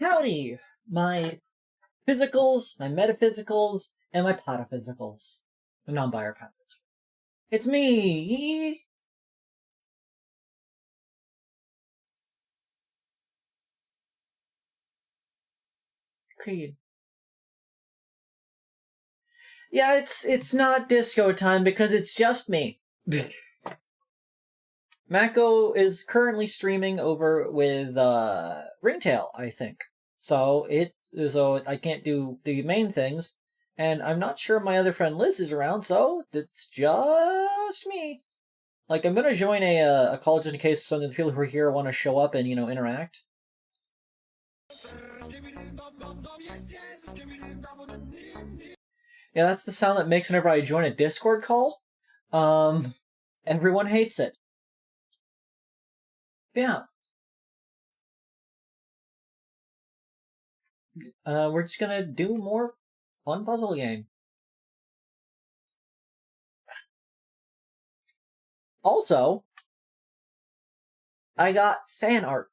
Howdy! My physicals, my metaphysicals, and my pataphysicals. The non-binary pataphysicals. It's me! Creed. Yeah, it's not disco time because it's just me. Mako is currently streaming over with Ringtail, I think. So I can't do the main things, and I'm not sure my other friend Liz is around, so it's just me. Like, I'm gonna join a call just in case some of the people who are here want to show up and, interact. Yeah, that's the sound that makes whenever I join a Discord call. Everyone hates it. Yeah. We're just gonna do more fun puzzle game. Also, I got fan art.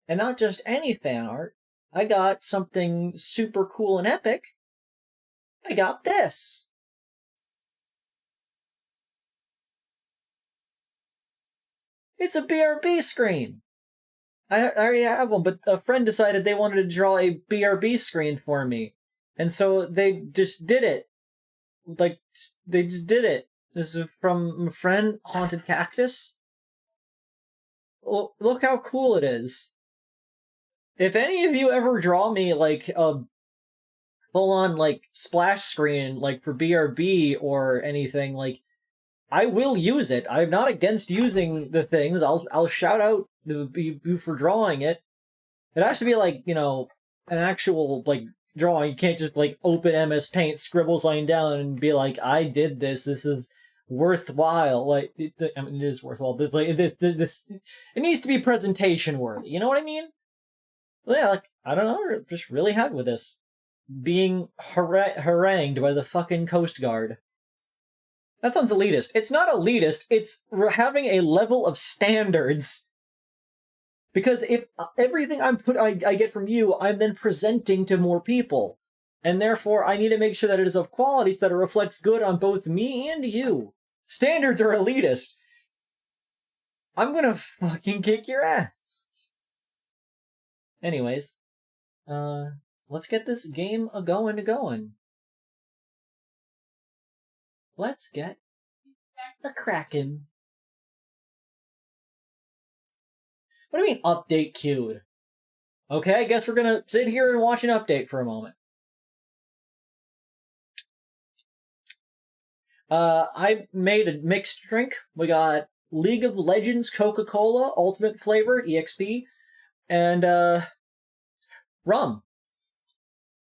And not just any fan art. I got something super cool and epic. I got this. It's a BRB screen. I already have one, but a friend decided they wanted to draw a BRB screen for me. And so they just did it. Like, they just did it. This is from my friend, Haunted Cactus. Look how cool it is. If any of you ever draw me, like, a full-on, like, splash screen, like, for BRB or anything, like, I will use it. I'm not against using the things. I'll shout out you for drawing it. It has to be, like, an actual, like, drawing. You can't just, like, open MS Paint, scribble something down, and be like, I did this. This is worthwhile. Like, it is worthwhile, but, like, this it needs to be presentation worthy. You know what I mean? But yeah, like, I don't know. We're just really happy with this. Being harangued by the fucking Coast Guard. That sounds elitist. It's not elitist. It's having a level of standards. Because if everything I get from you, I'm then presenting to more people. And therefore, I need to make sure that it is of quality so that it reflects good on both me and you. Standards are elitist. I'm gonna fucking kick your ass. Anyways, let's get this game going. Let's get the Kraken. What do you mean, update queued? Okay, I guess we're gonna sit here and watch an update for a moment. I made a mixed drink. We got League of Legends Coca-Cola Ultimate Flavored EXP, and rum.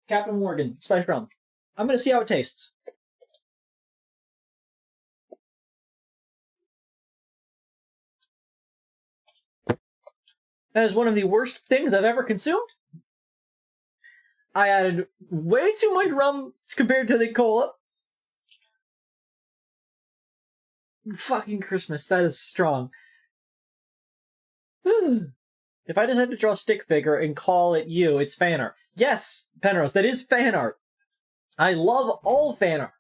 Captain Morgan Spiced Rum. I'm gonna see how it tastes. That is one of the worst things I've ever consumed. I added way too much rum compared to the cola. Fucking Christmas, that is strong. If I just had to draw a stick figure and call it you, it's fan art. Yes, Penrose, that is fan art. I love all fan art,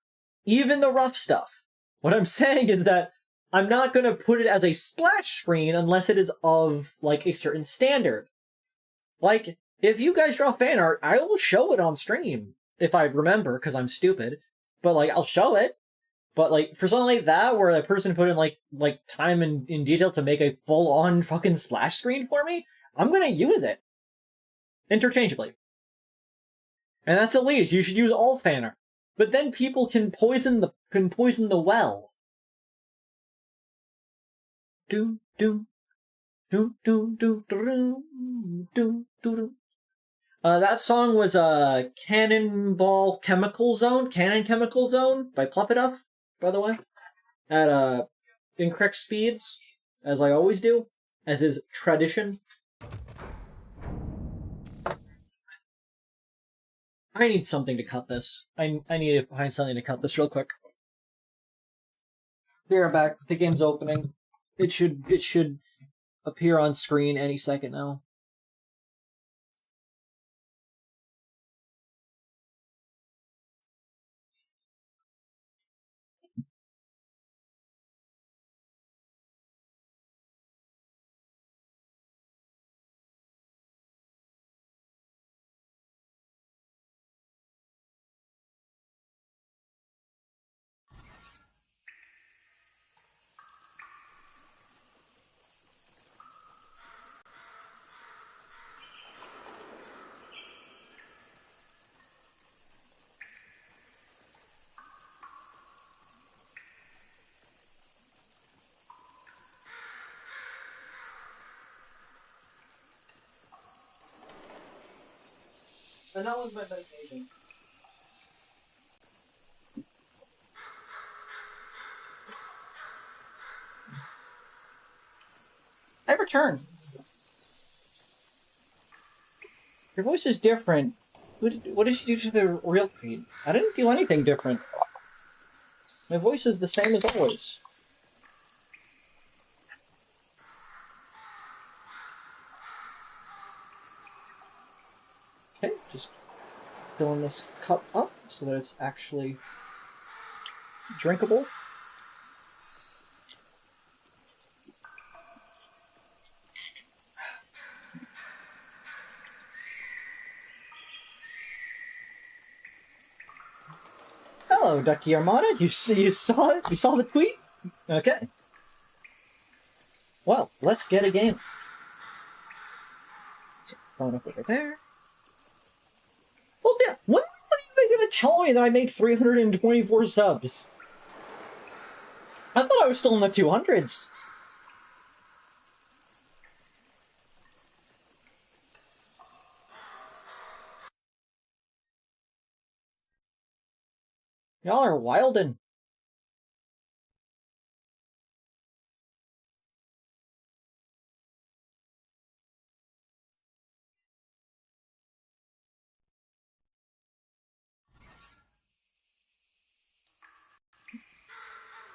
even the rough stuff. What I'm saying is that I'm not going to put it as a splash screen unless it is of, like, a certain standard. Like, if you guys draw fan art, I will show it on stream, if I remember, because I'm stupid. But, like, I'll show it. But, like, for something like that, where a person put in, like time in detail to make a full-on fucking splash screen for me, I'm gonna use it. Interchangeably. And that's elitist. You should use all fan art. But then people can poison the well. That song was Cannon Chemical Zone by Pluppetuff, by the way. At incorrect speeds, as I always do, as is tradition. I need something to cut this. I need to find something to cut this real quick. Be right back. The game's opening. It should appear on screen any second now. And that was my medication. I returned. Your voice is different. What did you do to the real Creed? I didn't do anything different. My voice is the same as always. Okay, just filling this cup up so that it's actually drinkable. Hello, Ducky Armada. You saw it? You saw the tweet? Okay. Well, let's get a game. So, phone up over there. Well, yeah. When are you going to tell me that I made 324 subs? I thought I was still in the 200s. Y'all are wildin'.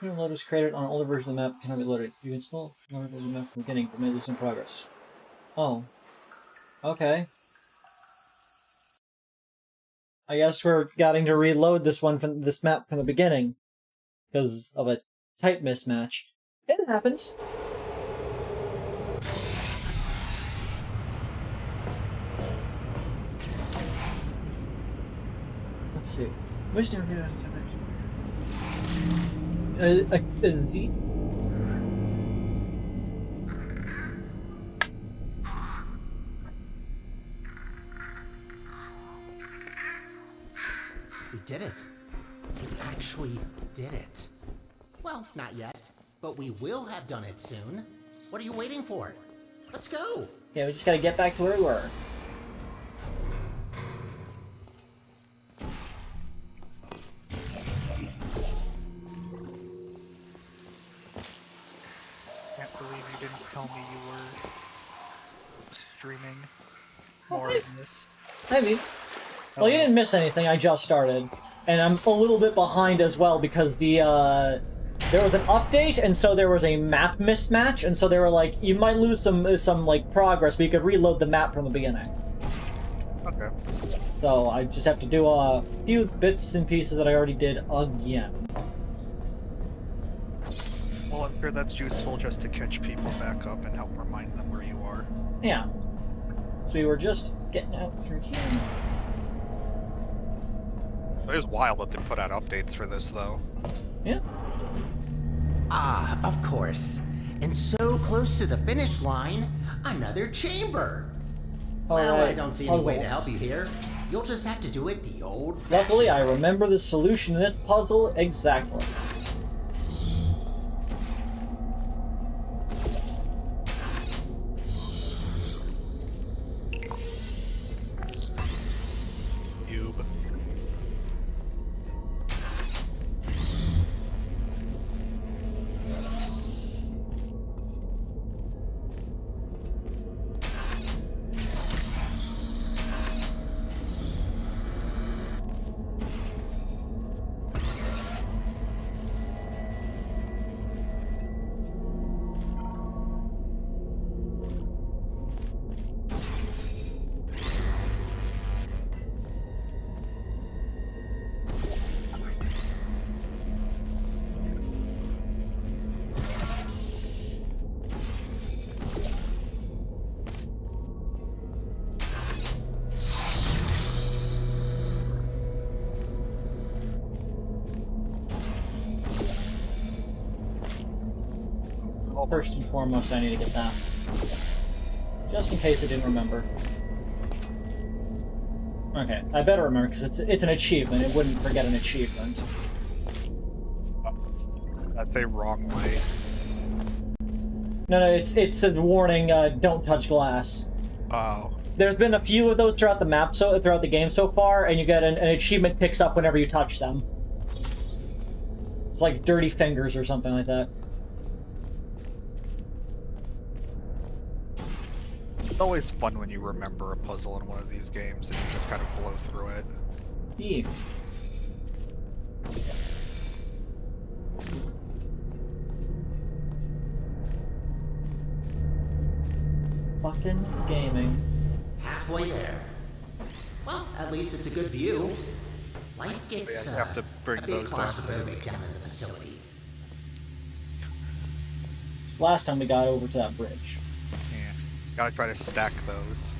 New load is created on an older version of the map, cannot be loaded. You can still load the map from the beginning, but may lose in progress. Oh. Okay. I guess we're getting to reload this map from the beginning because of a type mismatch. It happens. Let's see. Wish never did a Z. We did it. We actually did it. Well, not yet, but we will have done it soon. What are you waiting for? Let's go! Yeah, we just gotta get back to where we were. Can't believe you didn't tell me you were streaming more of this. I mean, well, you didn't miss anything. I just started, and I'm a little bit behind as well because there was an update, and so there was a map mismatch, and so they were like, you might lose some like progress, but you could reload the map from the beginning. Okay. So I just have to do a few bits and pieces that I already did again. Well, I'm sure that's useful just to catch people back up and help remind them where you are. Yeah. So we were just getting out through here. It is wild that they put out updates for this, though. Yeah. Ah, of course. And so close to the finish line, another chamber. Well, I don't see any way to help you here. You'll just have to do it the old fashioned. Luckily, I remember the solution to this puzzle exactly. Cube. First and foremost, I need to get that. Just in case I didn't remember. Okay, I better remember, because it's an achievement. It wouldn't forget an achievement. That's a wrong way. No, it's a warning, don't touch glass. Oh. There's been a few of those throughout the map, throughout the game so far, and you get an achievement ticks up whenever you touch them. It's like dirty fingers or something like that. It's always fun when you remember a puzzle in one of these games and you just kind of blow through it. Yeah. Fucking gaming. Halfway there. Well, at least it's a good view. Life gets have to bring a bit those down. claustrophobic down in the facility. It's last time we got over to that bridge. Yeah. Gotta try to stack those.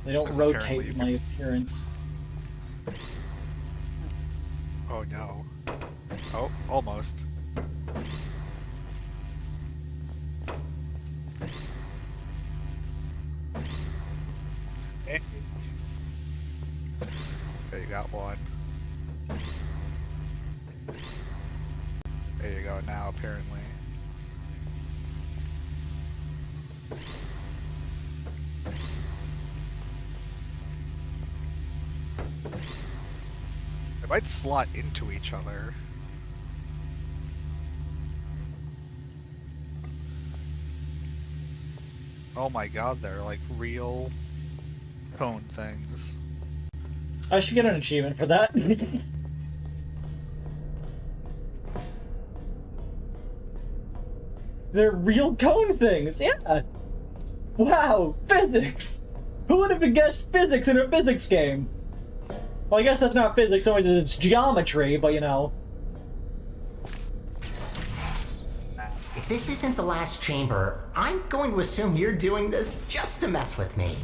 They don't 'Cause rotate apparently my appearance. Oh no. Oh, almost. Hey. Okay, you got one. There you go, now apparently. They might slot into each other. Oh my god, they're like real cone things. I should get an achievement for that. They're real cone things, yeah! Wow, physics! Who would have guessed physics in a physics game? Well, I guess that's not physics so much as it's geometry, but you know. If this isn't the last chamber, I'm going to assume you're doing this just to mess with me.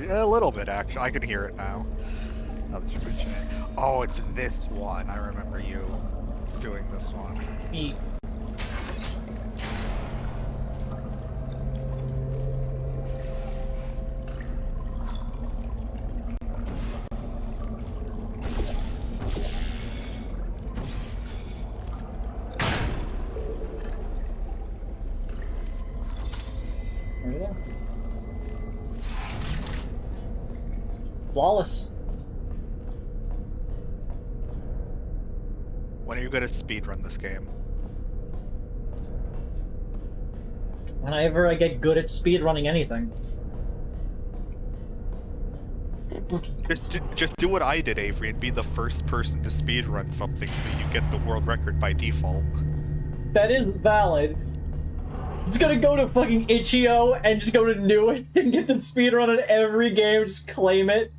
A little bit, actually. I can hear it now. Now that you mention it. Oh, it's this one. I remember you doing this one. Me. Flawless. When are you gonna speedrun this game? Whenever I get good at speedrunning anything. Just do what I did, Avery, and be the first person to speedrun something so you get the world record by default. That is valid. Just gonna go to fucking Itch.io and just go to newest and get the speedrun on every game, just claim it.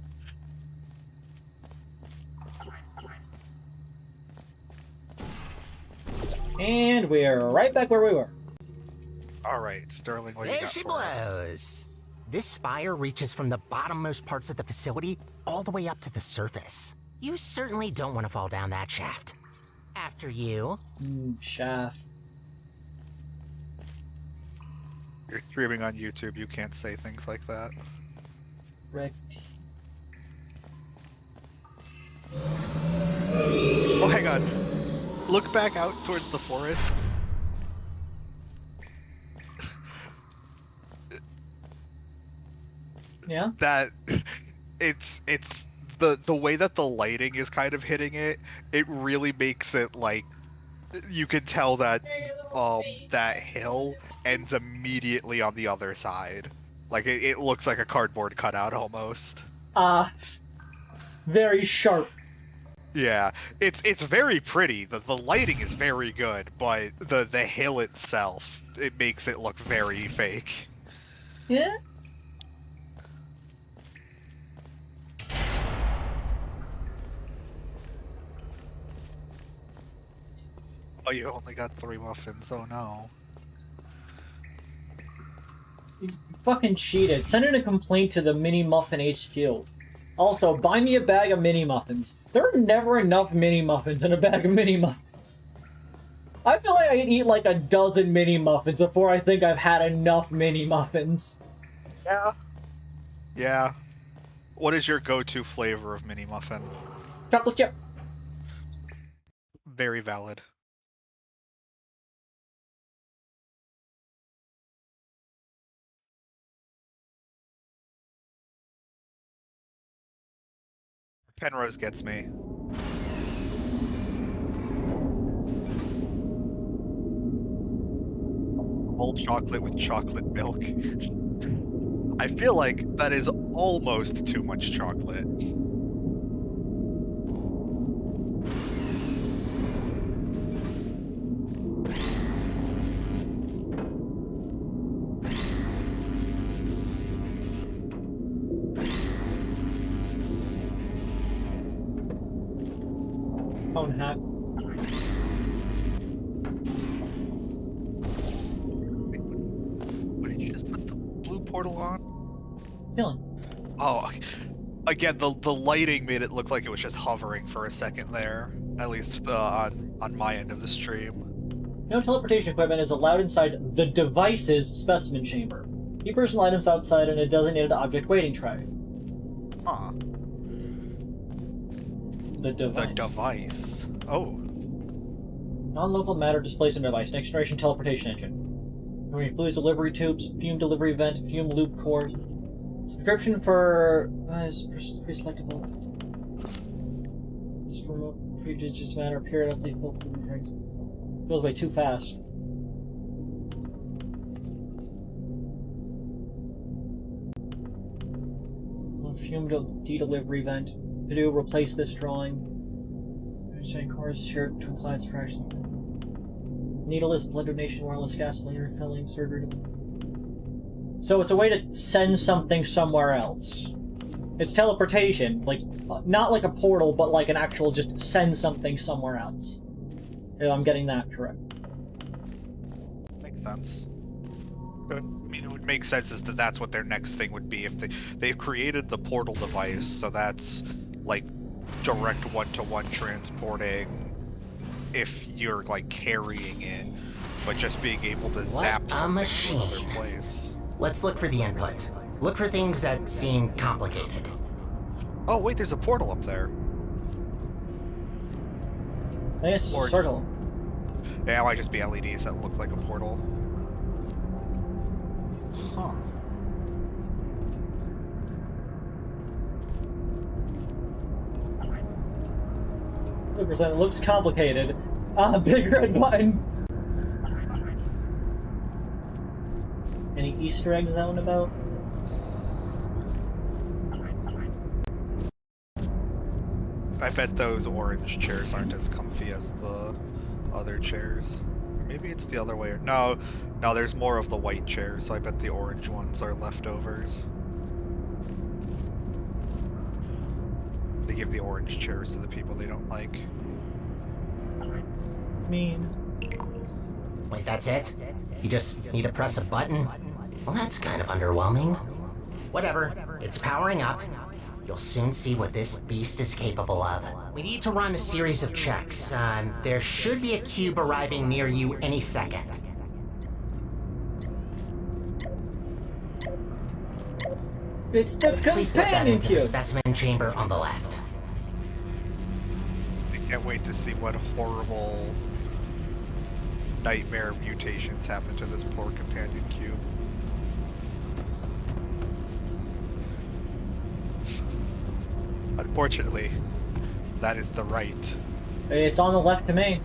And we're right back where we were. Alright, Sterling, what do you There got she for us? blows. This spire reaches from the bottommost parts of the facility all the way up to the surface. You certainly don't want to fall down that shaft. After you. Shaft. You're streaming on YouTube, you can't say things like that. Rick. Oh, hang on. Look back out towards the forest. Yeah? That it's the way that the lighting is kind of hitting it, it really makes it like you can tell that that hill ends immediately on the other side. Like it looks like a cardboard cutout almost. Very sharp. Yeah, it's very pretty. The lighting is very good, but the hill itself, it makes it look very fake. Yeah. Oh, you only got 3 muffins. Oh no. You fucking cheated. Send in a complaint to the Mini Muffin HQ. Also, buy me a bag of mini muffins. There are never enough mini muffins in a bag of mini muffins. I feel like I could eat like a dozen mini muffins before I think I've had enough mini muffins. Yeah. Yeah. What is your go-to flavor of mini muffin? Chocolate chip. Very valid. Penrose gets me. Old chocolate with chocolate milk. I feel like that is almost too much chocolate. Cone hat. What did you just put the blue portal on? Feeling. Oh, again, the lighting made it look like it was just hovering for a second there. At least on my end of the stream. No teleportation equipment is allowed inside the device's specimen chamber. Keep personal items outside in a designated object waiting tray. Huh. The device. The device. Oh. Non-local matter displaced in device. Next generation teleportation engine. Memory fluids delivery tubes, fume delivery vent, fume loop core. Subscription for pre-selectable. This remote free digits matter periodically fill food drinks. Goes by too fast. Fume de-delivery vent. To do, replace this drawing. Understanding cores shared between clients fraction. Needleless blood donation, wireless gasoline refilling, surgery. So it's a way to send something somewhere else. It's teleportation, like not like a portal, but like an actual just send something somewhere else. If I'm getting that correct. Makes sense. Good. I mean, it would make sense as to that's what their next thing would be if they've created the portal device, so that's like direct one-to-one transporting if you're like carrying it, but just being able to zap something to another place. Let's look for the input. Look for things that seem complicated. Oh wait, there's a portal up there. I guess it's a circle. Yeah, it might just be LEDs that look like a portal. Huh. It looks complicated. Big red button. Any Easter eggs out and about? I bet those orange chairs aren't as comfy as the other chairs. Or maybe it's the other way. No, there's more of the white chairs, so I bet the orange ones are leftovers. They give the orange chairs to the people they don't like. Mean. Wait, that's it? You just need to press a button? Well, that's kind of underwhelming. Whatever, it's powering up. You'll soon see what this beast is capable of. We need to run a series of checks. There should be a cube arriving near you any second. It's the Please put that companion into cube. the specimen chamber on the left. I can't wait to see what horrible nightmare mutations happen to this poor companion cube. Unfortunately, that is the right. It's on the left to me.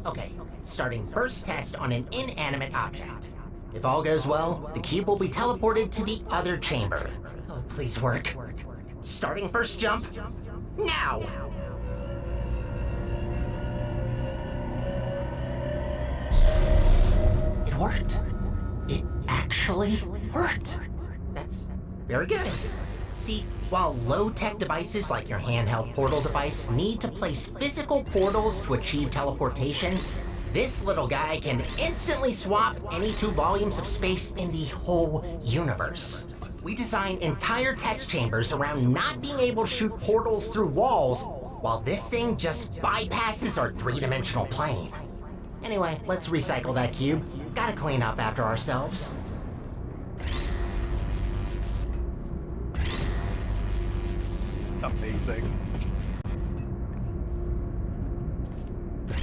Okay, starting first test on an inanimate object. If all goes well, the cube will be teleported to the other chamber. Oh, please work. Starting first jump, now! It worked. It actually worked. That's very good. See, while low-tech devices like your handheld portal device need to place physical portals to achieve teleportation, this little guy can instantly swap any 2 volumes of space in the whole universe. We designed entire test chambers around not being able to shoot portals through walls, while this thing just bypasses our 3-dimensional plane. Anyway, let's recycle that cube. Gotta clean up after ourselves. Amazing.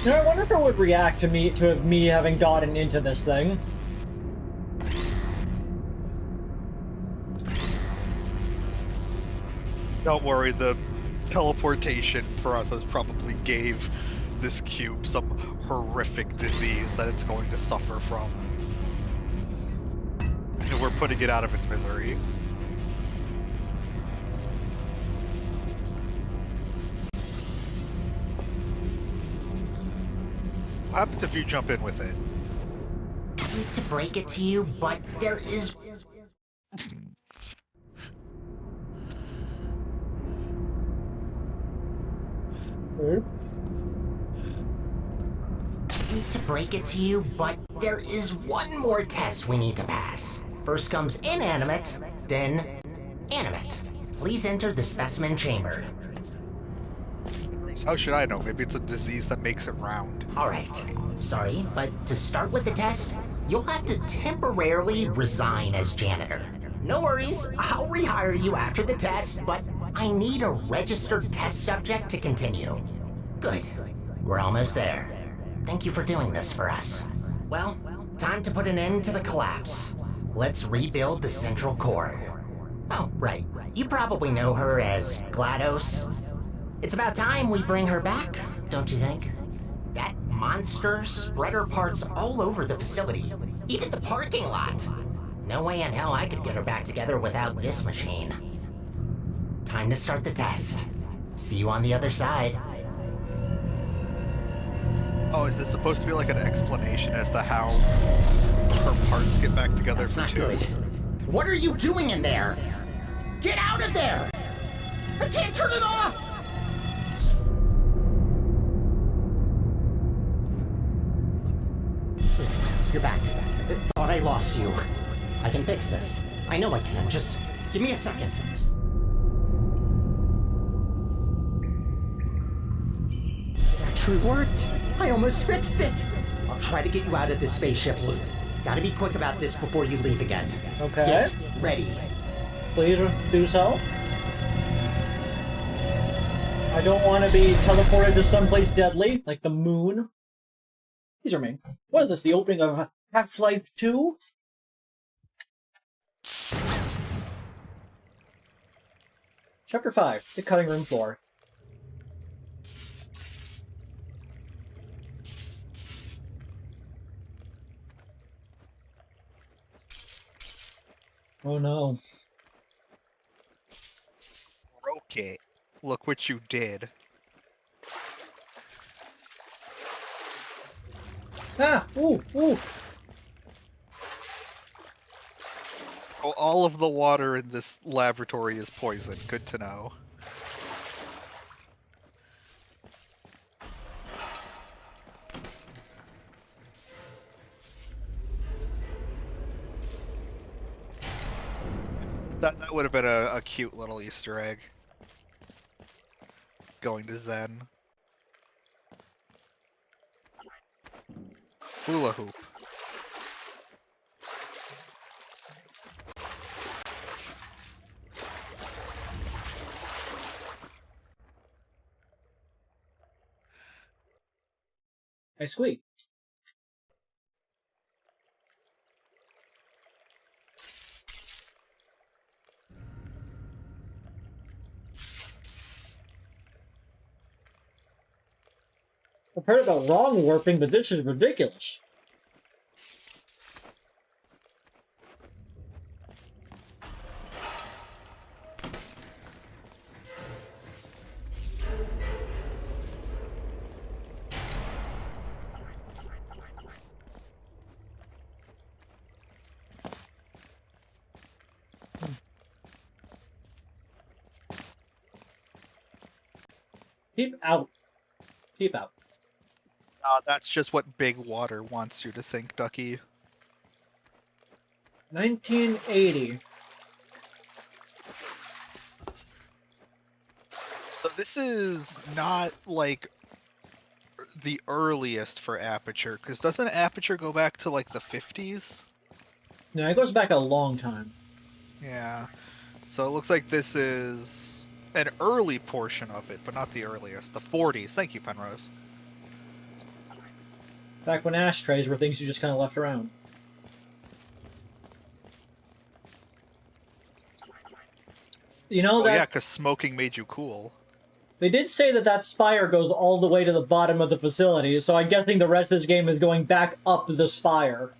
Now, I wonder if it would react to me having gotten into this thing. Don't worry, the teleportation process probably gave this cube some horrific disease that it's going to suffer from. And we're putting it out of its misery. What happens if you jump in with it? I hate to break it to you, but there is... I hate to break it to you, but there is one more test we need to pass. First comes inanimate, then animate. Please enter the specimen chamber. How should I know? Maybe it's a disease that makes it round. Alright, sorry, but to start with the test, you'll have to temporarily resign as janitor. No worries, I'll rehire you after the test, but I need a registered test subject to continue. Good, we're almost there. Thank you for doing this for us. Well, time to put an end to the collapse. Let's rebuild the central core. Oh, right, you probably know her as GLaDOS. It's about time we bring her back, don't you think? That monster spread her parts all over the facility, even the parking lot. No way in hell I could get her back together without this machine. Time to start the test. See you on the other side. Oh, is this supposed to be like an explanation as to how her parts get back together? That's not good. What are you doing in there? Get out of there! I can't turn it off! You're back. Thought I lost you. I can fix this. I know I can. Just give me a second. It actually worked. I almost fixed it. I'll try to get you out of this spaceship loop. Gotta be quick about this before you leave again. Okay. Get ready. Please do so. I don't want to be teleported to someplace deadly, like the moon. These are me. What is this, the opening of Half-Life 2? Chapter 5, the cutting room floor. Oh no. Broke it. Look what you did. Ah! Ooh! Ooh! Oh, all of the water in this laboratory is poison. Good to know. That would have been a cute little Easter egg. Going to Zen. Hula hoop. I squeak. I've heard about wrong warping, but this is ridiculous. Keep out. Keep out. That's just what big water wants you to think, Ducky. 1980. So this is not, like, the earliest for Aperture, because doesn't Aperture go back to, like, the 50s? Yeah, it goes back a long time. Yeah. So it looks like this is an early portion of it, but not the earliest. The 40s. Thank you, Penrose. Back when ashtrays were things you just kind of left around. You know that... yeah, because smoking made you cool. They did say that that spire goes all the way to the bottom of the facility, so I'm guessing the rest of this game is going back up the spire.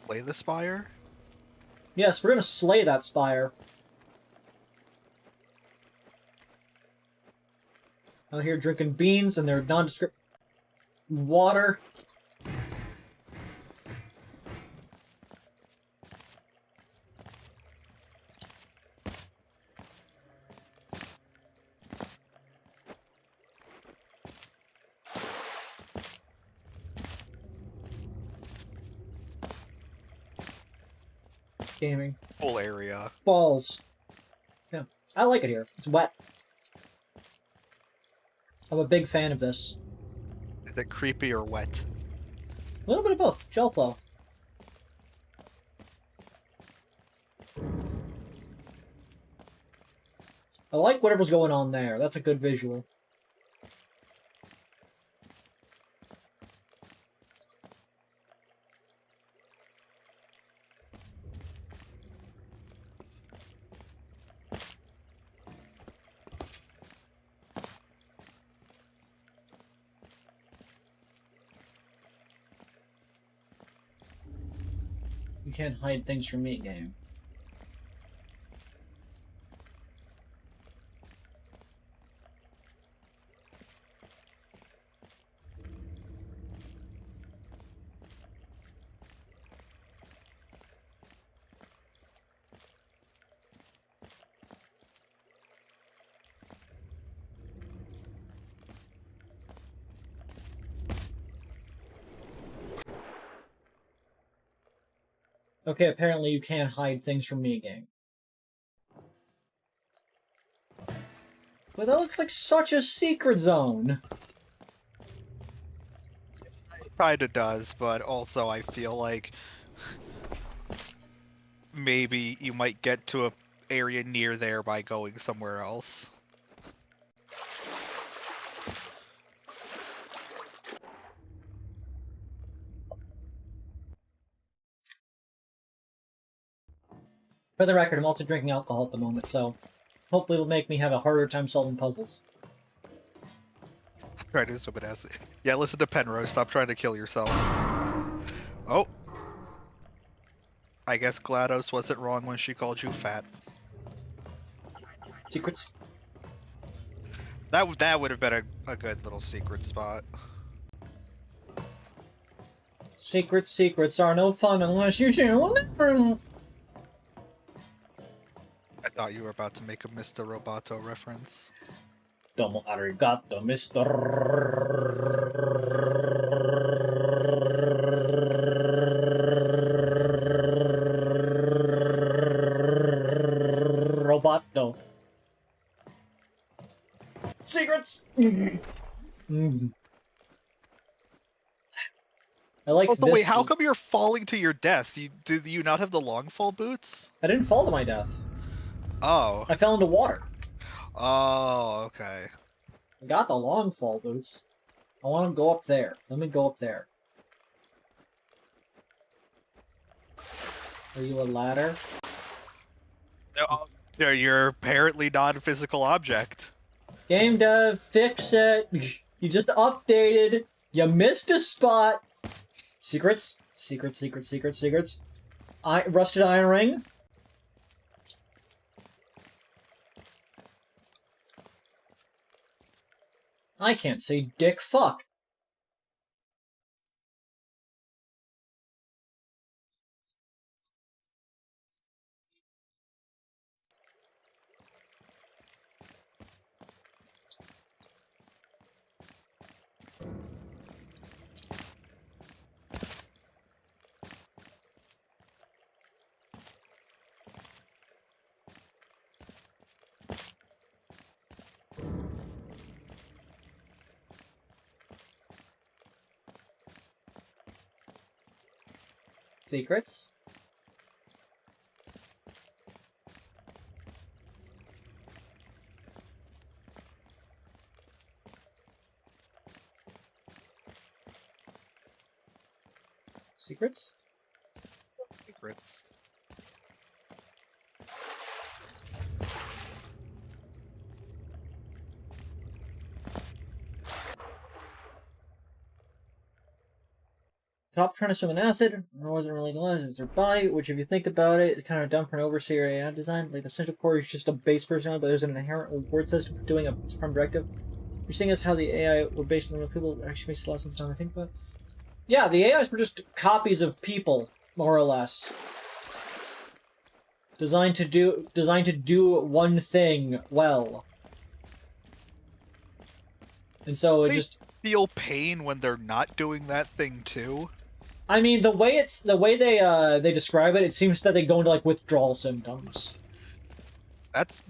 Slay the spire? Yes, we're gonna slay that spire. Out here drinking beans and their nondescript water. Gaming. Full area. Balls. Yeah, I like it here. It's wet. I'm a big fan of this. Is it creepy or wet? A little bit of both. Gel flow. I like whatever's going on there. That's a good visual. You can't hide things from me, game. Okay, apparently you can't hide things from me, game. But that looks like such a secret zone. It kinda does, but also I feel like maybe you might get to a area near there by going somewhere else. For the record, I'm also drinking alcohol at the moment, so hopefully it'll make me have a harder time solving puzzles. Try to zoom it as it. Yeah, listen to Penrose. Stop trying to kill yourself. Oh. I guess GLaDOS wasn't wrong when she called you fat. Secrets? That would have been a good little secret spot. Secrets are no fun unless you share them. I thought you were about to make a Mr. Roboto reference. Domo arigato, Mr. Roboto. Secrets! I like Also, this. wait, how come you're falling to your death? Did you not have the long fall boots? I didn't fall to my death. Oh. I fell into water. Oh, okay. I got the long fall boots. I want to go up there. Let me go up there. Are you a ladder? No, you're apparently not a physical object. Game dev, fix it. You just updated. You missed a spot. Secrets? Secrets. Rusted iron ring? I can't say dick fuck. Secrets. Secrets? Secrets. Top trying to swim in acid, or wasn't really glad it was their bite, which if you think about it, it's kind of dumb for an overseer AI design. Like the central core is just a base personality, but there's an inherent reward system for doing a prime directive. You're seeing as how the AI were based on real people actually makes a lot of sense now I think about it. Yeah, the AIs were just copies of people, more or less. Designed to do one thing well. And so it just feel pain when they're not doing that thing too. I mean, the way they describe it, it seems that they go into like withdrawal symptoms. That's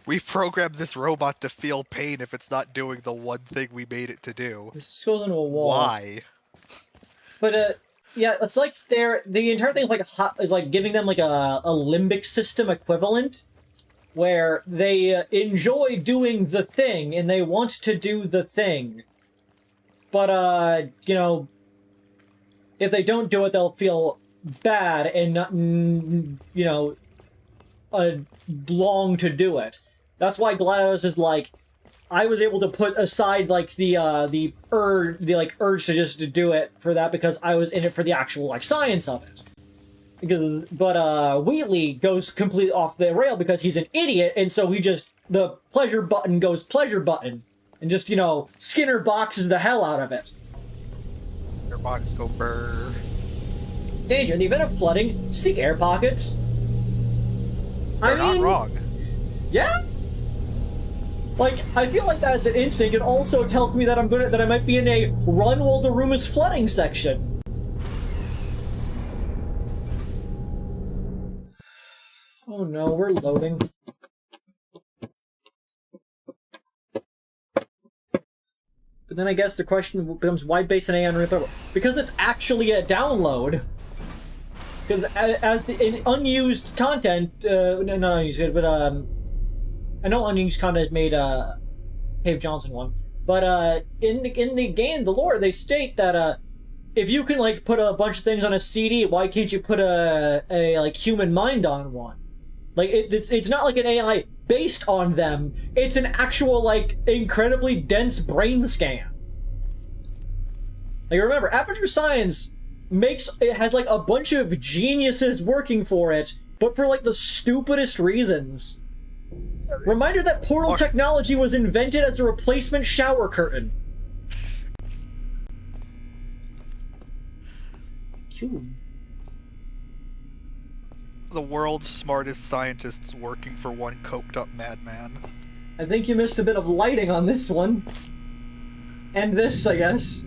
we programmed this robot to feel pain if it's not doing the one thing we made it to do. This just goes into a wall. Why? But yeah, it's like the entire thing is like giving them like a limbic system equivalent, where they enjoy doing the thing and they want to do the thing, but you know, if they don't do it, they'll feel bad and not, you know, long to do it. That's why GLaDOS is like, I was able to put aside like the urge to just do it for that because I was in it for the actual like science of it. But Wheatley goes completely off the rail because he's an idiot, and so he just the pleasure button goes pleasure button, and just, you know, Skinner boxes the hell out of it. Your box go brr. Danger! In the event of flooding, seek air pockets. They're not wrong. Yeah. Like, I feel like that's an instinct. It also tells me that I might be in a run while the room is flooding section. Oh no, we're loading. But then I guess the question becomes, why base an AI on Ripper? Because it's actually a download. Because as in unused content, not unused, but I know unused content has made Cave Johnson one, but in the game, the lore, they state that if you can like put a bunch of things on a CD, why can't you put a like human mind on one? Like it's not like an AI based on them. It's an actual like incredibly dense brain scan. Like remember, Aperture Science has like a bunch of geniuses working for it, but for like the stupidest reasons. Reminder that portal technology was invented as a replacement shower curtain. Cute. The world's smartest scientists working for one coked up madman. I think you missed a bit of lighting on this one. And this, I guess.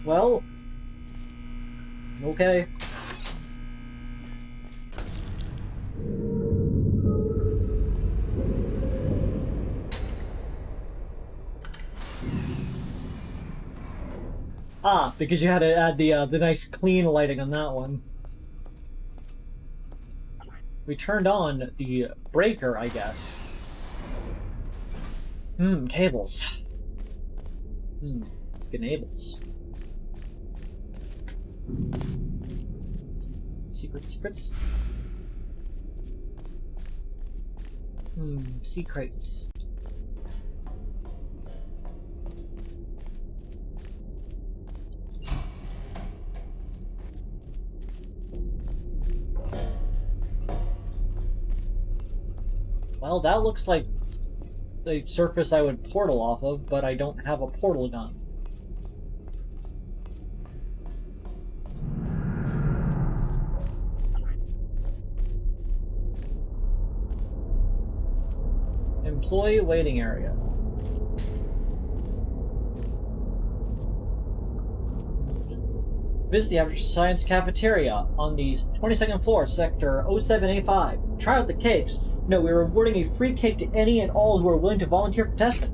Well. Okay. Ah, because you had to add the nice clean lighting on that one. We turned on the breaker, I guess. Cables. Enables. Secrets. Secrets. Well, that looks like the surface I would portal off of, but I don't have a portal gun. Employee waiting area. Visit the Aperture Science cafeteria on the 22nd floor, sector 07A5. Try out the cakes. No, we're awarding a free cake to any and all who are willing to volunteer for testing.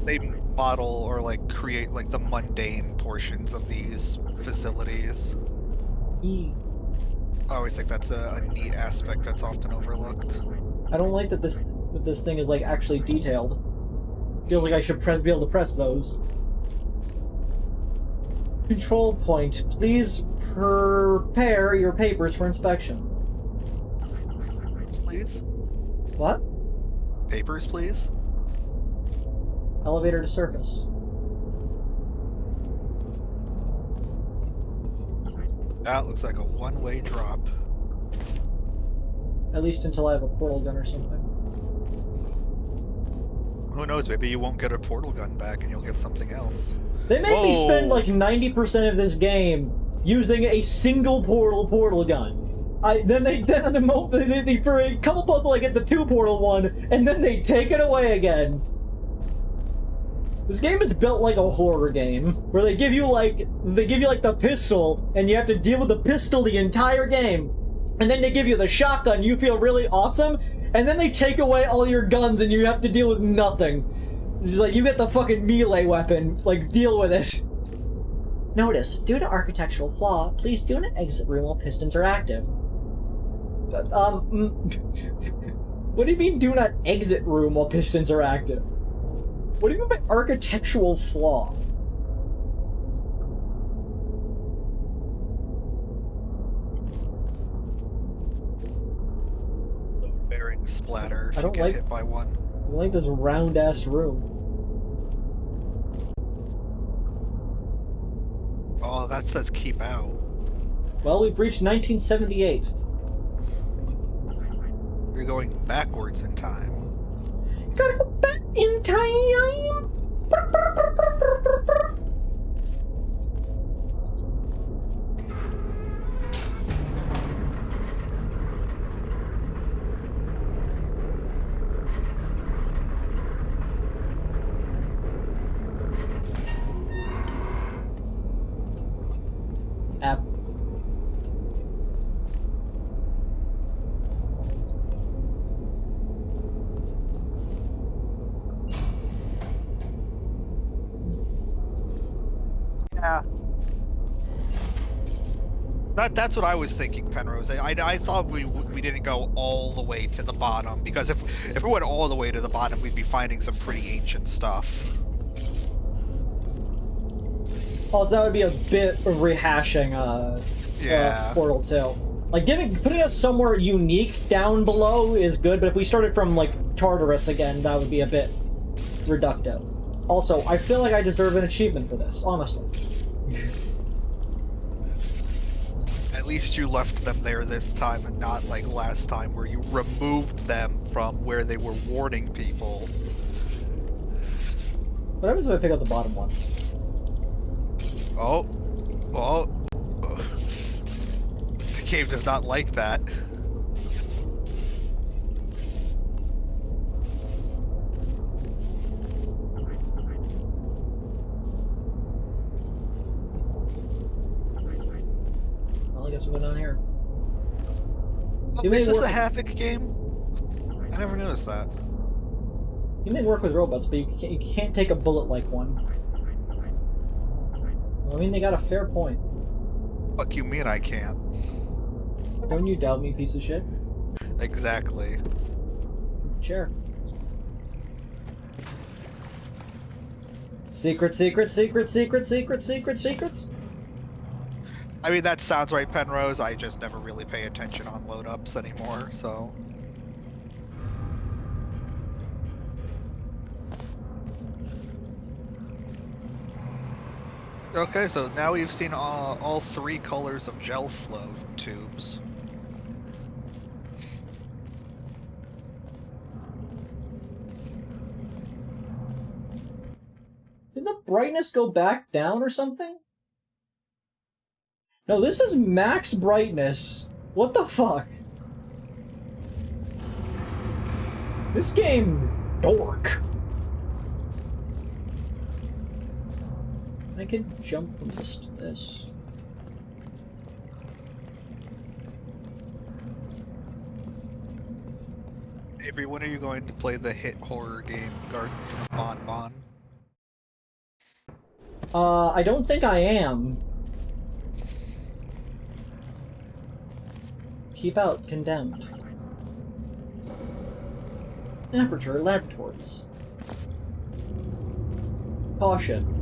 they model or like create like the mundane portions of these facilities. I always think that's a neat aspect that's often overlooked. I don't like that this thing is like actually detailed. Feels like I should be able to press those. Control point. Please prepare your papers for inspection. Please? What? Papers, please? Elevator to surface. That looks like a one-way drop. At least until I have a portal gun or something. Who knows, maybe you won't get a portal gun back and you'll get something else. They made me spend like 90% of this game using a single portal gun. Then for a couple puzzles I get the 2 portal one, and then they take it away again. This game is built like a horror game, where they give you like the pistol, and you have to deal with the pistol the entire game. And then they give you the shotgun, you feel really awesome, and then they take away all your guns and you have to deal with nothing. It's just like, you get the fucking melee weapon, like, deal with it. Notice, due to architectural flaw, please do not exit room while pistons are active. What do you mean do not exit room while pistons are active? What do you mean by architectural flaw? Bearing splatter if I don't you get like hit by one. I don't like this round-ass room. Oh, that says keep out. Well, we've reached 1978. You're going backwards in time. Gotta go back in time! App. Yeah. That's what I was thinking, Penrose. I thought we didn't go all the way to the bottom, because if we went all the way to the bottom, we'd be finding some pretty ancient stuff. Also, that would be a bit of rehashing Portal 2. Like, putting us somewhere unique down below is good, but if we started from, like, Tartarus again, that would be a bit reductive. Also, I feel like I deserve an achievement for this, honestly. At least you left them there this time, and not like last time where you removed them from where they were warning people. What happens if I pick up the bottom one? Oh. The game does not like that. Well, I guess we'll go down here. Oh, is this a Havoc game? I never noticed that. You may work with robots, but you can't take a bullet like one. Well, I mean, they got a fair point. Fuck you mean I can't? Don't you doubt me, piece of shit? Exactly. Sure. Secrets. I mean, that sounds right, Penrose. I just never really pay attention on load-ups anymore, so... Okay, so now we've seen all 3 colors of gel flow tubes. Did the brightness go back down or something? No, this is max brightness. What the fuck? This game, dork. I can jump from this to this. Avery, when are you going to play the hit horror game Garden of Bon Bon? I don't think I am. Keep out. Condemned. Aperture Laboratories. Caution.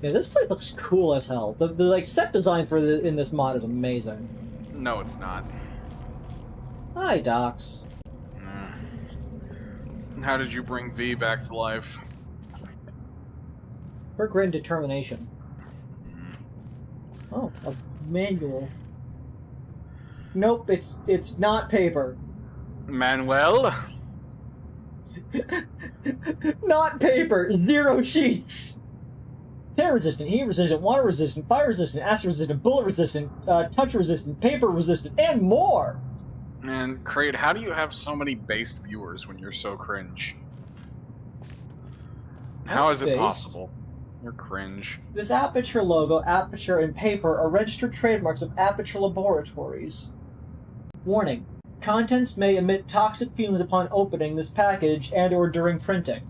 Yeah, this place looks cool as hell. The like set design for in this mod is amazing. No, it's not. Hi, Docs. How did you bring V back to life? For grit and determination. Oh, a manual. Nope, it's not paper. Manuel? Not paper. 0 sheets. Tear resistant, heat resistant, water resistant, fire resistant, acid resistant, bullet resistant, touch resistant, paper resistant, and more! Man, Kreed, how do you have so many based viewers when you're so cringe? How is it possible? You're cringe. This Aperture logo, Aperture, and paper are registered trademarks of Aperture Laboratories. Warning. Contents may emit toxic fumes upon opening this package and/or during printing.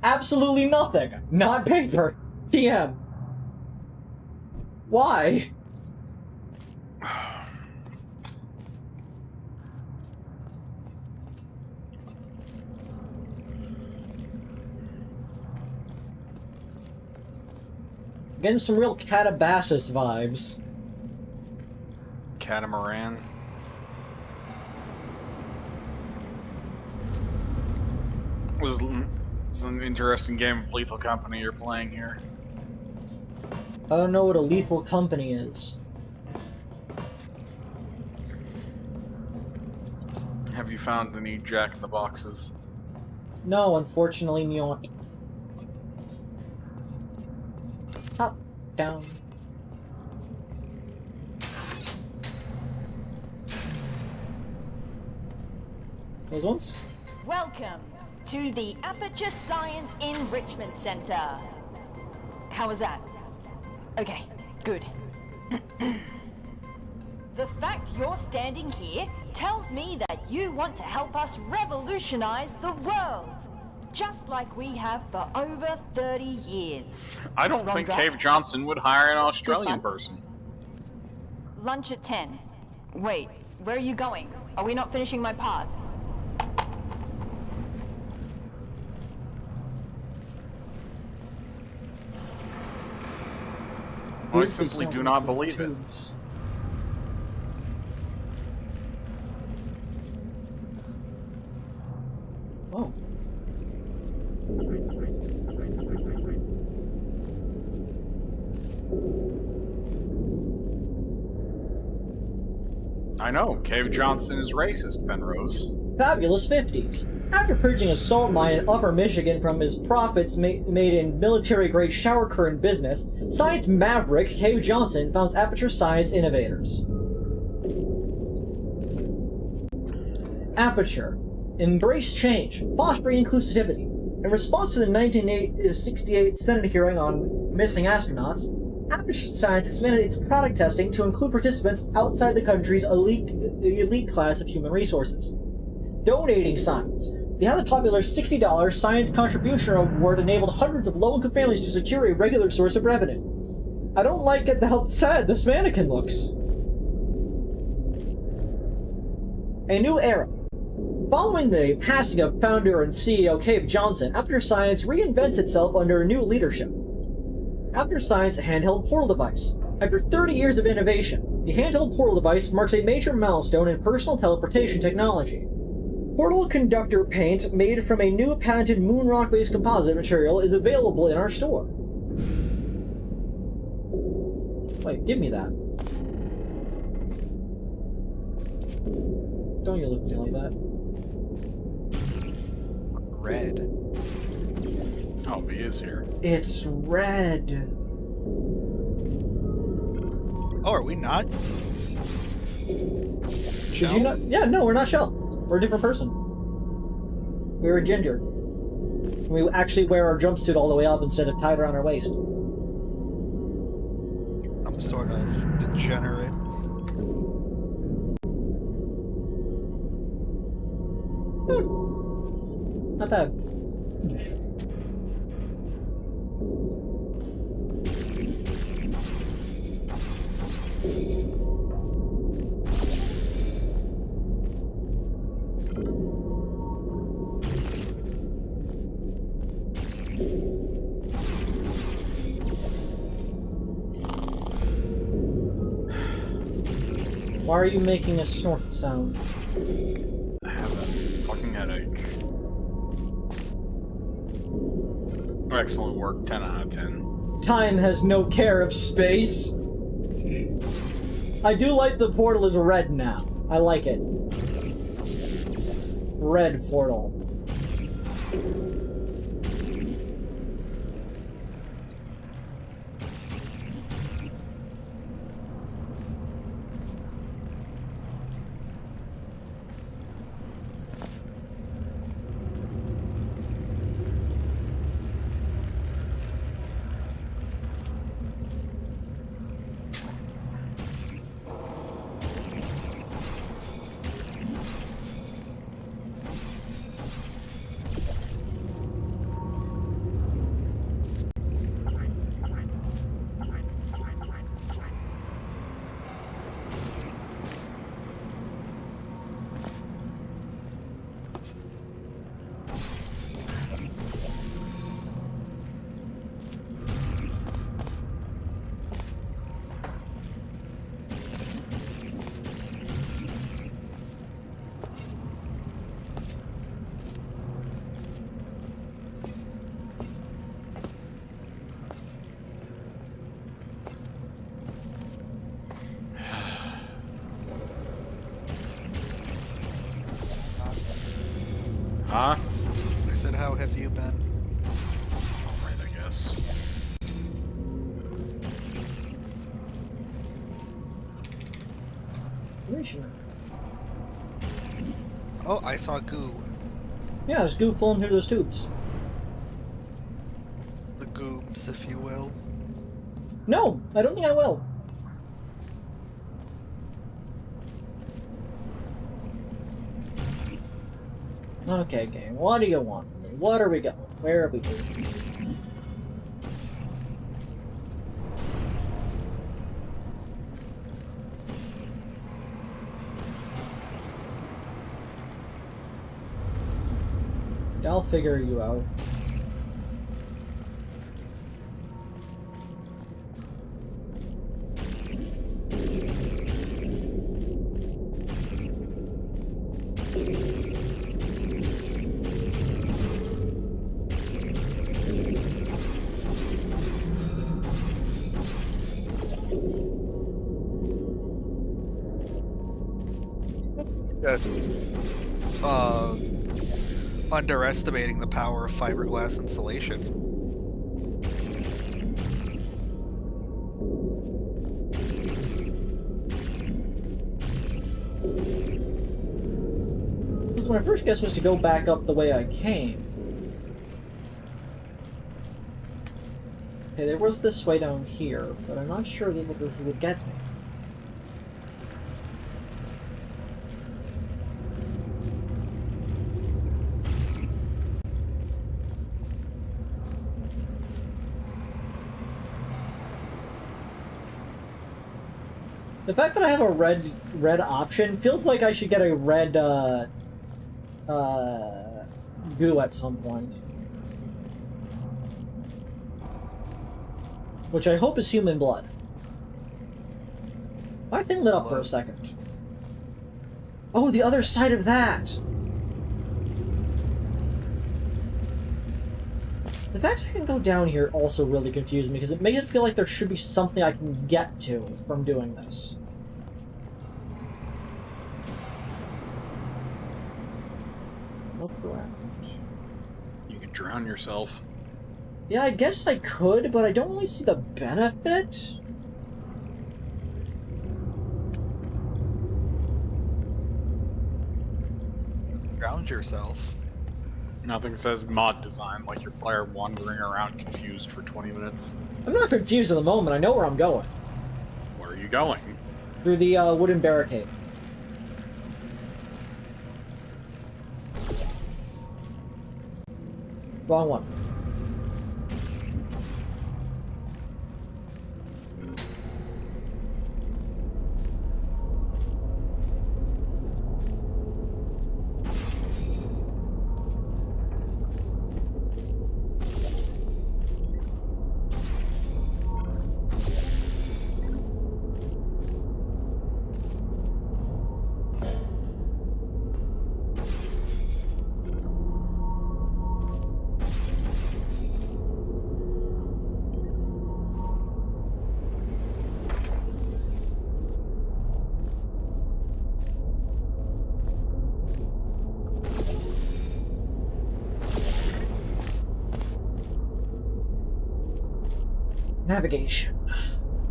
Absolutely nothing. Not paper. TM. Why? Getting some real Catabasis vibes. Catamaran. This is an interesting game of Lethal Company you're playing here. I don't know what a lethal company is. Have you found any Jack-in-the-Boxes? No, unfortunately not. Up, down. Those ones? Welcome to the Aperture Science Enrichment Center. How was that? Okay, good. The fact you're standing here tells me that you want to help us revolutionize the world, just like we have for over 30 years. I don't think Cave Johnson would hire an Australian person. Lunch at 10. Wait, where are you going? Are we not finishing my part? I simply do not believe it. Oh. I know, Cave Johnson is racist, Fenrose. Fabulous 50s. After purging a salt mine in Upper Michigan from his profits made in military-grade shower curtain business, science maverick Cave Johnson founds Aperture Science Innovators. Aperture. Embrace change, fostering inclusivity. In response to the 1968 Senate hearing on missing astronauts, Aperture Science expanded its product testing to include participants outside the country's elite class of human resources. Donating science. The highly popular $60 Science Contribution Award enabled hundreds of low-income families to secure a regular source of revenue. I don't like how sad this mannequin looks. A new era. Following the passing of founder and CEO Cave Johnson, Aperture Science reinvents itself under new leadership. Aperture Science handheld portal device. After 30 years of innovation, the handheld portal device marks a major milestone in personal teleportation technology. Portal conductor paint made from a new patented moon rock-based composite material is available in our store. Wait, give me that. Don't you look at me like that. Red. Oh, he is here. It's red. Oh, are we not? Did you not? Yeah, no, we're not Shell. We're a different person. We're a ginger. We actually wear our jumpsuit all the way up instead of tied around our waist. I'm sort of degenerate. Not bad. Why are you making a snort sound? I have a fucking headache. Excellent work, 10 out of 10. Time has no care of space. I do like the portal is red now. I like it. Red portal. Huh? I said, how have you been? Alright, I guess. Oh, I saw goo. Yeah, there's goo flowing through those tubes. The goobs, if you will. No, I don't think I will. Okay, game. What do you want from me? What are we going? Where are we going? I'll figure you out. Yes. Underestimating the power of fiberglass insulation. Because my first guess was to go back up the way I came. Okay, there was this way down here, but I'm not sure what this would get me. The fact that I have a red option feels like I should get a red goo at some point. Which I hope is human blood. My thing lit up for a second. Oh, the other side of that! The fact I can go down here also really confused me, because it made it feel like there should be something I can get to from doing this. Look around. You could drown yourself. Yeah, I guess I could, but I don't really see the benefit. Ground yourself. Nothing says mod design like your player wandering around confused for 20 minutes. I'm not confused at the moment, I know where I'm going. Where are you going? Through the wooden barricade. Wrong one. Navigation.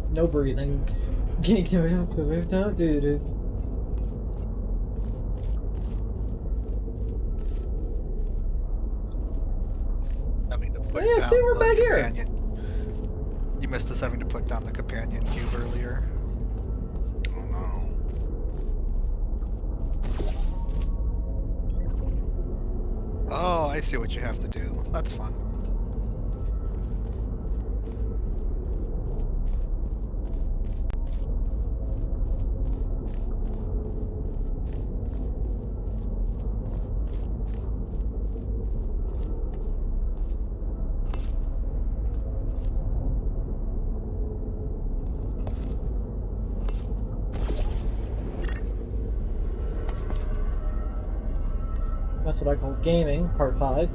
No breathing. Yeah, see, we're back here. You missed us having to put down the companion cube earlier. Oh no. Oh, I see what you have to do. That's fun. That's what I call gaming, part 5.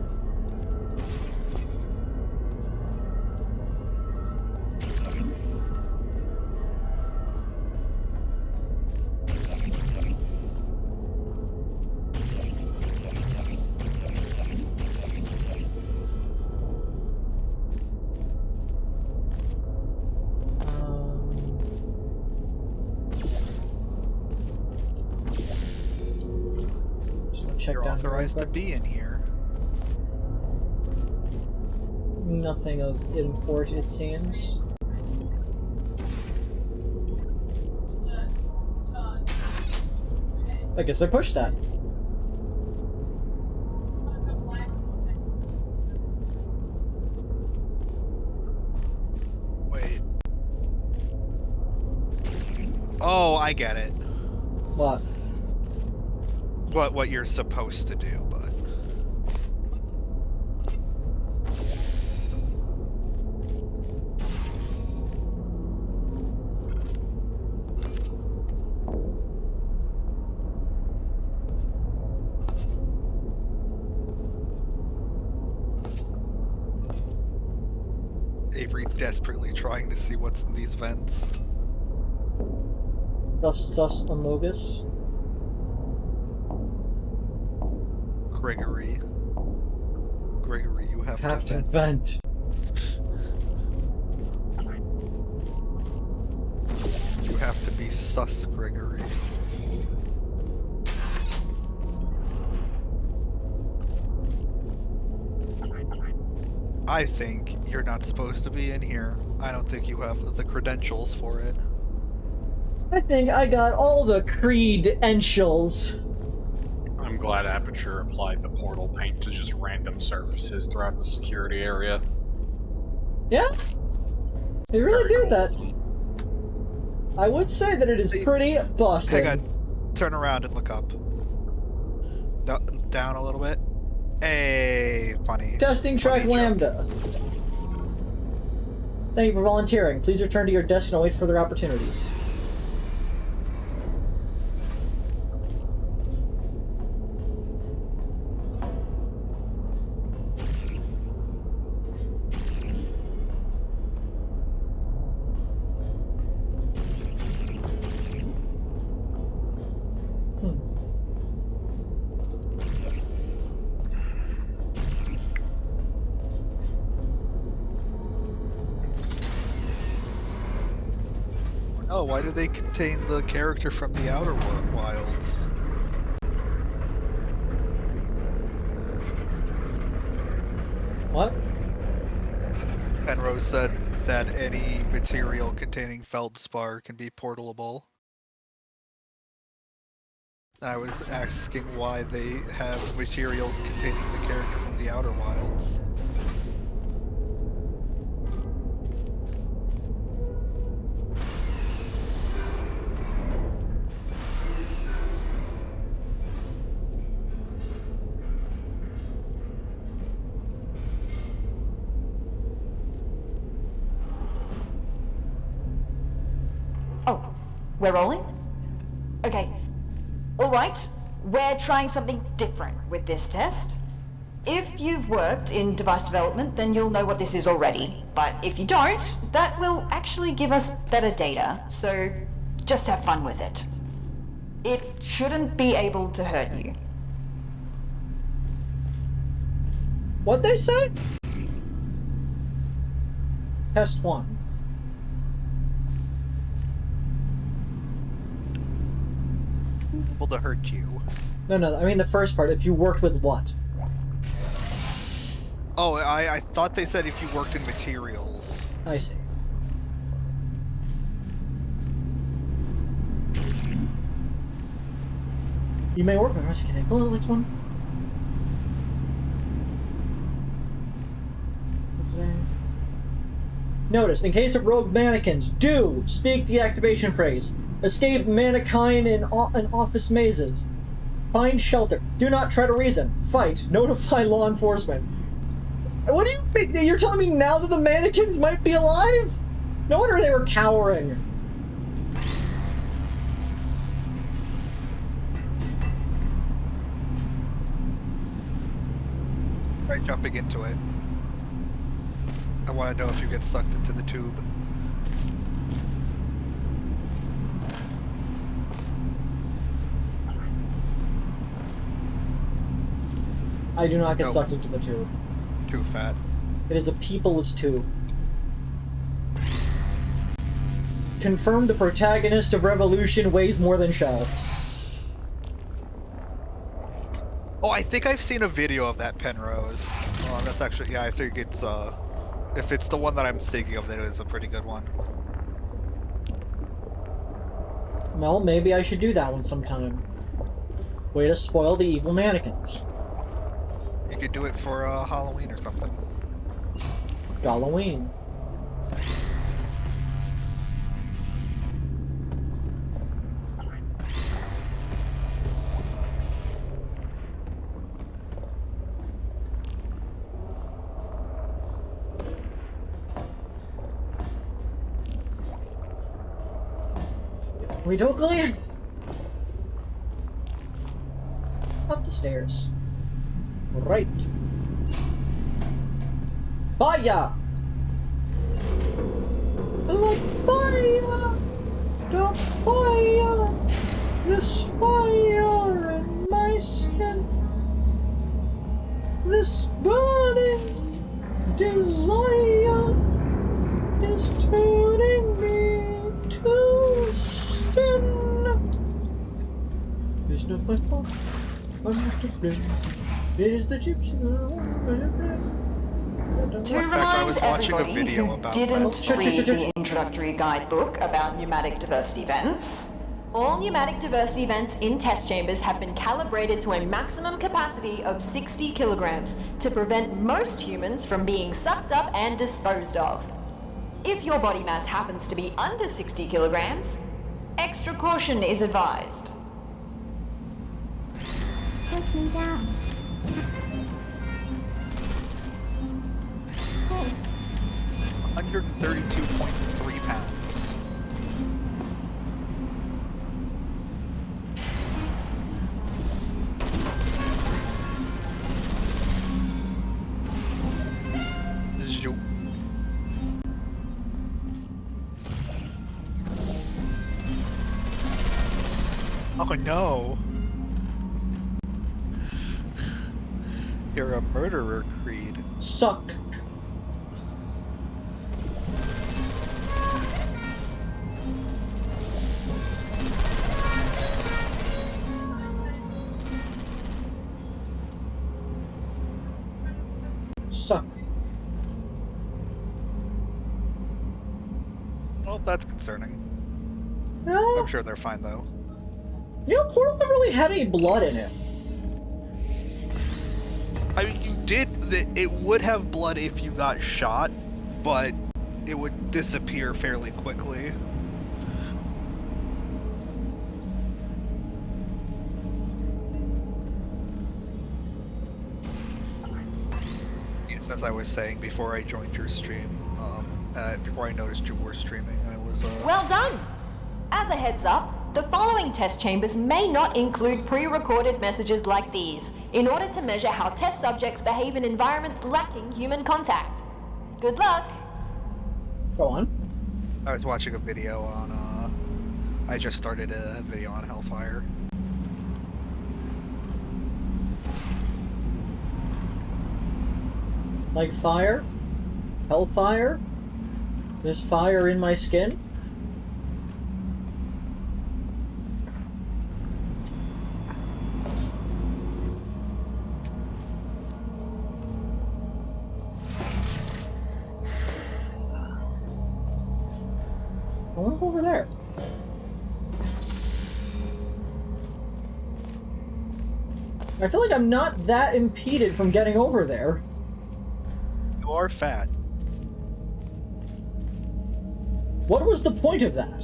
Check You're down authorized here to be in here. Nothing of import, it seems. I guess I pushed that. Wait. Oh, I get it. What? What you're supposed to do, but Avery desperately trying to see what's in these vents. Sus Amogus. Gregory, you have to vent. vent. You have to be sus, Gregory. I think you're not supposed to be in here. I don't think you have the credentials for it. I think I got all the Kreed-360-Doodles. I'm glad Aperture applied the portal paint to just random surfaces throughout the security area. Yeah? They really Very do that. I would say that it is pretty busted. Hang on. Turn around and look up. Down a little bit. Hey, funny. Testing track funny Lambda. Thank you for volunteering. Please return to your desk and await further opportunities. Oh, why do they contain the character from the Outer Wilds? What? Penrose said that any material containing feldspar can be portalable. I was asking why they have materials containing the character from the Outer Wilds. Oh, we're rolling? Okay. Alright, we're trying something different with this test. If you've worked in device development, then you'll know what this is already. But if you don't, that will actually give us better data, so just have fun with it. It shouldn't be able to hurt you. What'd they say? Test 1. Able to hurt you. No, I mean the first part. If you worked with what? Oh, I thought they said if you worked in materials. I see. You may work with Rescue Connect. Oh, next one. What's today? Notice, in case of rogue mannequins, do speak the activation phrase. Escape mannequin in office mazes. Find shelter. Do not try to reason. Fight. Notify law enforcement. What do you mean? You're telling me now that the mannequins might be alive? No wonder they were cowering. Try jumping into it. I want to know if you get sucked into the tube. I do not get sucked into the tube. Too fat. It is a people's tube. Confirmed the protagonist of Revolution weighs more than Shell. Oh, I think I've seen a video of that, Penrose. Oh, that's actually, yeah, I think it's, if it's the one that I'm thinking of, then it is a pretty good one. Well, maybe I should do that one sometime. Way to spoil the evil mannequins. You could do it for, Halloween or something. Halloween. We don't clear. Up the stairs. Right. Fire! The fire! The fire! This fire in my skin. This burning desire is turning me to sin. It's not my fault. I'm not to blame. It is the gypsy. To remind everybody video who about didn't that. read the introductory guidebook about pneumatic diversity vents, all pneumatic diversity vents in test chambers have been calibrated to a maximum capacity of 60 kilograms to prevent most humans from being sucked up and disposed of. If your body mass happens to be under 60 kilograms, extra caution is advised. Put me down. 132.3 pounds. Zoop. Oh no! You're a murderer, Creed. Suck. Suck. Well, that's concerning. No. I'm sure they're fine though. You know, Portal never really had any blood in it. I mean, you did. It would have blood if you got shot, but it would disappear fairly quickly. Yes, as I was saying before I joined your stream, before I noticed you were streaming, I was. Well done! As a heads up, the following test chambers may not include pre-recorded messages like these, in order to measure how test subjects behave in environments lacking human contact. Good luck! Go on. I was watching a video on, I just started a video on Hellfire. Like fire? Hellfire? There's fire in my skin? I want to go over there. I feel like I'm not that impeded from getting over there. You are fat. What was the point of that?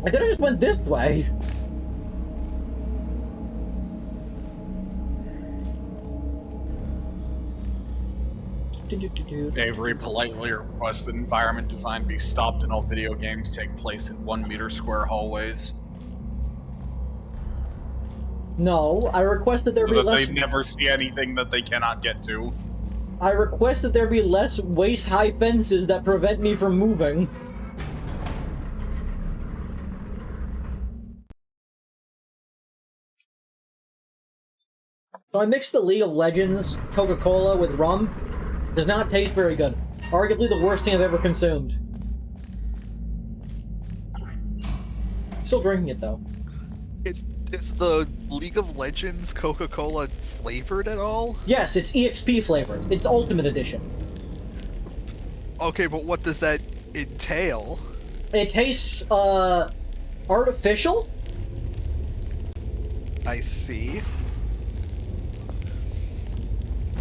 I could have just went this way. Avery politely requests that environment design be stopped and all video games take place in 1 meter square hallways. No, I request that there be less... They never see anything that they cannot get to. I request that there be less waist-high fences that prevent me from moving. So I mixed the League of Legends Coca-Cola with rum. Does not taste very good. Arguably the worst thing I've ever consumed. Still drinking it though. Is the League of Legends Coca-Cola flavored at all? Yes, it's EXP flavored. It's Ultimate Edition. Okay, but what does that entail? It tastes, artificial? I see.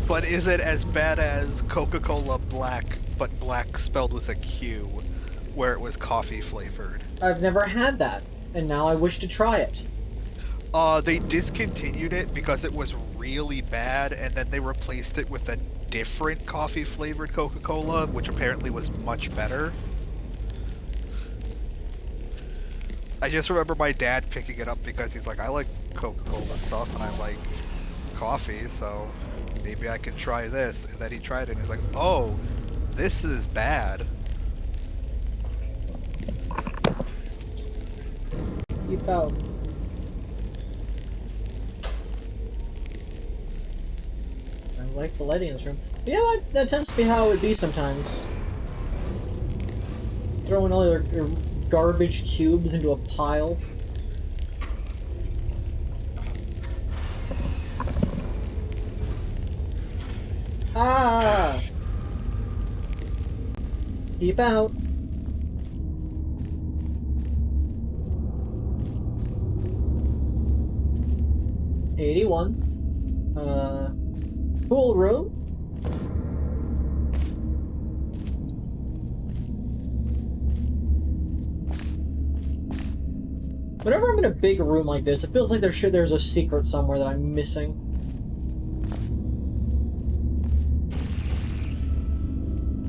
But is it as bad as Coca-Cola Black, but black spelled with a Q, where it was coffee flavored? I've never had that, and now I wish to try it. They discontinued it because it was really bad, and then they replaced it with a different coffee-flavored Coca-Cola, which apparently was much better. I just remember my dad picking it up because he's like, I like Coca-Cola stuff, and I like coffee, so maybe I can try this. And then he tried it, and he's like, oh, this is bad. Keep out. I like the lighting in this room. But yeah, that tends to be how it would be sometimes. Throwing all your garbage cubes into a pile. Ah! Keep out. $81. Pool room. Whenever I'm in a big room like this, it feels like there's a secret somewhere that I'm missing.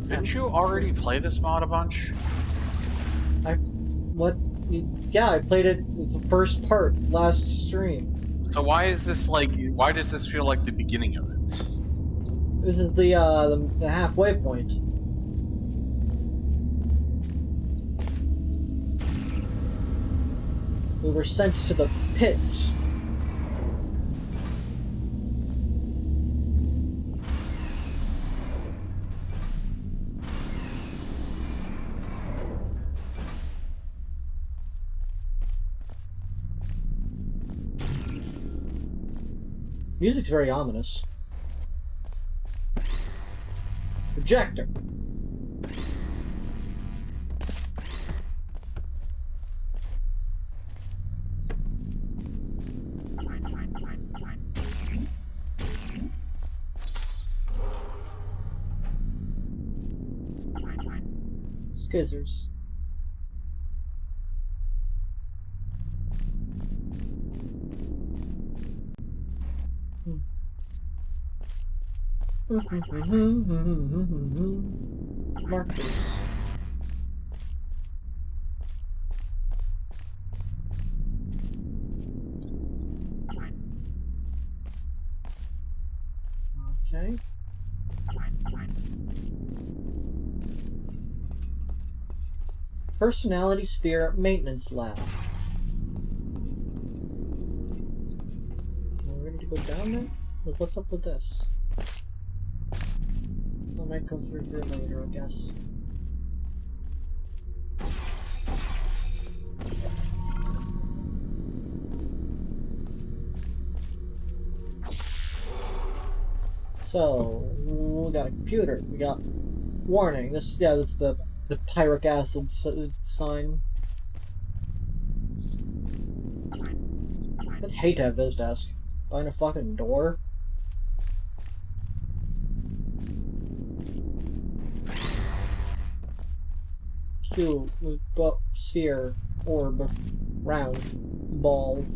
Didn't you already play this mod a bunch? Yeah, I played it with the first part last stream. So why is this like? Why does this feel like the beginning of it? This is the halfway point. We were sent to the pits. Music's very ominous. objector. Skizzers. Markers. Okay. Personality Sphere Maintenance Lab. Are we ready to go down there? Look, what's up with this? I might go through here later, I guess. So, we got a computer. We got warning. This, yeah, that's the pyric acid sign. I'd hate to have this desk. Find a fucking door. Cube, sphere, orb, round, ball.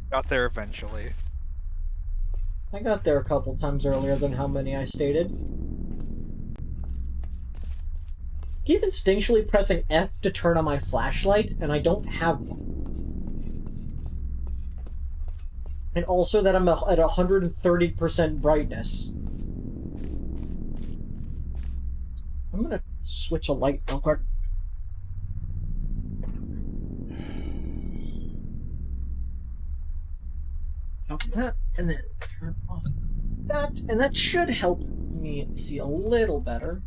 Got there eventually. I got there a couple times earlier than how many I stated. Keep instinctually pressing F to turn on my flashlight, and I don't have one. And also that I'm at 130% brightness. I'm gonna switch a light real quick. Off that, and then turn off that, and that should help me see a little better.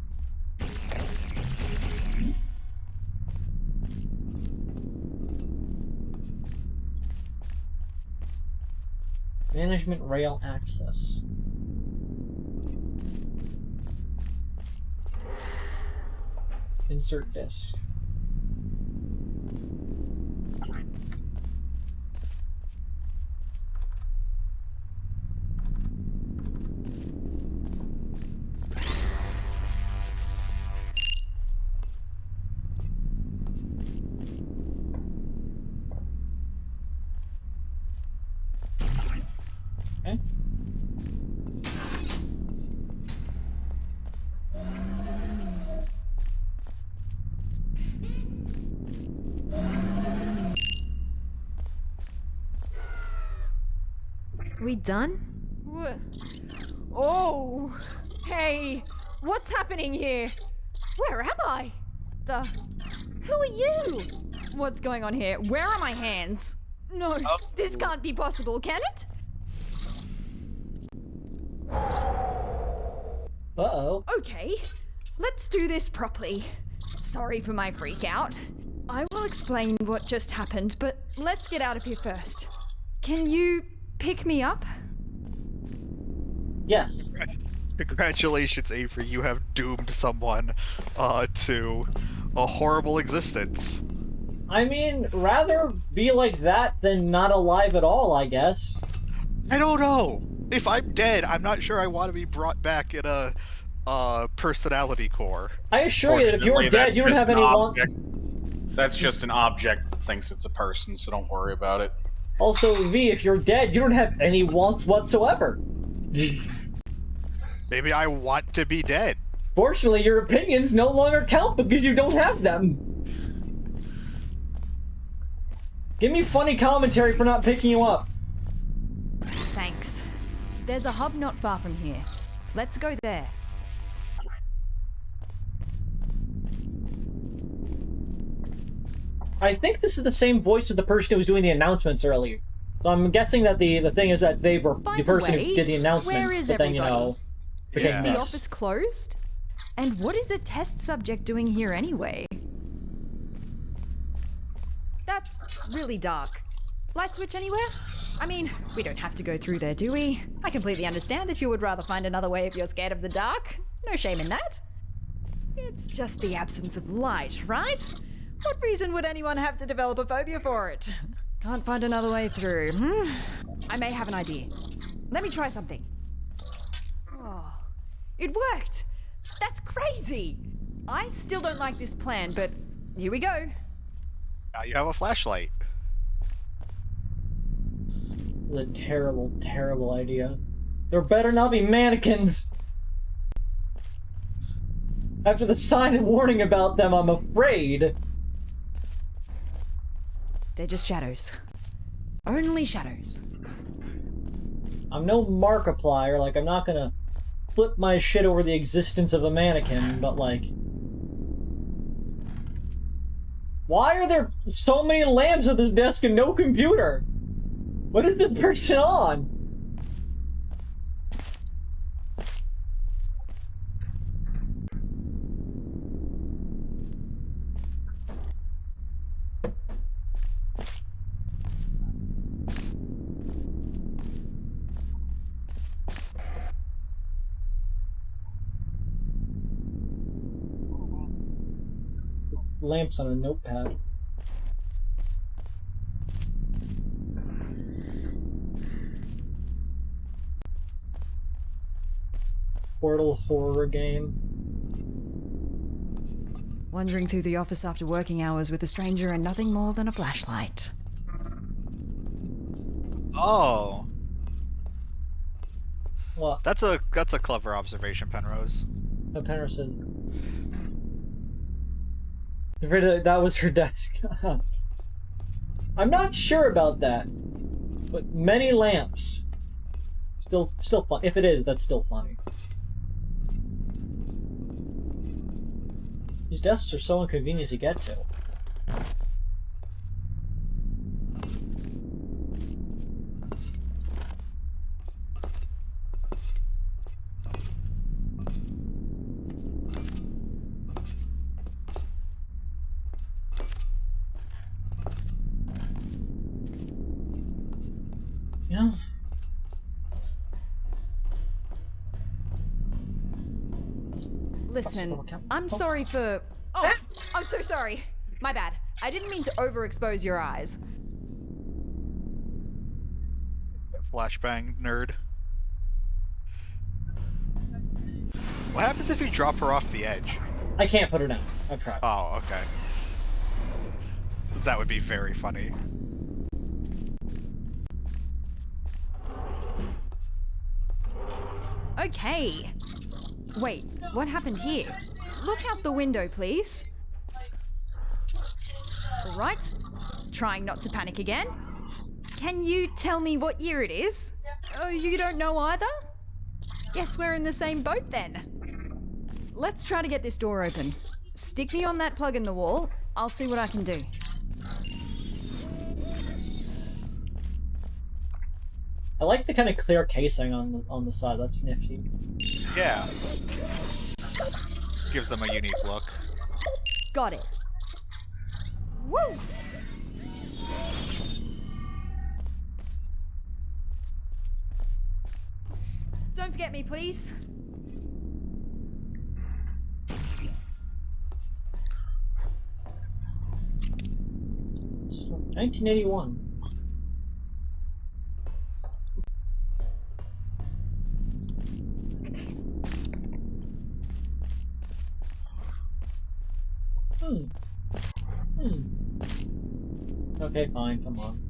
Management rail access. Insert disk. Okay. We done? Oh, hey, what's happening here? Where am I? Who are you? What's going on here? Where are my hands? No, this can't be possible, can it? Uh-oh. Okay, let's do this properly. Sorry for my freak out. I will explain what just happened, but let's get out of here first. Can you pick me up? Yes. Congratulations, Avery. You have doomed someone to a horrible existence. I mean, rather be like that than not alive at all, I guess. I don't know. If I'm dead, I'm not sure I want to be brought back in a personality core. I assure you that if you were dead, you don't have any That's just an object that thinks it's a person, so don't worry about it. Also, V, if you're dead, you don't have any wants whatsoever. Maybe I want to be dead. Fortunately, your opinions no longer count because you don't have them. Give me funny commentary for not picking you up. Thanks. There's a hub not far from here. Let's go there. I think this is the same voice of the person who was doing the announcements earlier. So I'm guessing that the thing is that they were the person who did the announcements, but then, you know, because is the office closed? And what is a test subject doing here anyway? That's really dark. Light switch anywhere? I mean, we don't have to go through there, do we? I completely understand if you would rather find another way if you're scared of the dark. No shame in that. It's just the absence of light, right? What reason would anyone have to develop a phobia for it? Can't find another way through, I may have an idea. Let me try something. Oh, it worked! That's crazy! I still don't like this plan, but here we go. Now you have a flashlight. A terrible, terrible idea. There better not be mannequins! After the sign and warning about them, I'm afraid. They're just shadows. Only shadows. I'm no Markiplier, like, I'm not gonna flip my shit over the existence of a mannequin, but like... Why are there so many lamps at this desk and no computer? What is this person on? Lamps on a notepad. Portal horror game. Wandering through the office after working hours with a stranger and nothing more than a flashlight. Oh. What? That's a clever observation, Penrose. No, Penrose says. That was her desk. I'm not sure about that, but many lamps. Still fun. If it is, that's still funny. These desks are so inconvenient to get to. Yeah. Listen, I'm sorry for... Oh, I'm so sorry. My bad. I didn't mean to overexpose your eyes. Flashbang nerd. What happens if you drop her off the edge? I can't put her down. I've tried. Oh, okay. That would be very funny. Okay. Wait, what happened here? Look out the window, please. All right. Trying not to panic again. Can you tell me what year it is? Oh, you don't know either? Guess we're in the same boat then. Let's try to get this door open. Stick me on that plug in the wall. I'll see what I can do. I like the kind of clear casing on the side. That's nifty. Yeah. Gives them a unique look. Got it. Woo! Don't forget me, please. So, 1981. Okay, fine, come on.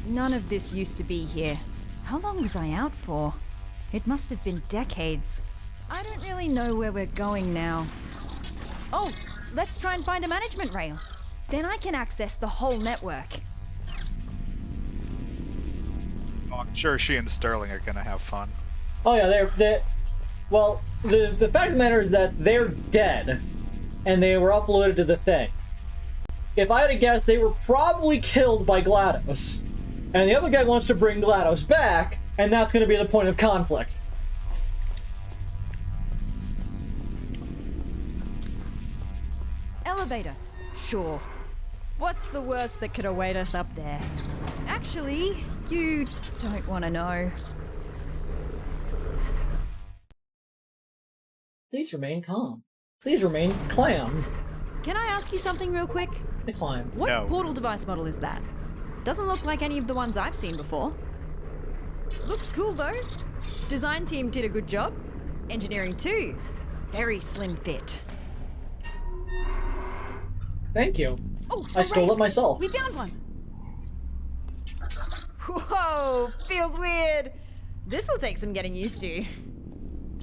None of this used to be here. How long was I out for? It must have been decades. I don't really know where we're going now. Oh, let's try and find a management rail. Then I can access the whole network. Oh, I'm sure she and Sterling are gonna have fun. Oh yeah, they're well, the fact of the matter is that they're dead, and they were uploaded to the thing. If I had to guess, they were probably killed by GLaDOS, and the other guy wants to bring GLaDOS back, and that's going to be the point of conflict. Elevator. Sure. What's the worst that could await us up there? Actually, you don't want to know. Please remain calm. Please remain clam. Can I ask you something real quick? The climb. What No. portal device model is that? Doesn't look like any of the ones I've seen before. Looks cool though. Design team did a good job. Engineering too. Very slim fit. Thank you. Oh, I stole it myself. We found one. Whoa, feels weird. This will take some getting used to.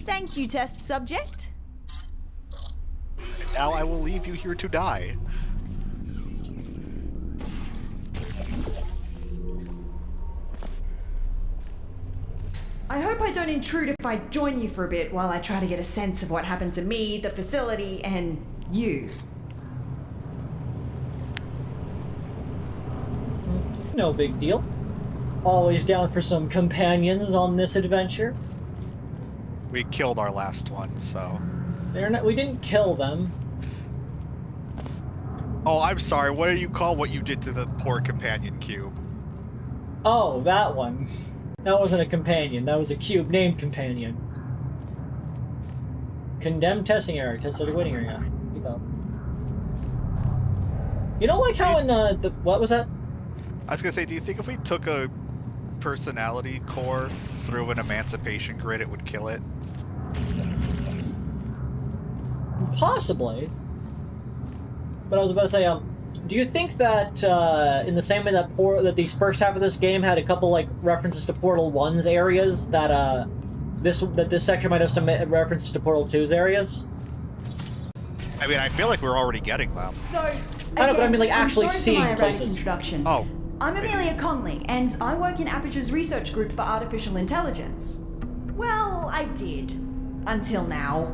Thank you, test subject. Now I will leave you here to die. I hope I don't intrude if I join you for a bit while I try to get a sense of what happened to me, the facility, and you. It's no big deal. Always down for some companions on this adventure. We killed our last one, so... We didn't kill them. Oh, I'm sorry, what do you call what you did to the poor companion cube? Oh, that one. That wasn't a companion, that was a cube named Companion. Condemned testing error, tested a waiting area. Keep up. You know, like how in the what was that? I was gonna say, do you think if we took a personality core through an emancipation grid, it would kill it? Possibly. But I was about to say, do you think that in the same way that these first half of this game had a couple like references to Portal 1's areas, that this section might have some references to Portal 2's areas? I mean, I feel like we're already getting them. So, I know, but I mean, like, actually seeing my places. Introduction. Oh. I'm Amelia Conley, and I work in Aperture's research group for artificial intelligence. Well, I did. Until now.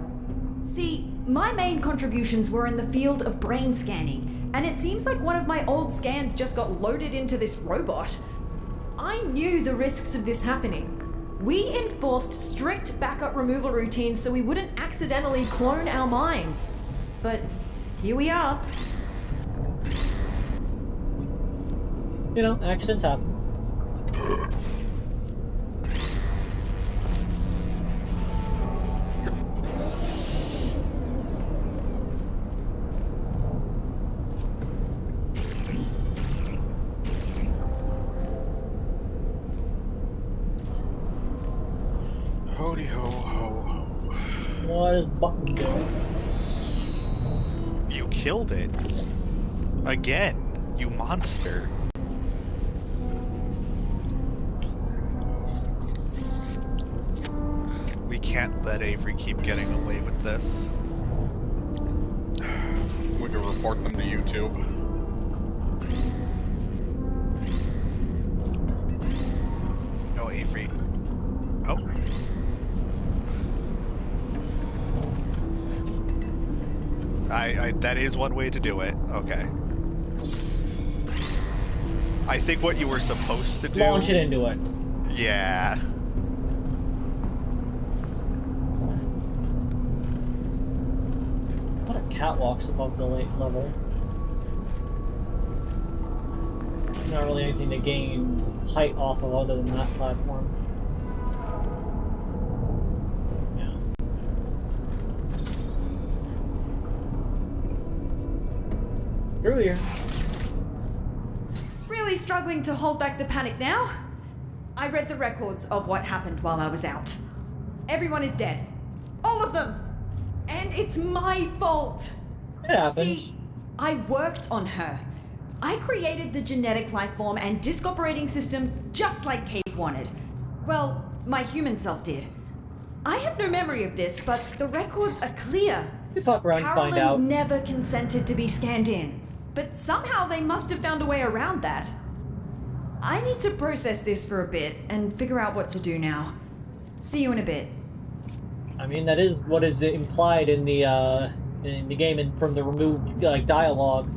See, my main contributions were in the field of brain scanning, and it seems like one of my old scans just got loaded into this robot. I knew the risks of this happening. We enforced strict backup removal routines so we wouldn't accidentally clone our minds. But here we are. You know, accidents happen. Hody ho ho ho. What is Button doing? You killed it. Again, you monster. We can't let Avery keep getting away with this. We could report them to YouTube. No, Avery. Oh. That is one way to do it. Okay. I think what you were supposed to do... Launch it into it. Yeah. What a catwalk's above the level. Not really anything to gain height off of other than that platform. Yeah. Through here. Really struggling to hold back the panic now? I read the records of what happened while I was out. Everyone is dead. All of them! And it's my fault! It happens. See, I worked on her. I created the genetic life form and disk operating system just like Cave wanted. Well, my human self did. I have no memory of this, but the records are clear. You fuck around and find Carolyn out. never consented to be scanned in, but somehow they must have found a way around that. I need to process this for a bit and figure out what to do now. See you in a bit. I mean, that is what is implied in the game and from the removed dialogue,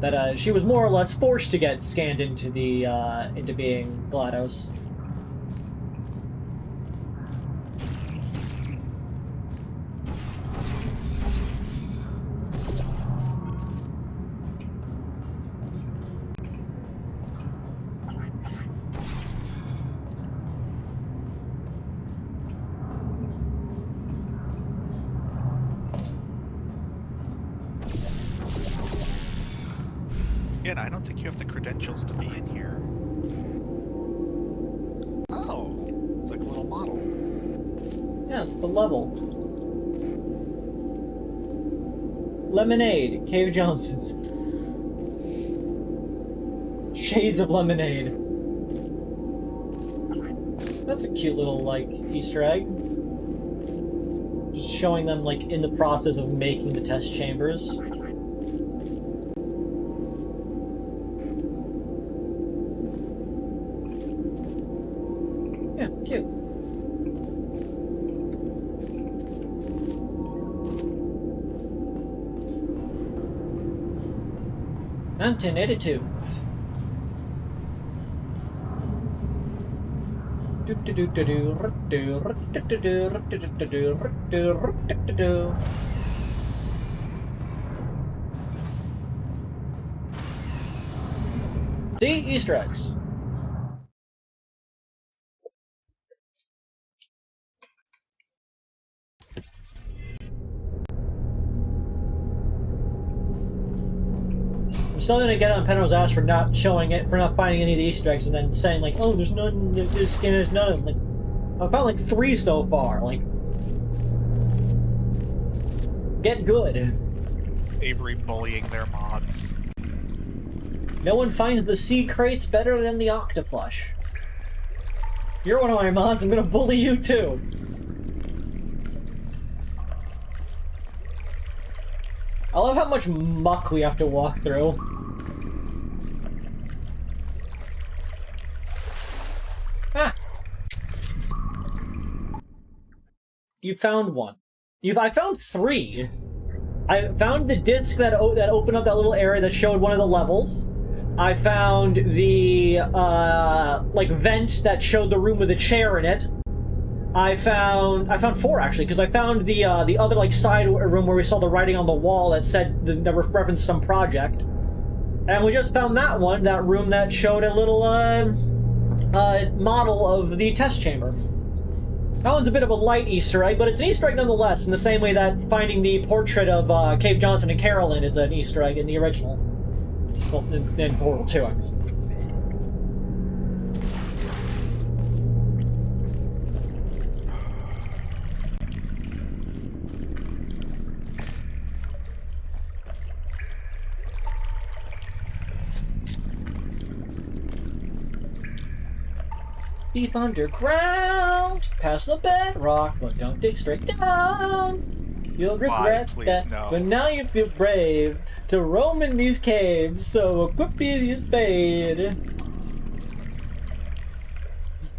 that she was more or less forced to get scanned into the into being GLaDOS. Again, I don't think you have the credentials to be in here. Oh, it's like a little model. Yeah, it's the level. Lemonade, Cave Johnson. Shades of Lemonade. That's a cute little, like, Easter egg. Just showing them, like, in the process of making the test chambers. Yeah, cute. $1982. See? Easter eggs. I'm still gonna get on Penro's ass for not showing it, for not finding any of the Easter eggs, and then saying like, "Oh, there's none. This game has none of them." Like, I've found like 3 so far. Like, get good. Avery bullying their mods. No one finds the sea crates better than the octoplush. You're one of my mods. I'm gonna bully you too. I love how much muck we have to walk through. Ah! You found one. I found 3. I found the disc that opened up that little area that showed one of the levels. I found the like vent that showed the room with a chair in it. I found 4 actually, because I found the other like side room where we saw the writing on the wall that said that referenced some project, and we just found that room that showed a little model of the test chamber. That one's a bit of a light Easter egg, but it's an Easter egg nonetheless, in the same way that finding the portrait of Cave Johnson and Carolyn is an Easter egg in the original. Well, in Portal 2, I mean. Deep underground, past the bedrock, but don't dig straight down. You'll regret that, no. But now you feel brave to roam in these caves, so equip your spade.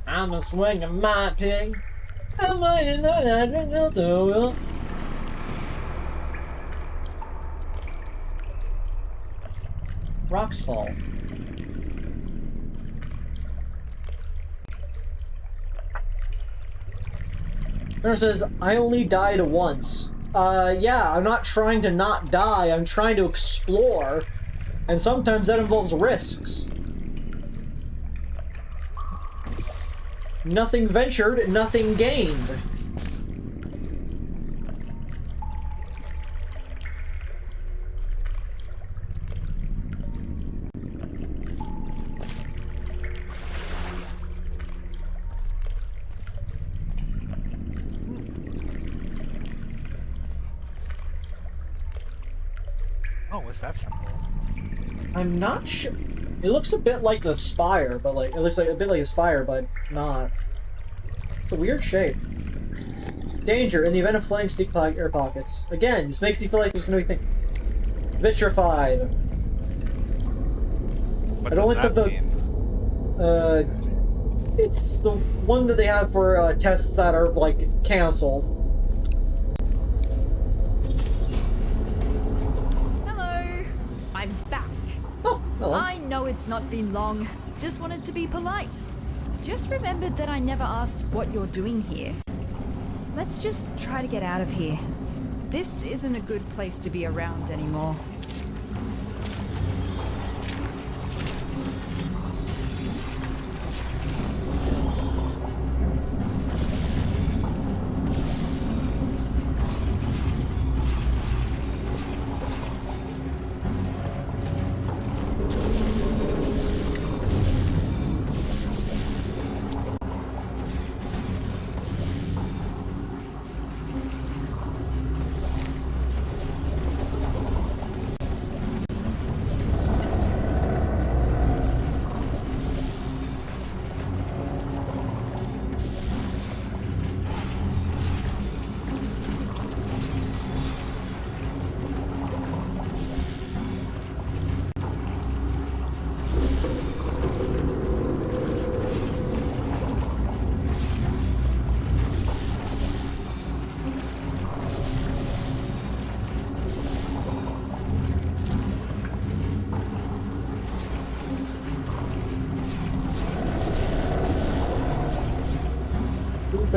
I'm a swinging my pig. I'm in the Rocks fall. It says, I only died once. Yeah, I'm not trying to not die, I'm trying to explore. And sometimes that involves risks. Nothing ventured, nothing gained. What's that symbol? I'm not sure. It looks a bit like the spire, but like it looks like a bit like a spire, but not. It's a weird shape. Danger in the event of flying sneak air pockets. Again, this makes me feel like there's gonna be vitrified. What does that mean? It's the one that they have for tests that are like canceled. I'm back. Oh, hello. I know it's not been long. Just wanted to be polite. Just remembered that I never asked what you're doing here. Let's just try to get out of here. This isn't a good place to be around anymore.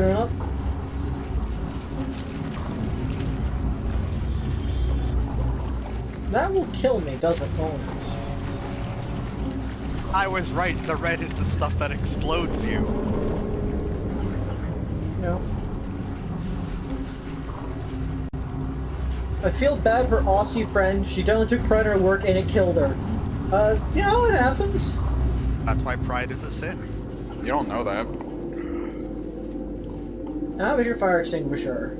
open it up. That will kill me, doesn't it? I was right. The red is the stuff that explodes you. No. I feel bad for Aussie friend. She done took pride in her work and it killed her. You know, it happens. That's why pride is a sin. You don't know that. How is your fire extinguisher?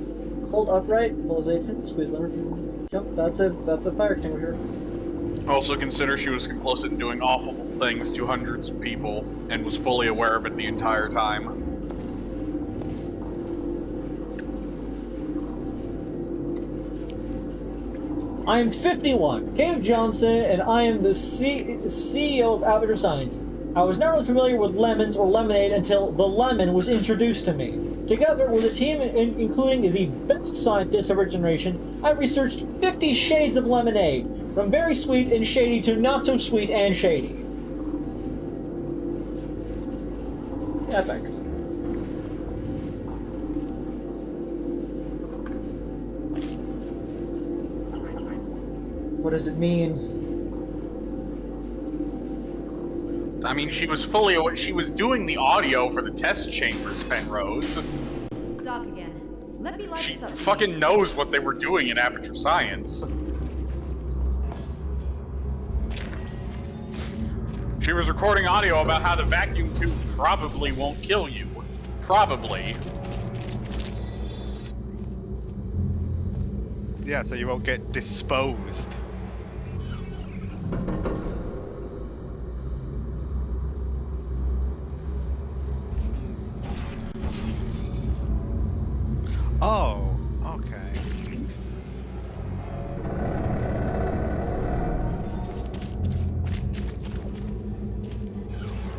Hold upright, pulls agent, squeeze lever. Yep, that's a fire extinguisher. Also consider she was complicit in doing awful things to hundreds of people and was fully aware of it the entire time. I'm 51, Cave Johnson, and I am the CEO of Aperture Science. I was not really familiar with lemons or lemonade until the lemon was introduced to me. Together with a team including the best scientists of our generation, I researched 50 shades of lemonade, from very sweet and shady to not so sweet and shady. Epic. What does it mean? I mean, she was fully aware. She was doing the audio for the test chambers, Penrose. Dark again. Let me light She this up. fucking knows what they were doing in Aperture Science. She was recording audio about how the vacuum tube probably won't kill you. Probably. Yeah, so you won't get disposed. Oh, okay.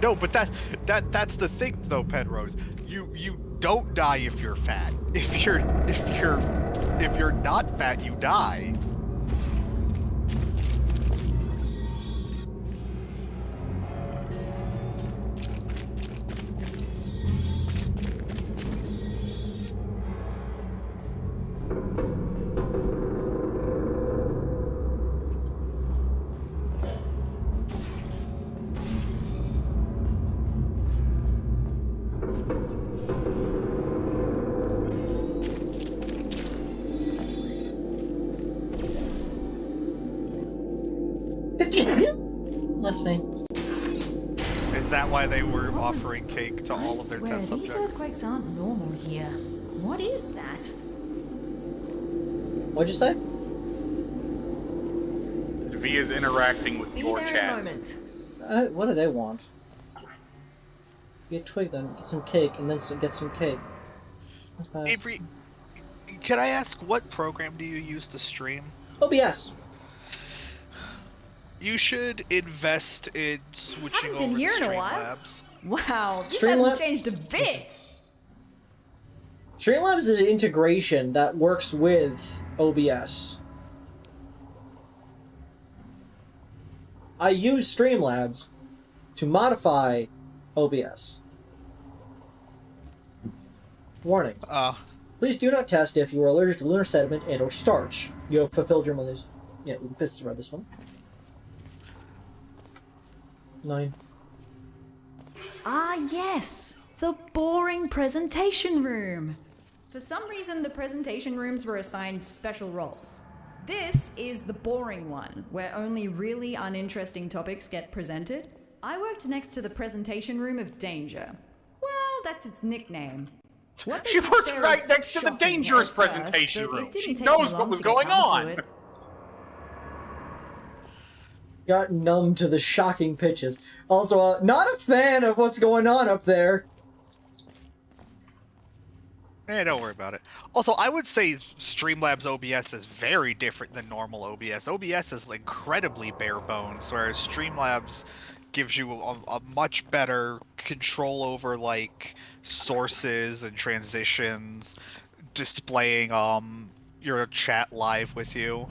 No, but that's the thing though, Penrose. You don't die if you're fat. If you're not fat, you die. That's me. Is that why they were offering cake to all of their test These subjects? earthquakes aren't normal here. What is that? What'd you say? V is interacting with Be your there in a chat. moment. What do they want? Get twig then, get some cake, and then get some cake. Okay. Avery, can I ask what program do you use to stream? OBS. You should invest in switching Haven't been over to here in a while. Streamlabs. Wow, this Streamlab- hasn't changed a bit. Streamlabs is an integration that works with OBS. I use Streamlabs to modify OBS. Warning. Please do not test if you are allergic to lunar sediment and or starch. You have fulfilled your mother's... Yeah, we can piss around this one. 9. Ah, yes, the boring presentation room. For some reason, the presentation rooms were assigned special roles. This is the boring one, where only really uninteresting topics get presented. I worked next to the presentation room of danger. Well, that's its nickname. What they She did worked there right is next to the shocking dangerous at first, presentation but it room. didn't She take knows me what long was to get going numb to on. it. Got numb to the shocking pitches. Also, not a fan of what's going on up there. Don't worry about it. Also, I would say Streamlabs OBS is very different than normal OBS. OBS is incredibly bare bones, whereas Streamlabs gives you a much better control over like sources and transitions, displaying your chat live with you.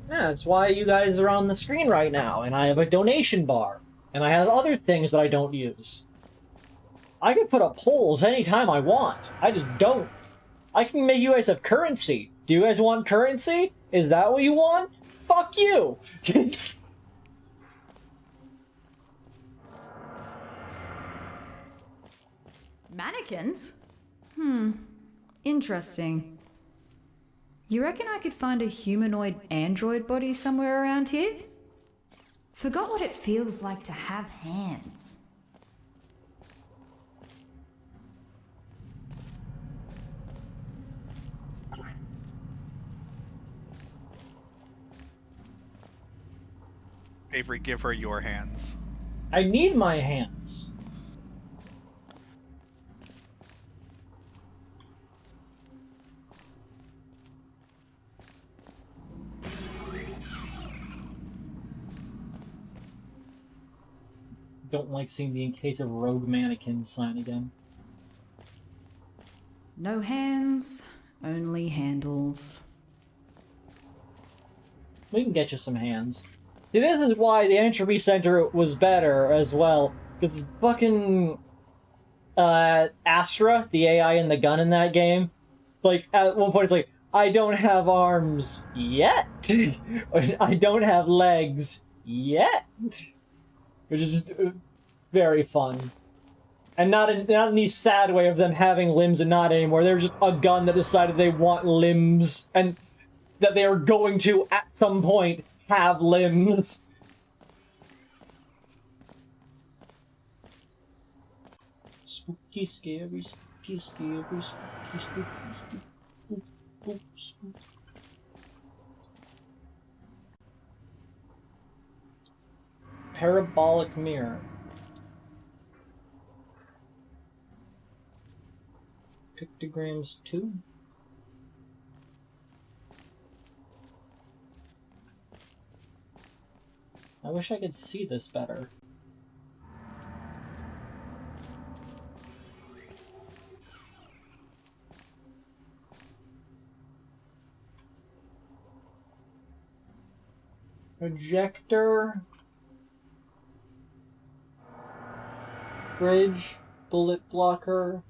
Yeah, that's why you guys are on the screen right now, and I have a donation bar, and I have other things that I don't use. I can put up polls anytime I want. I just don't. I can make you guys have currency. Do you guys want currency? Is that what you want? Fuck you! Mannequins? Interesting. You reckon I could find a humanoid android body somewhere around here? Forgot what it feels like to have hands. Avery, give her your hands. I need my hands. Don't like seeing the "in case of rogue mannequins" sign again. No hands, only handles. We can get you some hands. See, this is why the Entropy Center was better as well, because fucking Astra, the AI in the gun in that game, like, at one point it's like, I don't have arms yet. I don't have legs yet. Which is just very fun. And not in the sad way of them having limbs and not anymore. They're just a gun that decided they want limbs, and that they are going to, at some point, have limbs. Spooky, scary, spooky, scary, spooky, spooky, spooky, spooky, spooky. Parabolic mirror. Pictograms 2. I wish I could see this better. Projector. Bridge. Bullet blocker.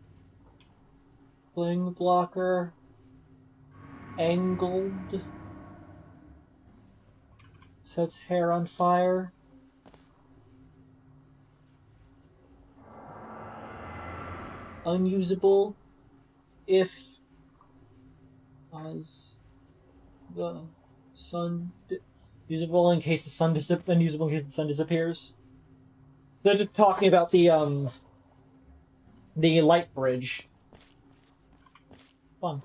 Bling blocker. Angled. Sets hair on fire. Unusable if as the sun usable in case the sun unusable in case the sun disappears. They're just talking about the light bridge. Fun.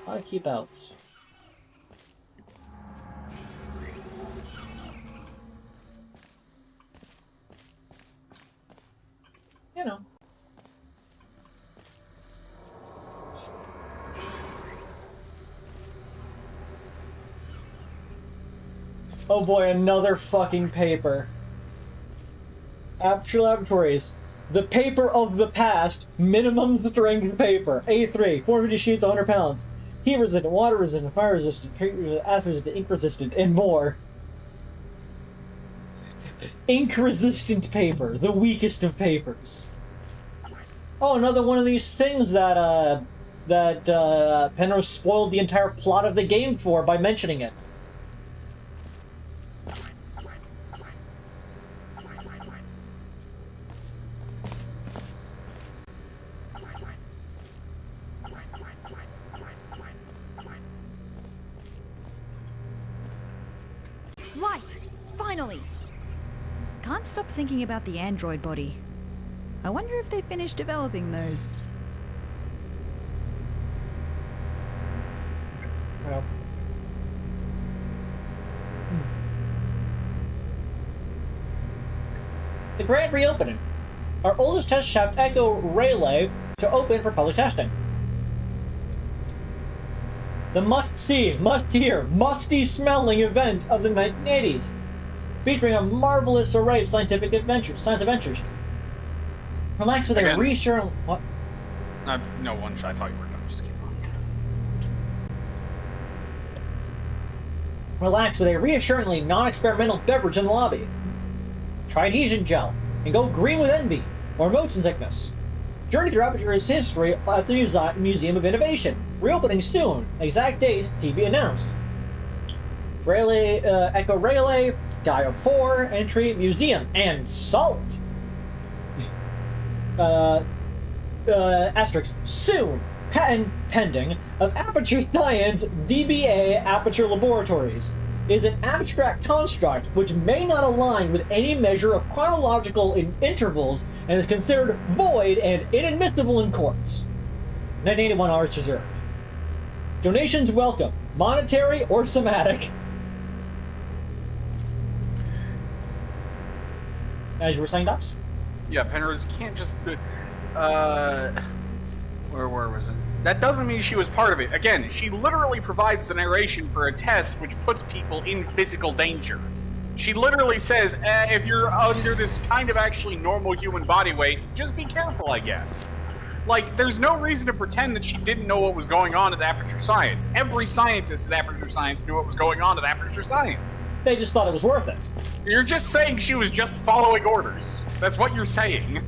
I keep outs. You know. Oh boy, another fucking paper. Aperture Laboratories. The paper of the past. Minimum strength paper. A3. 450 sheets, 100 pounds. Heat resistant, water resistant, fire resistant, acid resistant, ink resistant, and more. Ink resistant paper. The weakest of papers. Oh, another one of these things that Penrose spoiled the entire plot of the game for by mentioning it. Right! Finally! Can't stop thinking about the android body. I wonder if they finished developing those. Well. The grand reopening. Our oldest test shaft Echo Relay to open for public testing. The must-see, must-hear, musty-smelling event of the 1980s, featuring a marvelous array of science adventures. Relax with a reassuring... What? No one. I thought you were done. Just keep on. Relax with a reassuringly non-experimental beverage in the lobby. Try adhesion gel and go green with envy or motion sickness. Journey through Aperture's history at the Museum of Innovation. Reopening soon. Exact date to be announced. Relay, Echo Relay, Gaia 4, Entry, Museum, and Salt. Asterisk, soon. Patent pending of Aperture Science DBA Aperture Laboratories is an abstract construct which may not align with any measure of chronological intervals and is considered void and inadmissible in courts. 1981 hours reserved. Donations welcome, monetary or somatic. As you were saying, Docs? Yeah, Penrose, you can't just... where was it? That doesn't mean she was part of it. Again, she literally provides the narration for a test which puts people in physical danger. She literally says, if you're under this kind of actually normal human body weight, just be careful, I guess. Like, there's no reason to pretend that she didn't know what was going on at Aperture Science. Every scientist at Aperture Science knew what was going on at Aperture Science. They just thought it was worth it. You're just saying she was just following orders. That's what you're saying.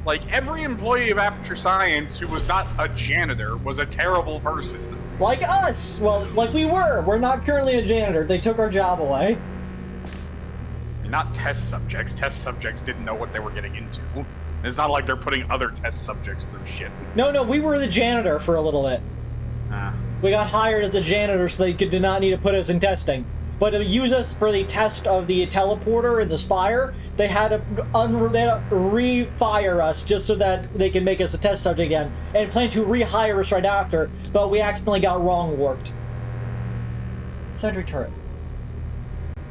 Like, every employee of Aperture Science who was not a janitor was a terrible person. Like us! Well, like we were. We're not currently a janitor. They took our job away. Not test subjects. Test subjects didn't know what they were getting into. It's not like they're putting other test subjects through shit. No, we were the janitor for a little bit. We got hired as a janitor so they did not need to put us in testing. But to use us for the test of the teleporter and the Spire, they had to refire us just so that they can make us a test subject again, and plan to rehire us right after, but we accidentally got wrong warped. Sentry turret.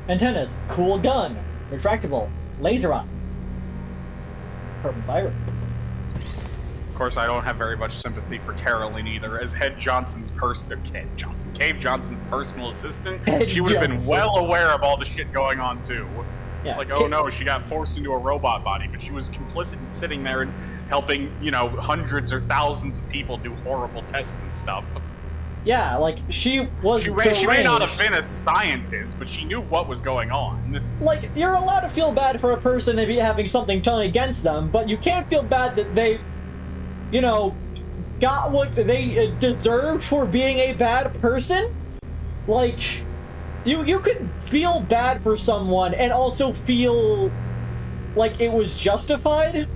Antennas. Cool gun. Retractable. Laser eye. Purple pirate. Of course, I don't have very much sympathy for Carolyn either. As Cave Johnson's personal assistant, she would have been well aware of all the shit going on too. Yeah, like, oh no, she got forced into a robot body, but she was complicit in sitting there and helping, hundreds or thousands of people do horrible tests and stuff. Yeah, like, she was She may not have been a scientist, but she knew what was going on. Like, you're allowed to feel bad for a person if you're having something done against them, but you can't feel bad that they, got what they deserved for being a bad person? Like, you could feel bad for someone and also feel like it was justified.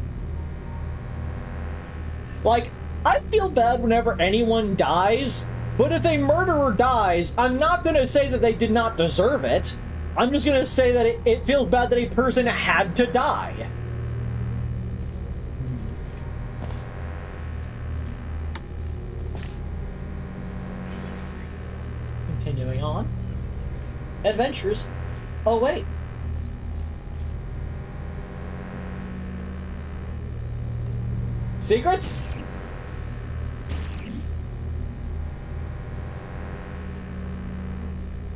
Like, I feel bad whenever anyone dies, but if a murderer dies, I'm not going to say that they did not deserve it. I'm just going to say that it feels bad that a person had to die. Continuing on. Adventures. Oh, wait. Secrets?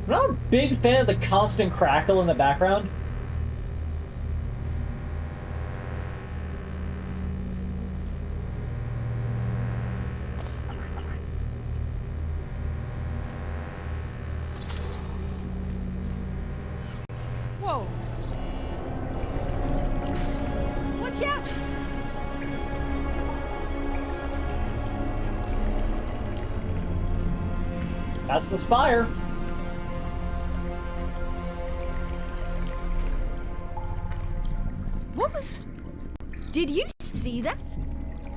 I'm not a big fan of the constant crackle in the background. Whoa. Watch out! That's the Spire. What was... Did you see that?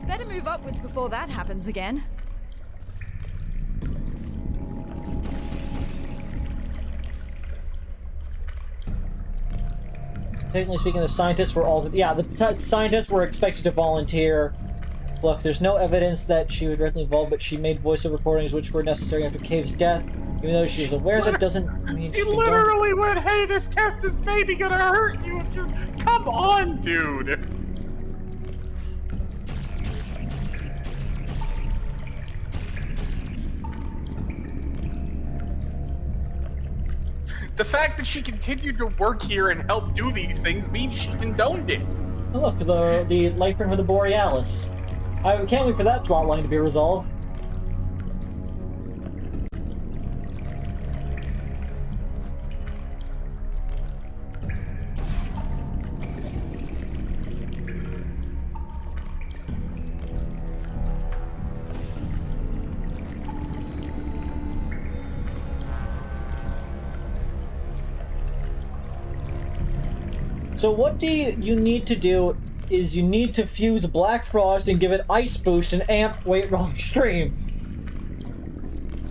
Better move upwards before that happens again. Technically speaking, the scientists were all... Yeah, the scientists were expected to volunteer. Look, there's no evidence that she was directly involved, but she made voice-over recordings which were necessary after Cave's death. Even though she was aware that doesn't mean she literally went, hey, this test is maybe gonna hurt you if you... Come on, dude! The fact that she continued to work here and help do these things means she condoned it. Oh, look, the life from the Borealis. I can't wait for that plotline to be resolved. So what do you need to do is you need to fuse Black Frost and give it Ice Boost and amp... Wait, wrong stream.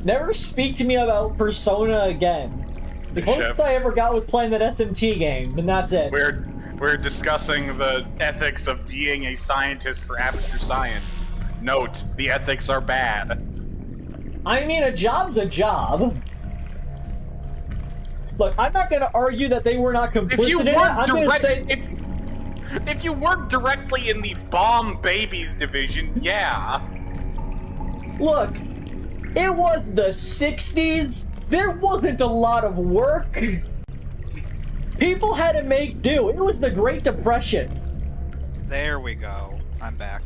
Never speak to me about Persona again. The closest I ever got was playing that SMT game, and that's it. We're discussing the ethics of being a scientist for amateur science. Note, the ethics are bad. I mean, a job's a job. Look, I'm not going to argue that they were not complicit in it. I'm going to say... If you work directly in the Bomb Babies division, yeah. Look, it was the 60s. There wasn't a lot of work. People had to make do. It was the Great Depression. There we go. I'm back.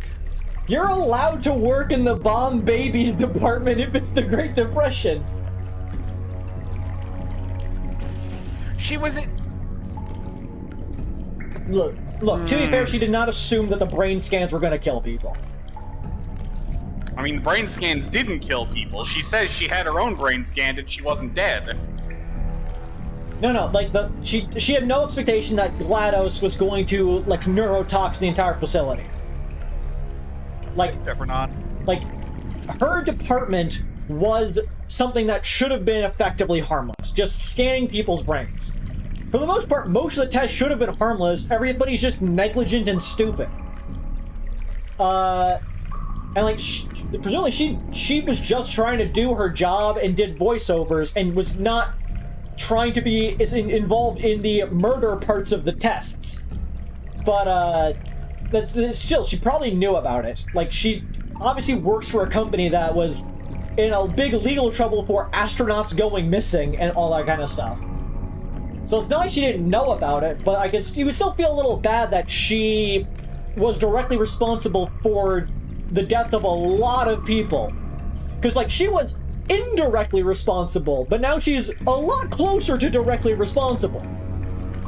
You're allowed to work in the Bomb Babies department if it's the Great Depression. She was in... Look, to be fair, she did not assume that the brain scans were going to kill people. I mean, the brain scans didn't kill people. She says she had her own brain scanned and she wasn't dead. No, like, she had no expectation that GLaDOS was going to, like, neurotox the entire facility. Like, Ever not. Like, her department was something that should have been effectively harmless, just scanning people's brains. For the most part, most of the tests should have been harmless. Everybody's just negligent and stupid. And like, presumably she was just trying to do her job and did voiceovers and was not trying to be involved in the murder parts of the tests. But that's still, she probably knew about it. Like, she obviously works for a company that was in a big legal trouble for astronauts going missing and all that kind of stuff. So it's not like she didn't know about it, but you would still feel a little bad that she was directly responsible for the death of a lot of people. Because, like, she was indirectly responsible, but now she's a lot closer to directly responsible.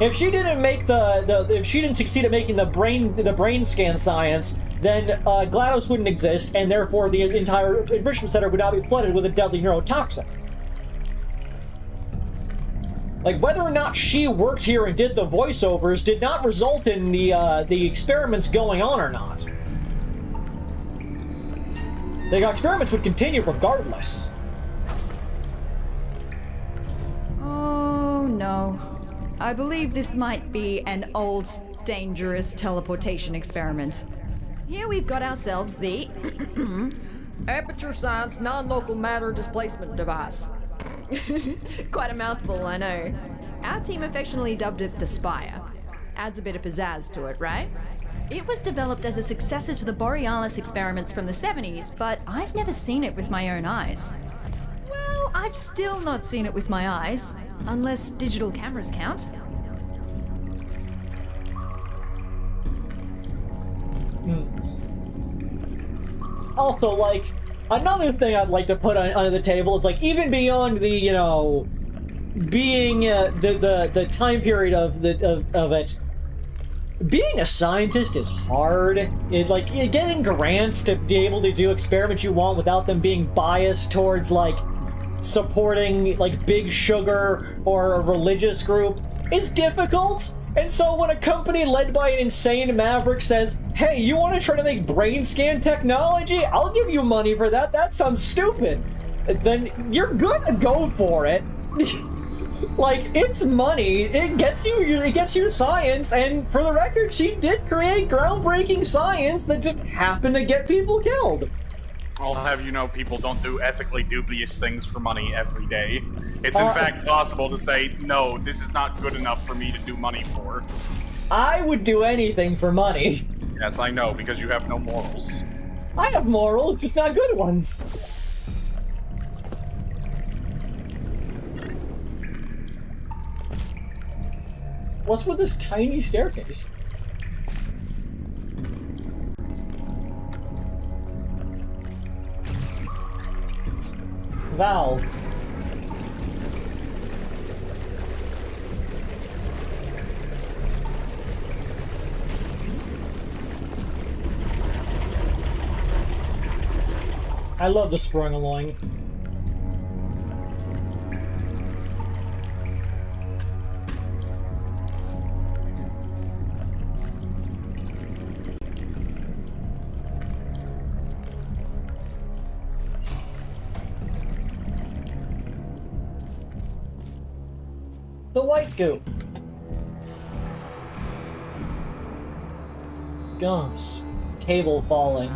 If she didn't make if she didn't succeed at making the brain scan science, then GLaDOS wouldn't exist, and therefore the entire enrichment center would now be flooded with a deadly neurotoxin. Like, whether or not she worked here and did the voiceovers did not result in the experiments going on or not. The experiments would continue regardless. Oh no. I believe this might be an old, dangerous teleportation experiment. Here we've got ourselves the Aperture Science Non-Local Matter Displacement Device. Quite a mouthful, I know. Our team affectionately dubbed it the Spire. Adds a bit of pizzazz to it, right? It was developed as a successor to the Borealis experiments from the 70s, but I've never seen it with my own eyes. Well, I've still not seen it with my eyes, unless digital cameras count. Also, like, another thing I'd like to put on the table is, like, even beyond the, you know, being the time period of it, being a scientist is hard. Like, getting grants to be able to do experiments you want without them being biased towards, like, supporting, like, Big Sugar or a religious group is difficult. And so when a company led by an insane maverick says, hey, you want to try to make brain scan technology? I'll give you money for that. That sounds stupid. Then you're gonna go for it. Like, it's money. It gets you science. And for the record, she did create groundbreaking science that just happened to get people killed. I'll have you know, people don't do ethically dubious things for money every day. It's in fact possible to say, no, this is not good enough for me to do money for. I would do anything for money. Yes, I know, because you have no morals. I have morals, just not good ones. What's with this tiny staircase? Valve. I love the sprung along. The white goop. Gums. Cable falling.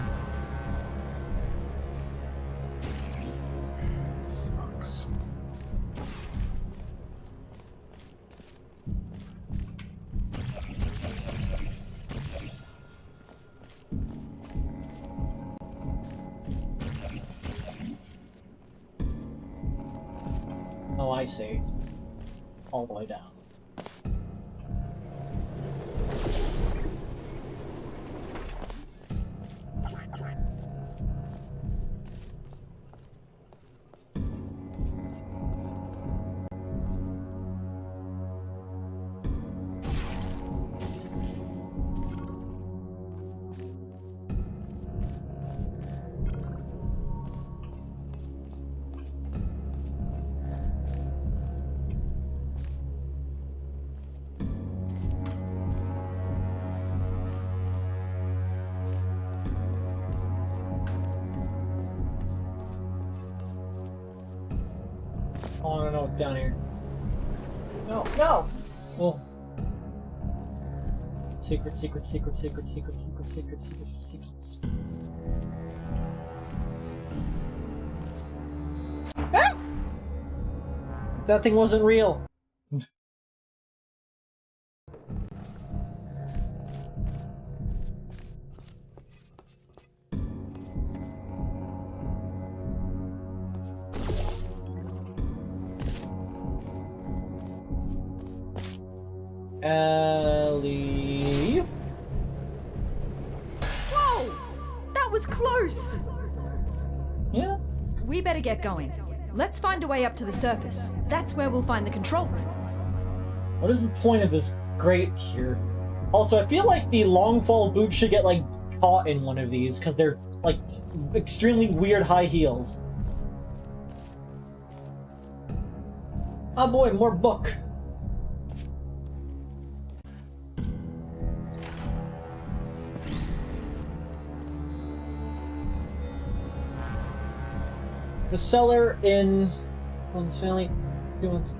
Sucks. Oh, I see. All the way down. Oh, I don't know what's down here. No, no! Oh. Secret, secret, secret, secret, secret, secret, secret, secret, secret, secret. Ah! That thing wasn't real. Ellie. Whoa! That was close! Yeah? We better get going. Let's find a way up to the surface. That's where we'll find the control room. What is the point of this grate here? Also, I feel like the long fall boots should get, like, caught in one of these, because they're, like, extremely weird high heels. Oh boy, more book. The cellar in One's Family.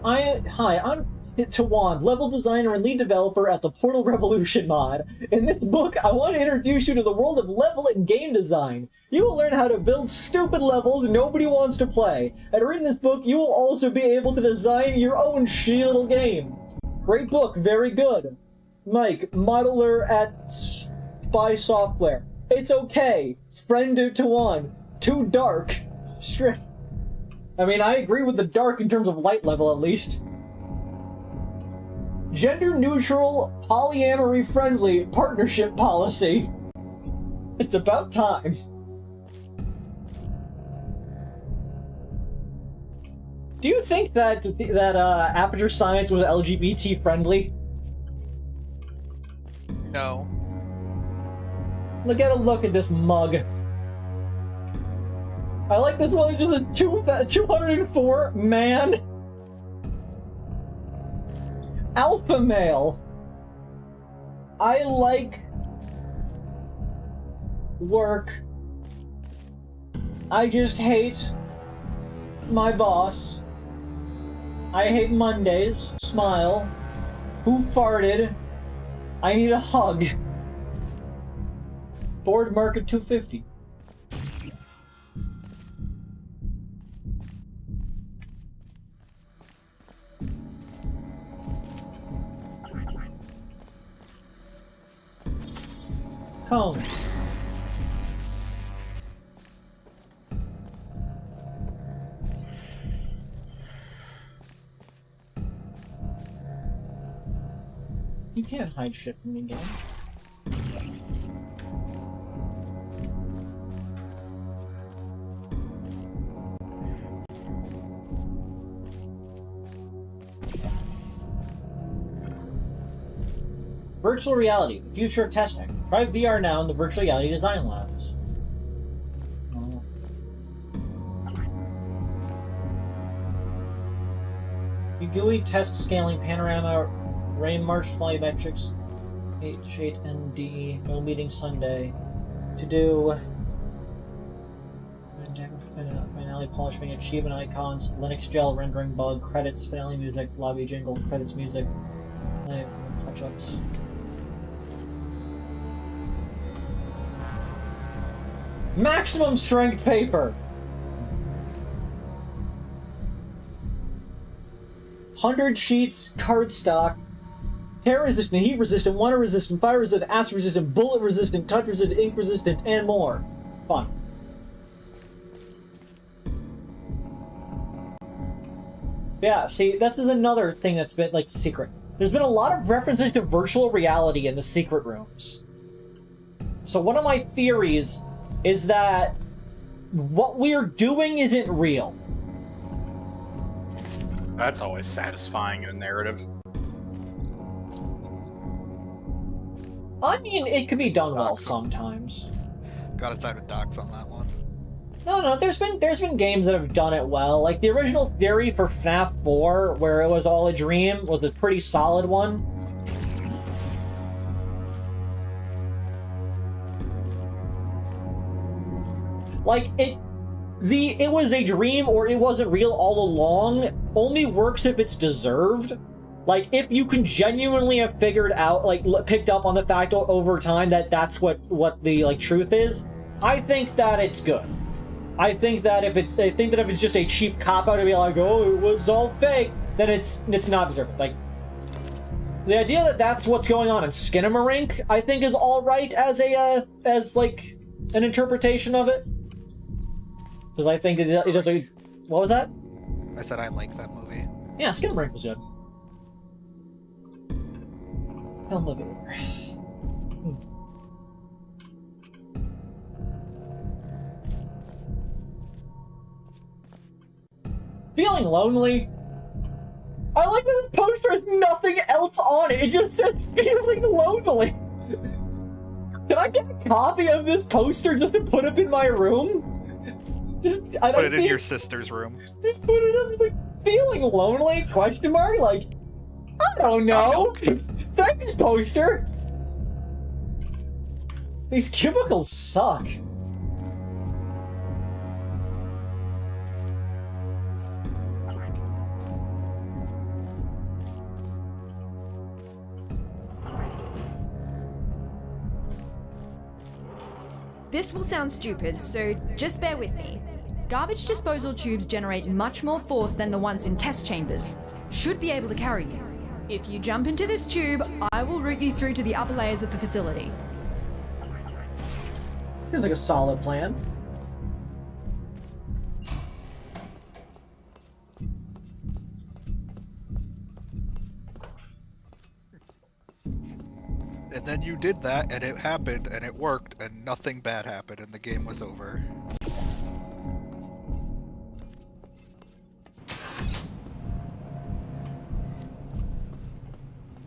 Hi, I'm Tawan, level designer and lead developer at the Portal Revolution mod. In this book, I want to introduce you to the world of level and game design. You will learn how to build stupid levels nobody wants to play. And reading this book, you will also be able to design your own shitty little game. Great book, very good. Mike, modeler at Spy Software. It's okay. Friend to Tawan. Too dark. Strict. I mean, I agree with the dark in terms of light level, at least. Gender-neutral, polyamory-friendly partnership policy. It's about time. Do you think that Aperture Science was LGBT-friendly? No. Get a look at this mug. I like this one. It's just a 204 man. Alpha male. I like work. I just hate my boss. I hate Mondays. Smile. Who farted? I need a hug. Board market 250. Cone. You can't hide shit from me, game. Virtual reality, the future of testing. Try VR now in the virtual reality design labs. GUI test scaling panorama, rain march volumetrics, H8ND, no meeting Sunday. To do finale polishing achievement icons, Linux gel rendering bug, credits, finale music, lobby jingle, credits music, touch-ups. Maximum strength paper! 100 sheets, cardstock, tear resistant, heat resistant, water resistant, fire resistant, acid resistant, bullet resistant, touch resistant, ink resistant, and more. Fun. Yeah, see, this is another thing that's been, like, secret. There's been a lot of references to virtual reality in the secret rooms. So one of my theories is that what we're doing isn't real. That's always satisfying in a narrative. I mean, it can be done well sometimes. Gotta side with Docs on that one. No, there's been games that have done it well. Like, the original theory for FNAF 4, where it was all a dream, was a pretty solid one. Like, it was a dream or it wasn't real all along only works if it's deserved. Like, if you can genuinely have figured out, like, picked up on the fact over time that that's what the, like, truth is, I think that it's good. I think that if it's just a cheap cop-out to be like, oh, it was all fake, then it's not deserved. Like, the idea that that's what's going on in Skinamarink, I think, is all right as like an interpretation of it. Because I think it does a... What was that? I said I like that movie. Yeah, Skinamarink was good. Elevator. Feeling lonely? I like that this poster has nothing else on it. It just says feeling lonely. Can I get a copy of this poster just to put up in my room? Put it in your sister's room. Just put it up, like, feeling lonely? Question mark? Like, I don't know. Thanks, poster. These cubicles suck. This will sound stupid, so just bear with me. Garbage disposal tubes generate much more force than the ones in test chambers. Should be able to carry you. If you jump into this tube, I will route you through to the upper layers of the facility. Seems like a solid plan. And then you did that, and it happened, and it worked, and nothing bad happened, and the game was over.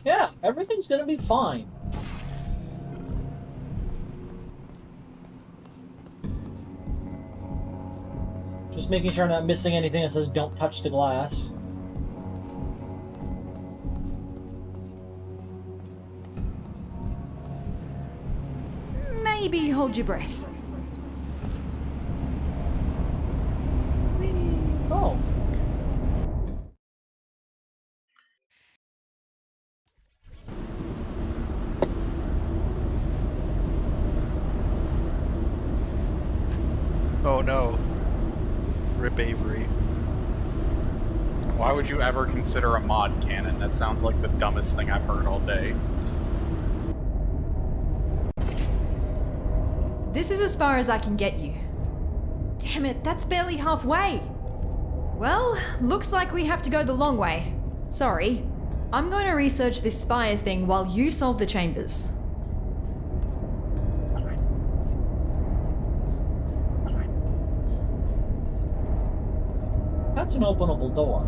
Yeah, everything's gonna be fine. Just making sure I'm not missing anything that says don't touch the glass. Maybe hold your breath. Oh. Oh no. Rip Avery. Why would you ever consider a mod canon? That sounds like the dumbest thing I've heard all day. This is as far as I can get you. Damn it, that's barely halfway. Well, looks like we have to go the long way. Sorry. I'm going to research this spire thing while you solve the chambers. That's an openable door.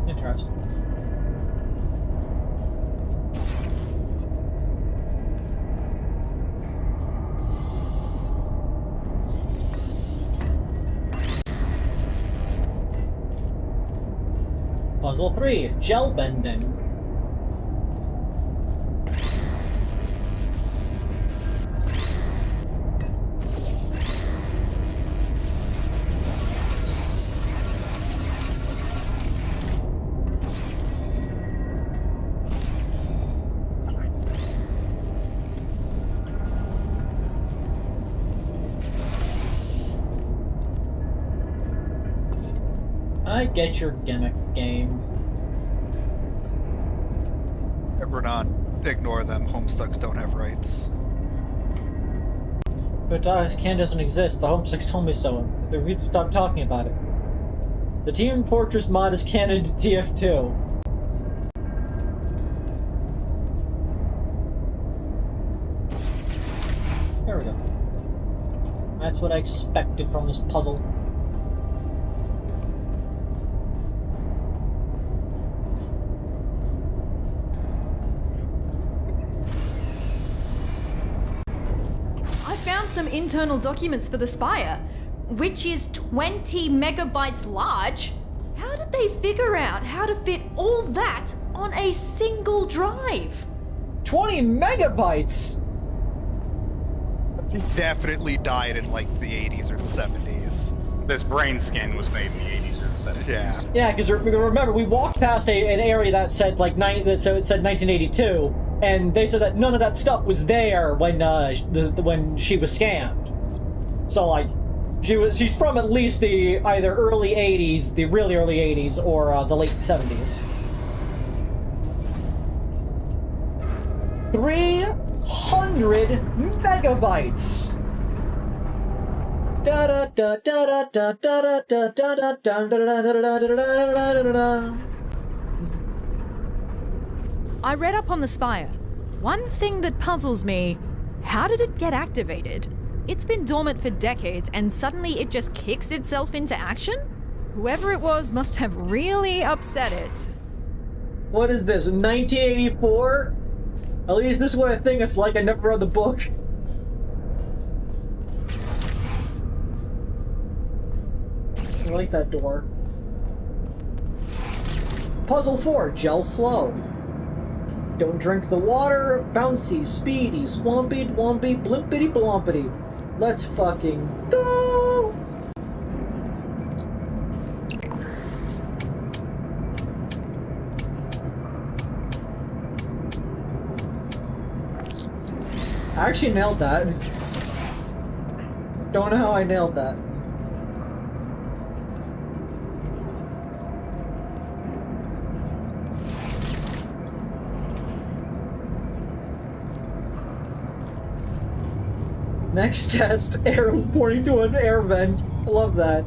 Interesting. Puzzle 3, gel bending. I get your gimmick, game. Ever not ignore them. Homestucks don't have rights. But Can doesn't exist. The Homestucks told me so. They need to stop talking about it. The Team Fortress mod is canon to TF2. There we go. That's what I expected from this puzzle. Some internal documents for the Spire, which is 20 megabytes large. How did they figure out how to fit all that on a single drive? 20 megabytes? He definitely died in like the 80s or the 70s. This brain scan was made in the 80s or the 70s. Yeah. Yeah, because remember, we walked past an area that said like it said 1982. And they said that none of that stuff was there when when she was scammed. So like, she's from at least the either early 80s, the really early 80s, or the late 70s. 300 megabytes. Da da da da da da da da da da da da. I read up on the Spire. One thing that puzzles me, how did it get activated? It's been dormant for decades and suddenly it just kicks itself into action? Whoever it was must have really upset it. What is this, 1984? At least this is what I think it's like. I never read the book. I like that door. Puzzle 4, gel flow. Don't drink the water. Bouncy, speedy, swampy, dwompy, blimpity blompity. Let's fucking go! I actually nailed that. Don't know how I nailed that. Next test, air reporting to an air vent. I love that.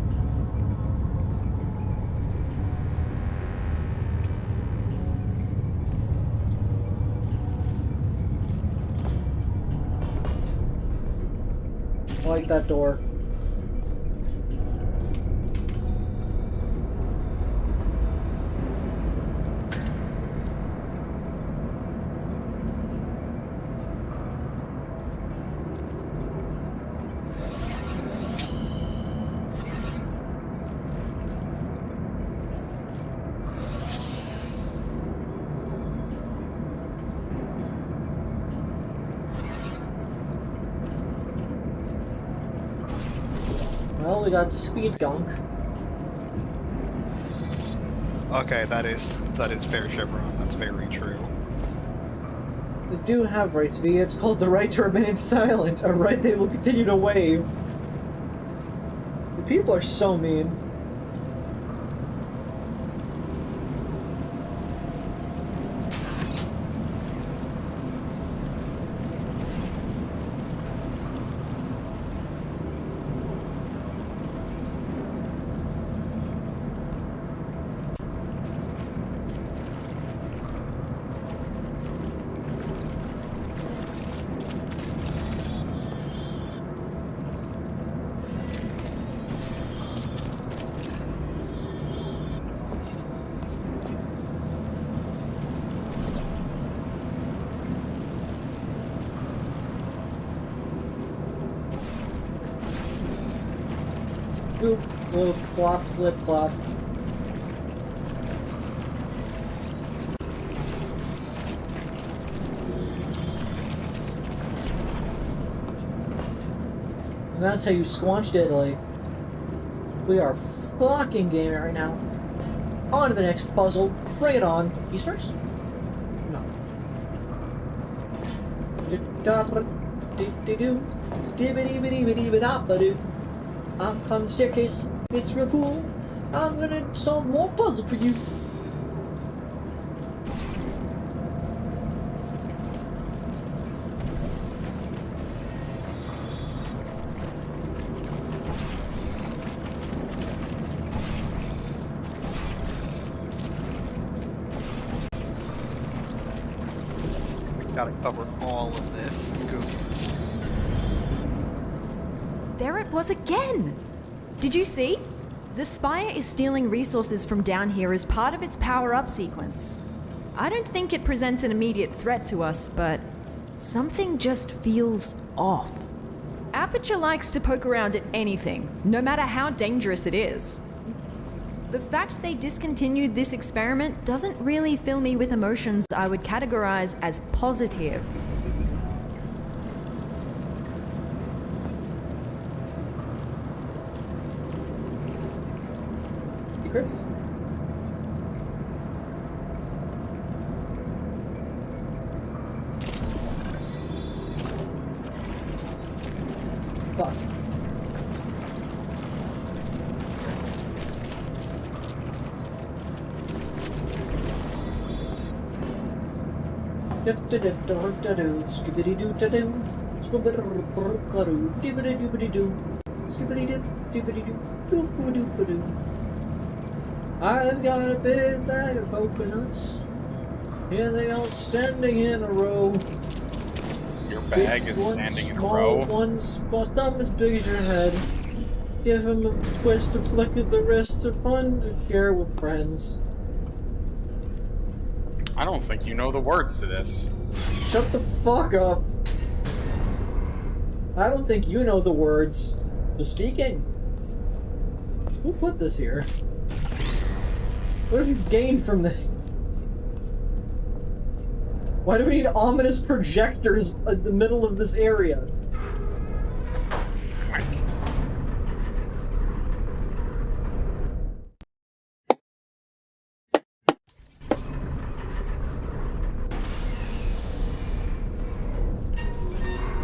I like that door. we got speed gunk. Okay, that is fair, Chevron. That's very true. They do have rights, V. It's called the right to remain silent, a right they will continue to waive. The people are so mean. Boop, boop, flop, flip, flop. And that's how you squanched Italy. We are fucking gaming right now. On to the next puzzle. Bring it on. Easter eggs? No. I'm climbing the staircase. It's real cool. I'm gonna solve more puzzles for you. Gotta cover all of this. Good. There it was again! Did you see? The Spire is stealing resources from down here as part of its power-up sequence. I don't think it presents an immediate threat to us, but something just feels off. Aperture likes to poke around at anything, no matter how dangerous it is. The fact they discontinued this experiment doesn't really fill me with emotions I would categorize as positive. Secrets? Fuck. Skibbity-doo-da-doo, skibbity-doo-da-doo, skibbity-doo-doo, skibbity-doo-doo-doo-doo. I've got a big bag of coconuts. Here they all standing in a row. Your bag Big is ones, standing in a small row. Ones, most of them as big as your head. Give them a twist to flick of the wrist. They're fun to share with friends. I don't think you know the words to this. Shut the fuck up. I don't think you know the words to speaking. Who put this here? What have you gained from this? Why do we need ominous projectors in the middle of this area? Right.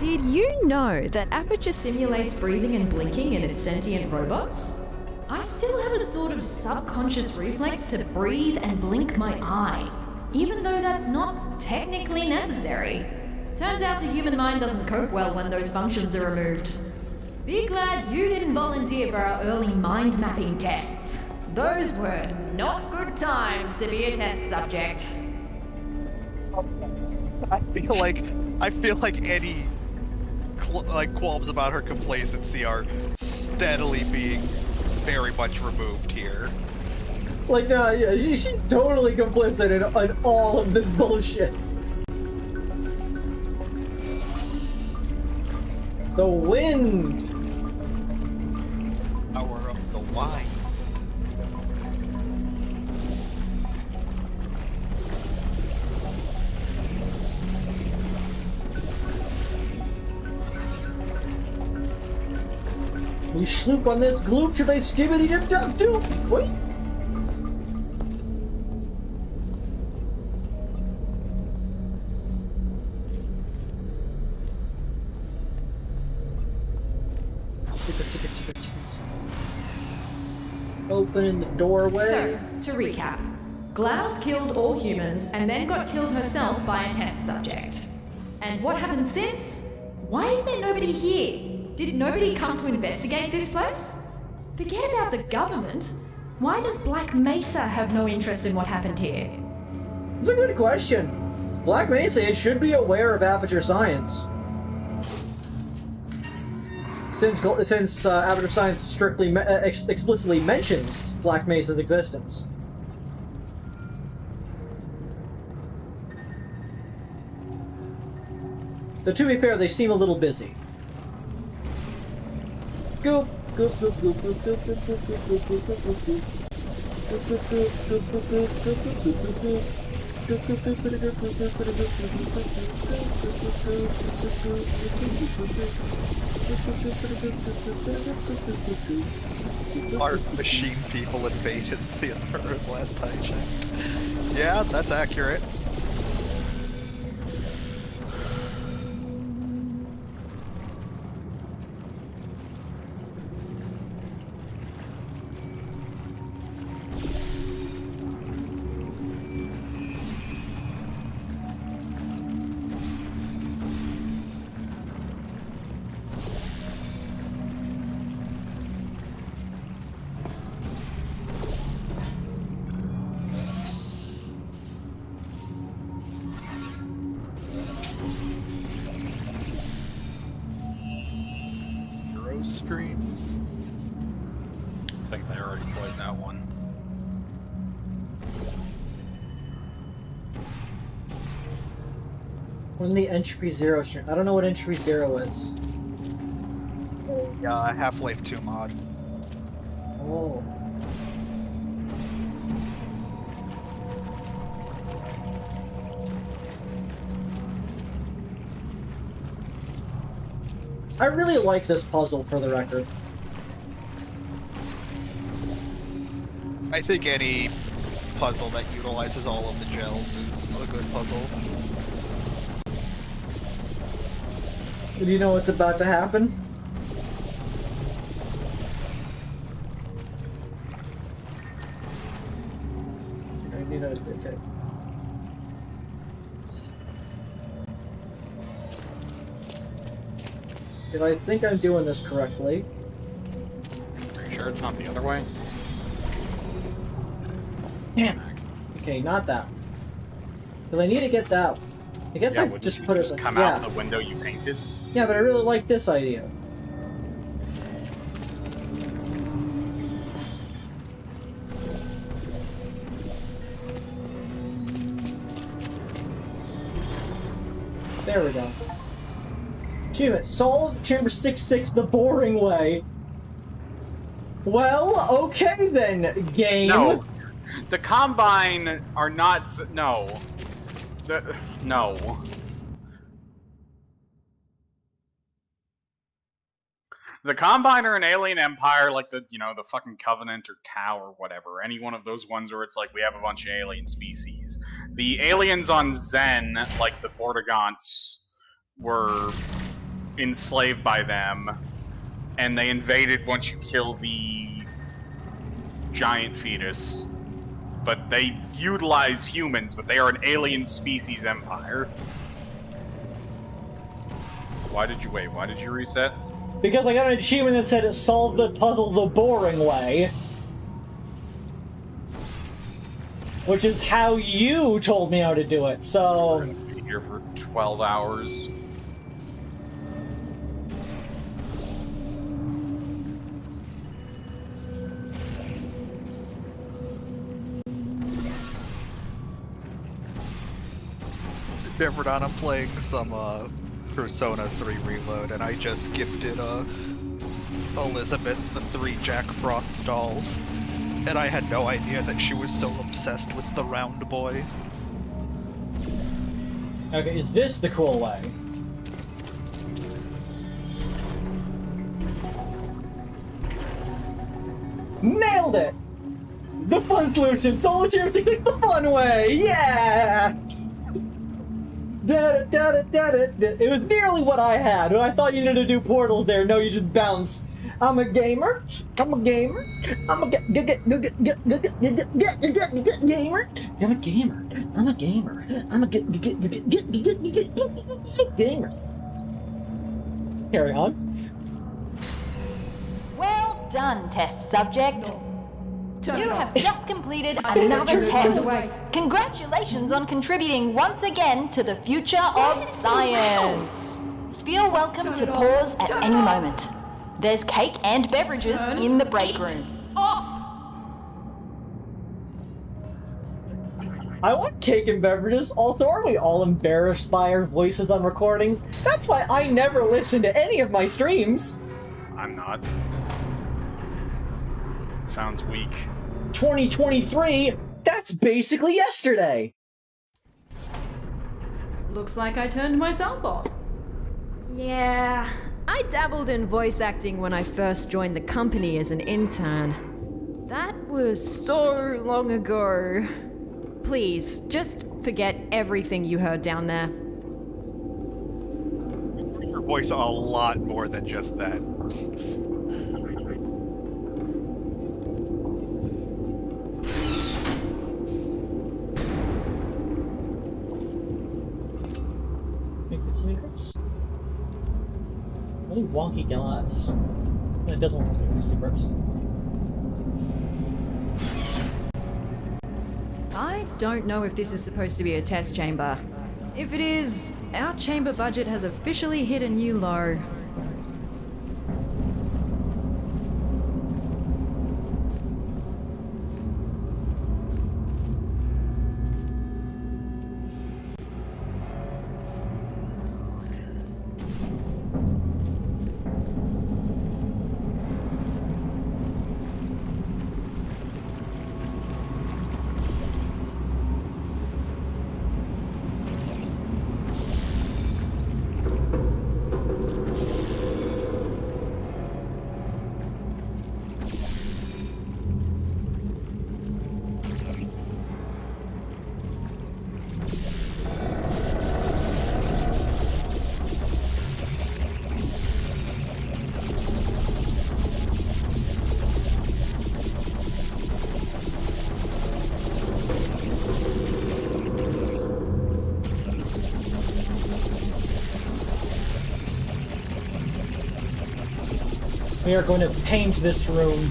Did you know that Aperture simulates breathing and blinking in its sentient robots? I still have a sort of subconscious reflex to breathe and blink my eye, even though that's not technically necessary. Turns out the human mind doesn't cope well when those functions are removed. Be glad you didn't volunteer for our early mind mapping tests. Those were not good times to be a test subject. I feel like any qualms about her complacency are steadily being very much removed here. Like, yeah, she's totally complicit in all of this bullshit. The wind! Power of the wine. We sloop on this gloop till they skibbity dip duck do. Wait. Tickets. Opening the doorway. So, to recap, Glaus killed all humans and then got killed herself by a test subject. And what happened since? Why is there nobody here? Did nobody come to investigate this place? Forget about the government. Why does Black Mesa have no interest in what happened here? It's a good question. Black Mesa should be aware of Aperture Science. Since Aperture Science strictly explicitly mentions Black Mesa's existence. Though to be fair, they seem a little busy. Goop, goop, goop, goop, goop, goop, goop, goop, goop, goop, goop, goop, goop. Our machine people invaded the Earth last I checked. Yeah, that's accurate. Streams. I think they already played that one. When the entropy zero stream. I don't know what entropy zero is. Half-Life 2 mod. Oh. I really like this puzzle, for the record. I think any puzzle that utilizes all of the gels is a good puzzle. Do you know what's about to happen? I need a... Okay. If I think I'm doing this correctly. Are you sure it's not the other way? Yeah. Okay, not that. Because I need to get that. I guess I just put it. Just come out the window you painted. Yeah, but I really like this idea. There we go. Achievement. Solve Chamber 6-6 the boring way. Well, okay then, game. No. The Combine are not... No. No. The Combine are an alien empire, like the fucking Covenant or Tau or whatever. Any one of those ones where it's like, we have a bunch of alien species. The aliens on Zen, like the Vortigaunts, were enslaved by them, and they invaded once you kill the giant fetus. But they utilize humans, but they are an alien species empire. Why did you reset? Because I got an achievement that said it solved the puzzle the boring way. Which is how you told me how to do it, so... We're gonna be here for 12 hours. I'm playing some Persona 3 Reload, and I just gifted Elizabeth the 3 Jack Frost dolls, and I had no idea that she was so obsessed with the round boy. Okay, is this the cool way? Nailed it! The fun solution! Solo Tier 66 the fun way! Yeah! It was nearly what I had. When I thought you needed to do portals there, no, you just bounce. I'm a gamer. I'm a gamer. I'm a gamer. I'm a gamer. I'm a gamer. I'm a gamer. Carry on. Well done, test subject. You have just completed another test. Congratulations on contributing once again to the future of science. Feel welcome to pause at any moment. There's cake and beverages in the break room. I want cake and beverages. Also, aren't we all embarrassed by our voices on recordings? That's why I never listen to any of my streams. I'm not. Sounds weak. 2023? That's basically yesterday. Looks like I turned myself off. Yeah, I dabbled in voice acting when I first joined the company as an intern. That was so long ago. Please, just forget everything you heard down there. Your voice a lot more than just that. Secrets? Really wonky glass. It doesn't want to give secrets. I don't know if this is supposed to be a test chamber. If it is, our chamber budget has officially hit a new low. We are going to paint this room.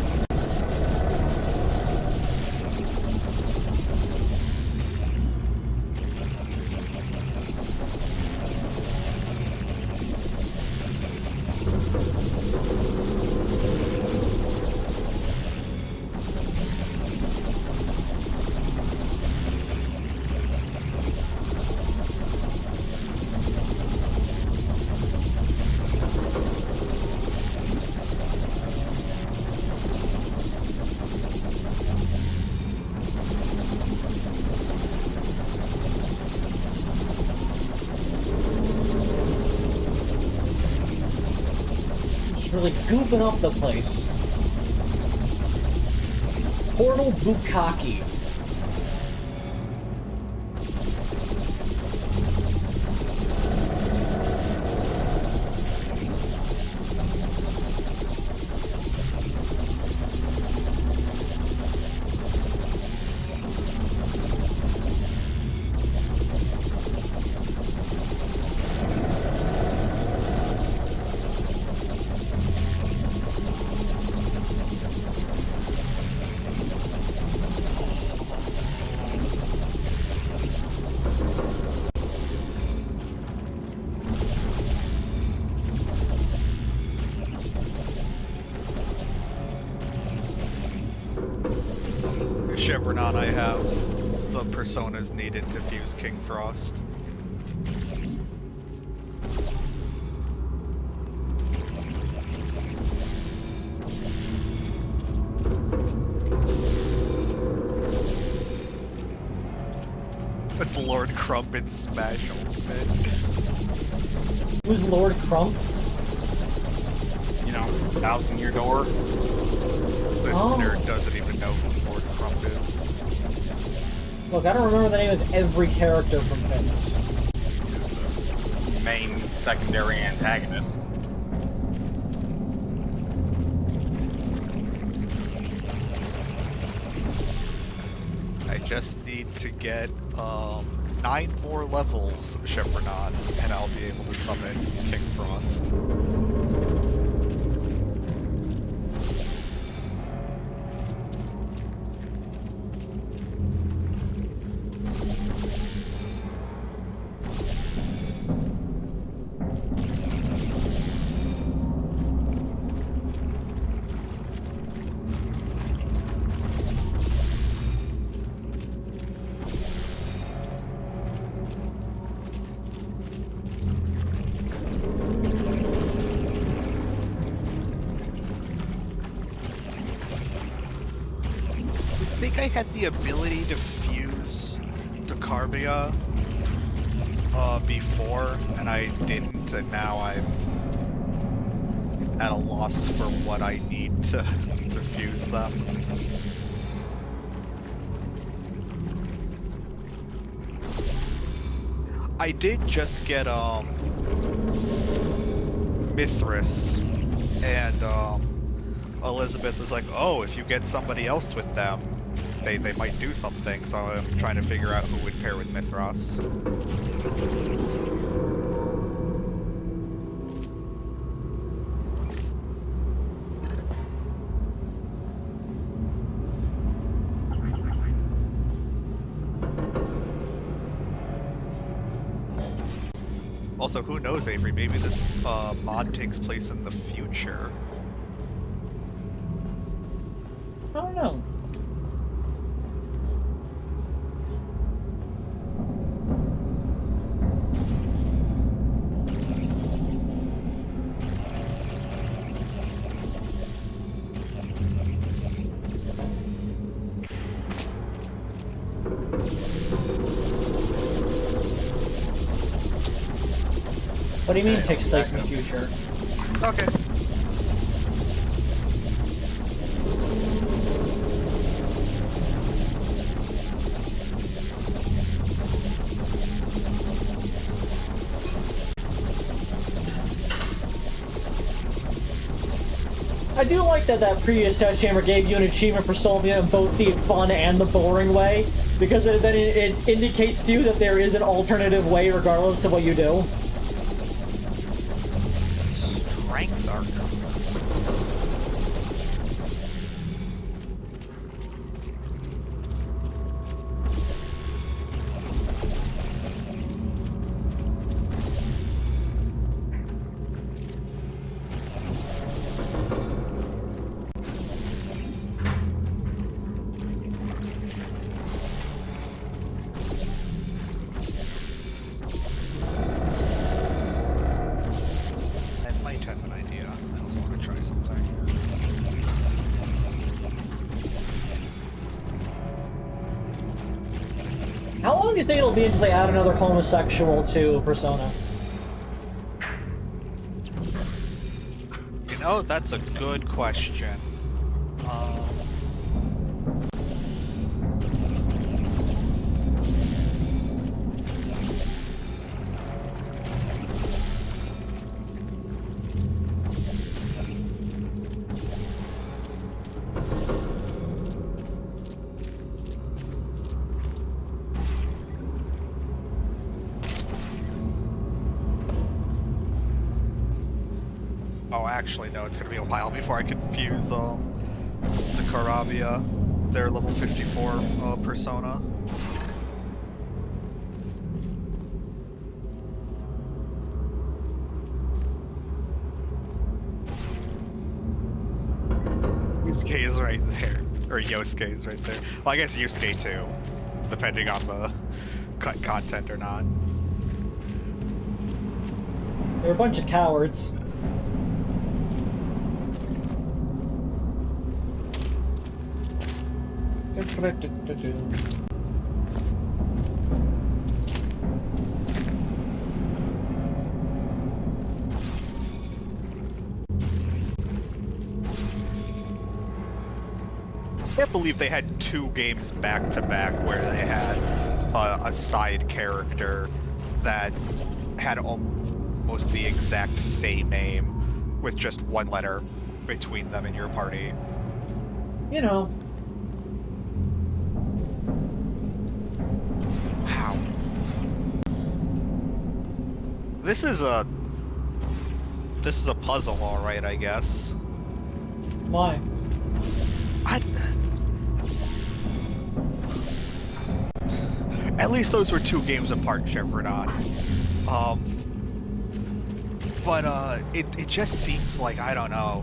Really gooping up the place. Portal Bukkake. Chevron, I have the personas needed to fuse King Frost. It's Lord Crump in Smash Ultimate. Who's Lord Crump? You know, House in Your Door. this nerd doesn't even know who Lord Crump is. Look, I don't remember the name of every character from things. He's the main secondary antagonist. I just need to get 9 more levels, Shepherdon, and I'll be able to summon King Frost. I think I had the ability to fuse Decarbia before, and I didn't, and now I'm at a loss for what I need to fuse them. I did just get Mithras, and Elizabeth was like, oh, if you get somebody else with them, they might do something, so I'm trying to figure out who would pair with Mithras. Also, who knows, Avery, maybe this mod takes place in the future. I don't know. What do you mean it takes place in the future? Okay. I do like that previous test chamber gave you an achievement for solving it in both the fun and the boring way, because then it indicates to you that there is an alternative way regardless of what you do. Strength arc. How long do you think it'll be until they add another homosexual to Persona? You know, that's a good question. Oh, actually, no, it's gonna be a while before I can fuse Decarbia, their level 54 persona. Yusuke is right there. Or Yosuke is right there. Well, I guess Yusuke too, depending on the cut content or not. They're a bunch of cowards. can't believe they had 2 games back to back where they had a side character that had almost the exact same name with just 1 letter between them in your party. You know. Wow. This is a puzzle, all right, I guess. Why? At least those were 2 games apart, Chevronot. But it just seems like, I don't know,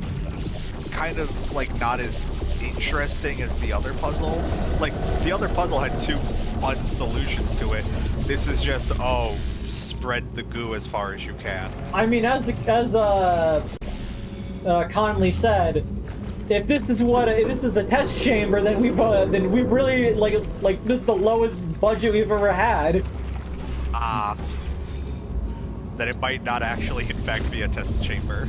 kind of like not as interesting as the other puzzle. Like, the other puzzle had 2 fun solutions to it. This is just, oh, spread the goo as far as you can. I mean, as Conley said, if this is a test chamber, then we really like this is the lowest budget we've ever had. That it might not actually, in fact, be a test chamber.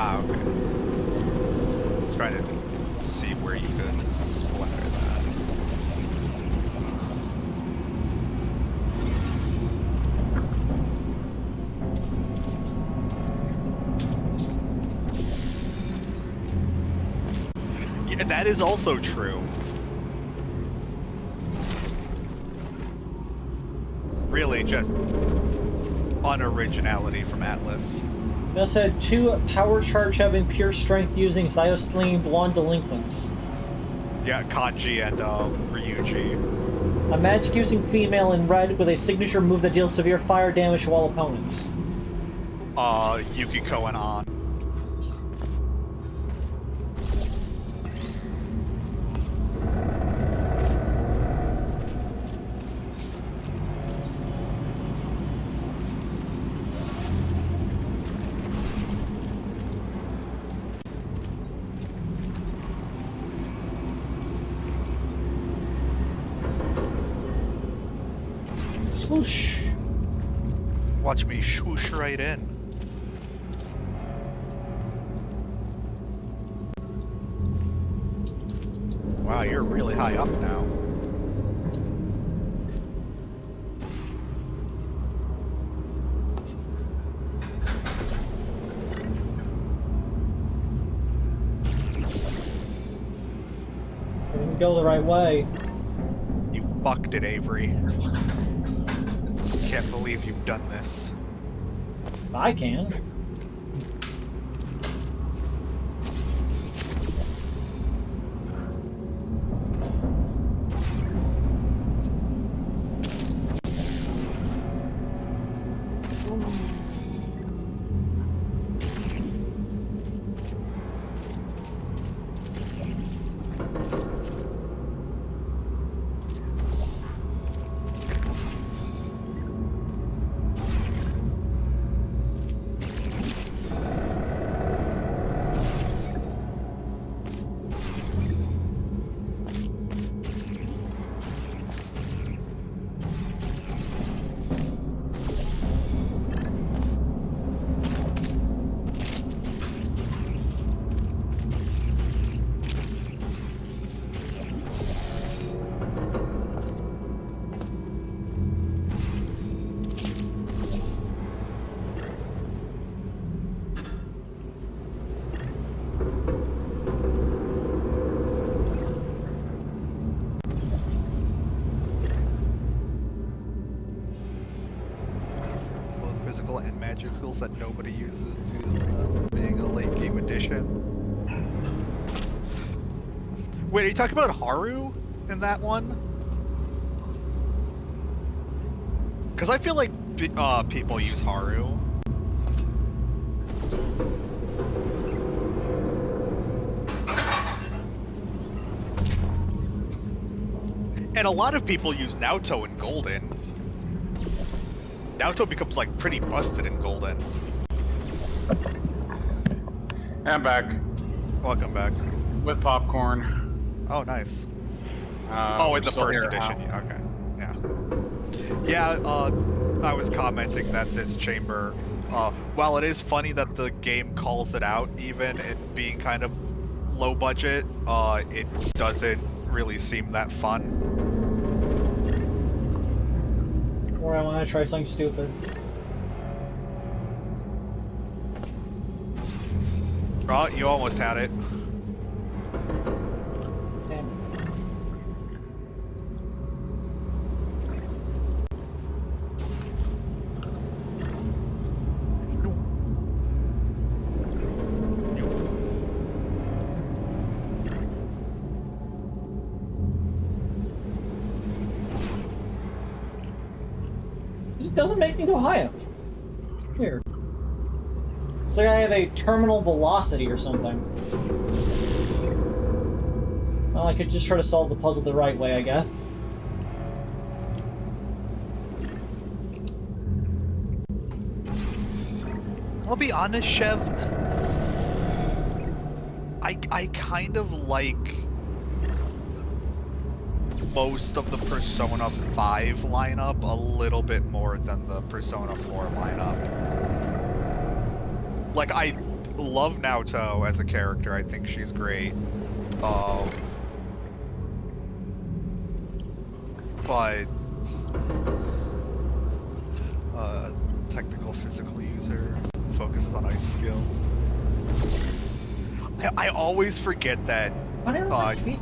Okay. Let's try to see where you could splatter that. Yeah, that is also true. Really, just unoriginality from Atlas. We also had 2 power charge having pure strength using Zyosling blonde delinquents. Yeah, Kanji and Ryuji. A magic using female in red with a signature move that deals severe fire damage to all opponents. Yukiko and An. Swoosh. Watch me swoosh right in. Wow, you're really high up now. Didn't go the right way. You fucked it, Avery. Can't believe you've done this. I can. And magic skills that nobody uses due to being a late game addition. Wait, are you talking about Haru in that one? Because I feel like people use Haru. And a lot of people use Naoto in Golden. Naoto becomes like pretty busted in Golden. I'm back. Welcome back. With popcorn. Oh, nice. Oh, in the first edition. Okay. Yeah. Yeah, I was commenting that this chamber, while it is funny that the game calls it out, even it being kind of low budget, it doesn't really seem that fun. Or I want to try something stupid. Oh, you almost had it. Damn. This doesn't make me go high enough. Weird. It's like I have a terminal velocity or something. Well, I could just try to solve the puzzle the right way, I guess. I'll be honest, Chev. I kind of like most of the Persona 5 lineup a little bit more than the Persona 4 lineup. Like, I love Naoto as a character. I think she's great. But technical physical user focuses on ice skills. I always forget that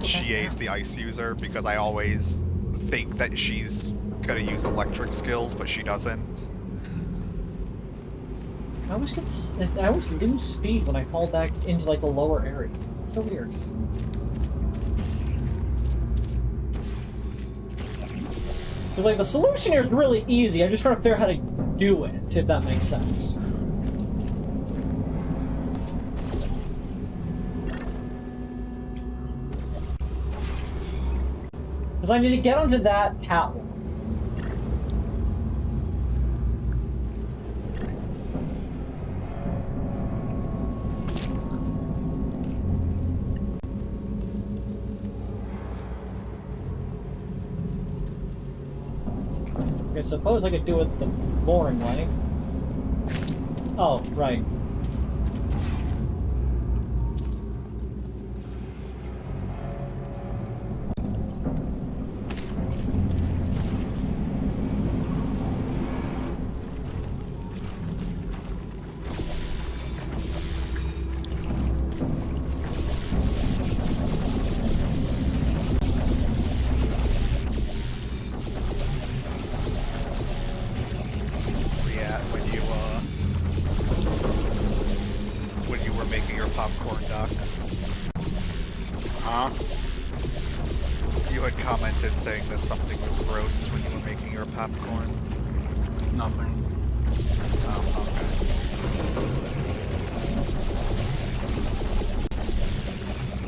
Chie's the ice user because I always think that she's gonna use electric skills, but she doesn't. I always lose speed when I fall back into like the lower area. It's so weird. Because like the solution here is really easy. I'm just trying to figure out how to do it, if that makes sense. Because I need to get onto that catwalk. I suppose I could do it the boring way. Oh, right. You had commented saying that something was gross when you were making your popcorn. Nothing. Oh, okay.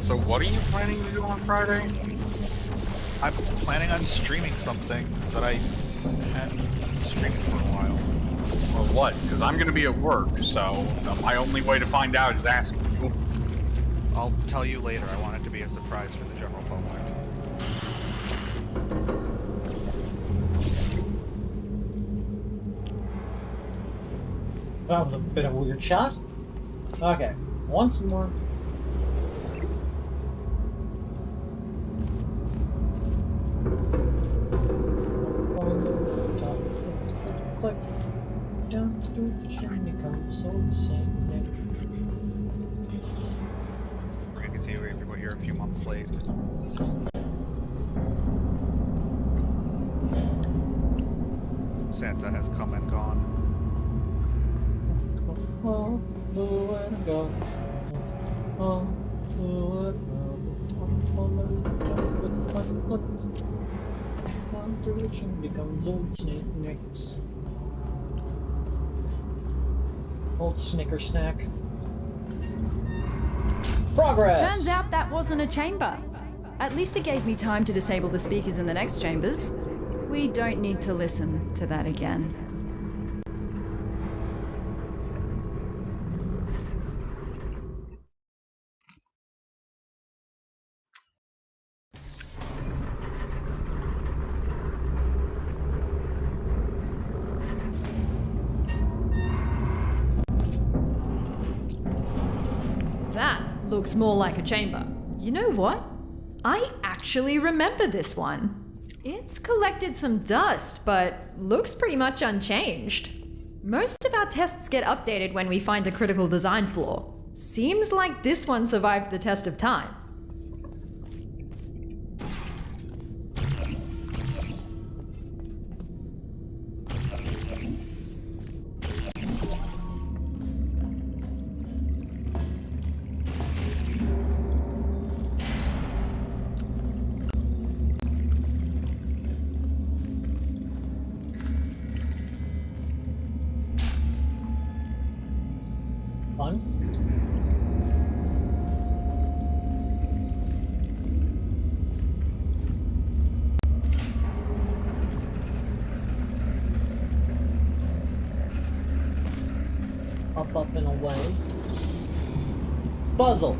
So what are you planning to do on Friday? I'm planning on streaming something that I hadn't streamed for a while. Well, what? Because I'm going to be at work, so my only way to find out is asking you. I'll tell you later. I want it to be a surprise for the general public. That was a bit of a weird shot. Okay, once more. Click. Down through the chimney comes so insane. We're gonna continue here, but you're a few months late. Santa has come and gone. Oh, where to go? Oh, where to go? Down through the chimney comes old snakes. Old snicker snack. Progress! Turns out that wasn't a chamber. At least it gave me time to disable the speakers in the next chambers. We don't need to listen to that again. That looks more like a chamber. You know what? I actually remember this one. It's collected some dust, but looks pretty much unchanged. Most of our tests get updated when we find a critical design flaw. Seems like this one survived the test of time. Up and away. Puzzle.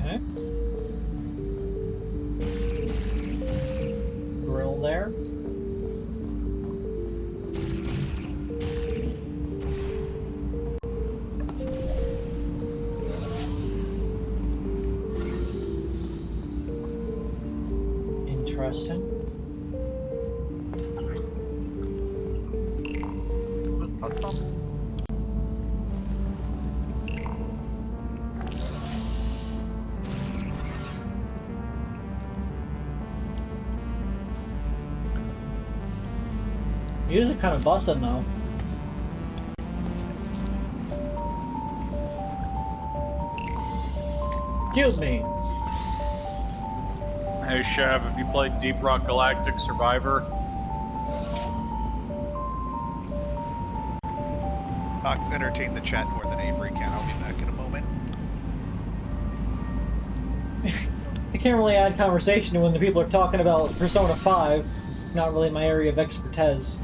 Okay. Grill there. Interesting. Music kind of busting though. Cube me. Hey Chev, have you played Deep Rock Galactic Survivor? I'll entertain the chat more than Avery can. I'll be back in a moment. I can't really add conversation when the people are talking about Persona 5. Not really my area of expertise.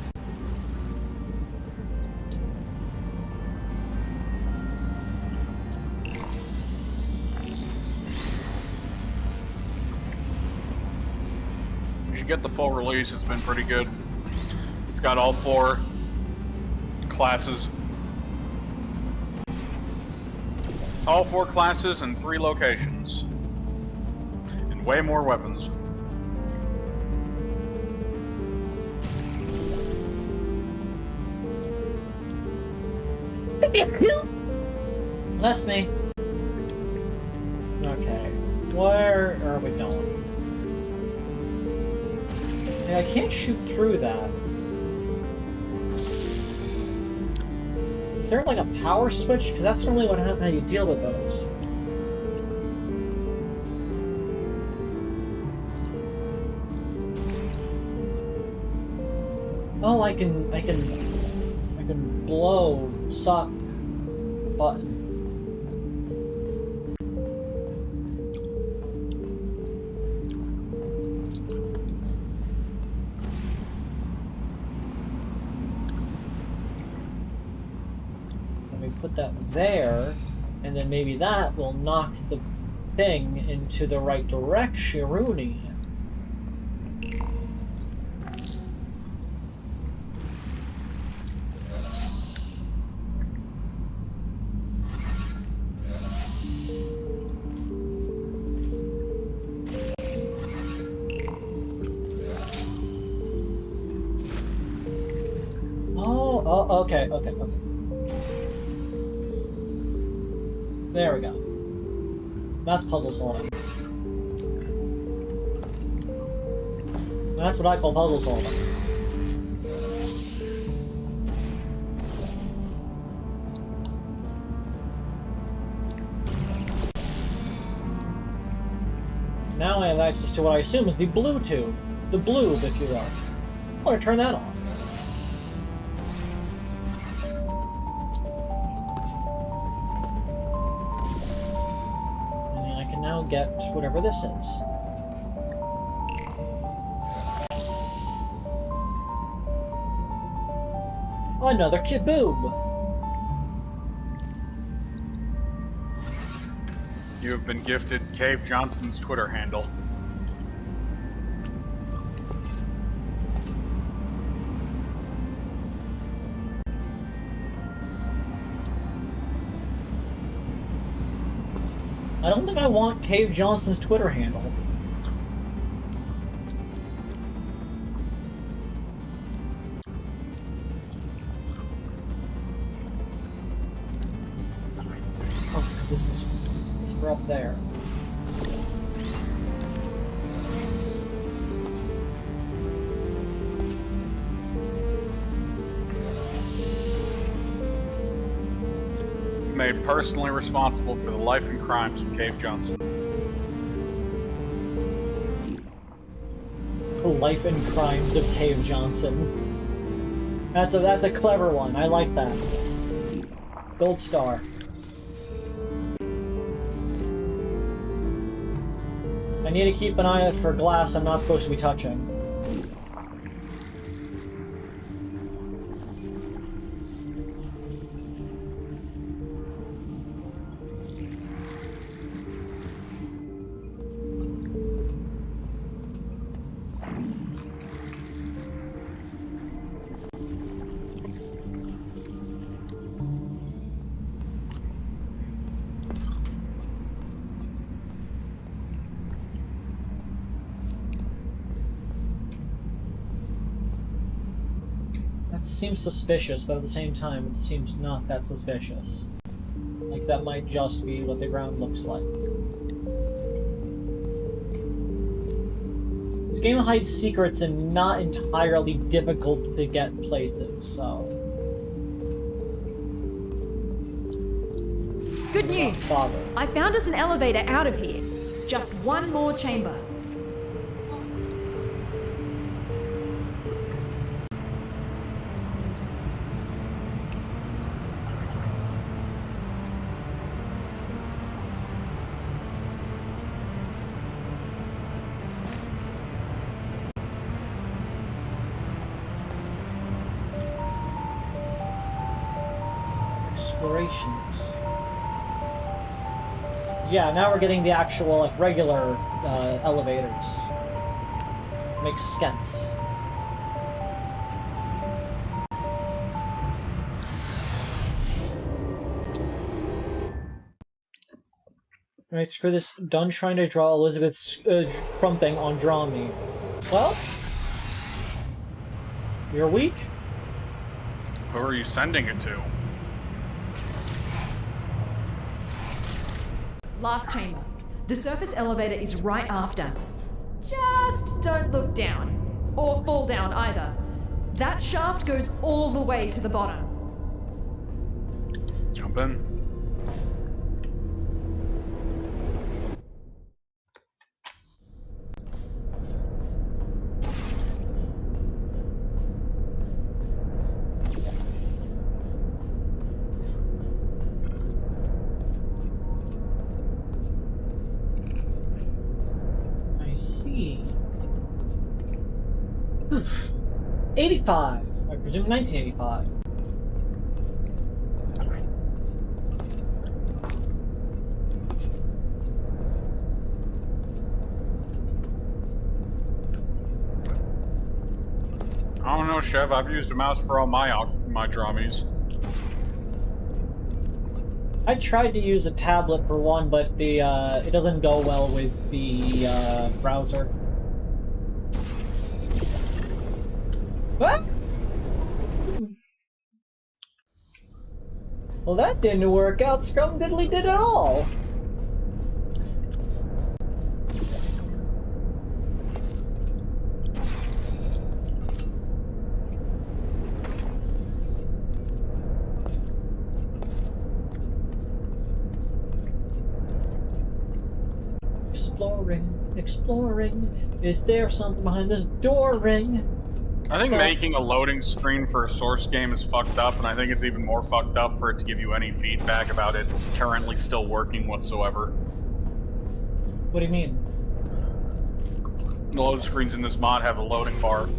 Get the full release, it's been pretty good. It's got all 4 classes. All 4 classes and 3 locations. And way more weapons. Bless me. Okay. Where are we going? Yeah, I can't shoot through that. Is there like a power switch? Because that's normally how you deal with those. Oh, I can blow suck button. Put that there, and then maybe that will knock the thing into the right direction. Rooney. Oh, okay. There we go. That's puzzle solving. That's what I call puzzle solving. Now I have access to what I assume is the blue tube. The bloob, if you will. I'm gonna turn that off. And I can now get whatever this is. Another kiboob! You have been gifted Cave Johnson's Twitter handle. I don't think I want Cave Johnson's Twitter handle. Oh, because this is for up there. Made personally responsible for the life and crimes of Cave Johnson. The life and crimes of Cave Johnson. That's a clever one. I like that. Gold star. I need to keep an eye out for glass I'm not supposed to be touching. That seems suspicious, but at the same time, it seems not that suspicious. Like, that might just be what the ground looks like. This game hides secrets in not entirely difficult to get places, so... Good news! I found us an elevator out of here. Just one more chamber. Explorations. Yeah, now we're getting the actual, like, regular elevators. Makes sense. Alright, screw this. Done trying to draw Elizabeth's crumping on Draw Me. Well? You're weak? Who are you sending it to? Last chamber. The surface elevator is right after. Just don't look down. Or fall down either. That shaft goes all the way to the bottom. Jump in. I see. 85. I presume 1985. I don't know, Chef. I've used a mouse for all my dramies. I tried to use a tablet for one, but the it doesn't go well with the browser. What? Well, that didn't work out. Scrum diddly did at all. Exploring. exploring. Is there something behind this door ring? I think making a loading screen for a source game is fucked up, and I think it's even more fucked up for it to give you any feedback about it currently still working whatsoever. What do you mean? The load screens in this mod have a loading bar,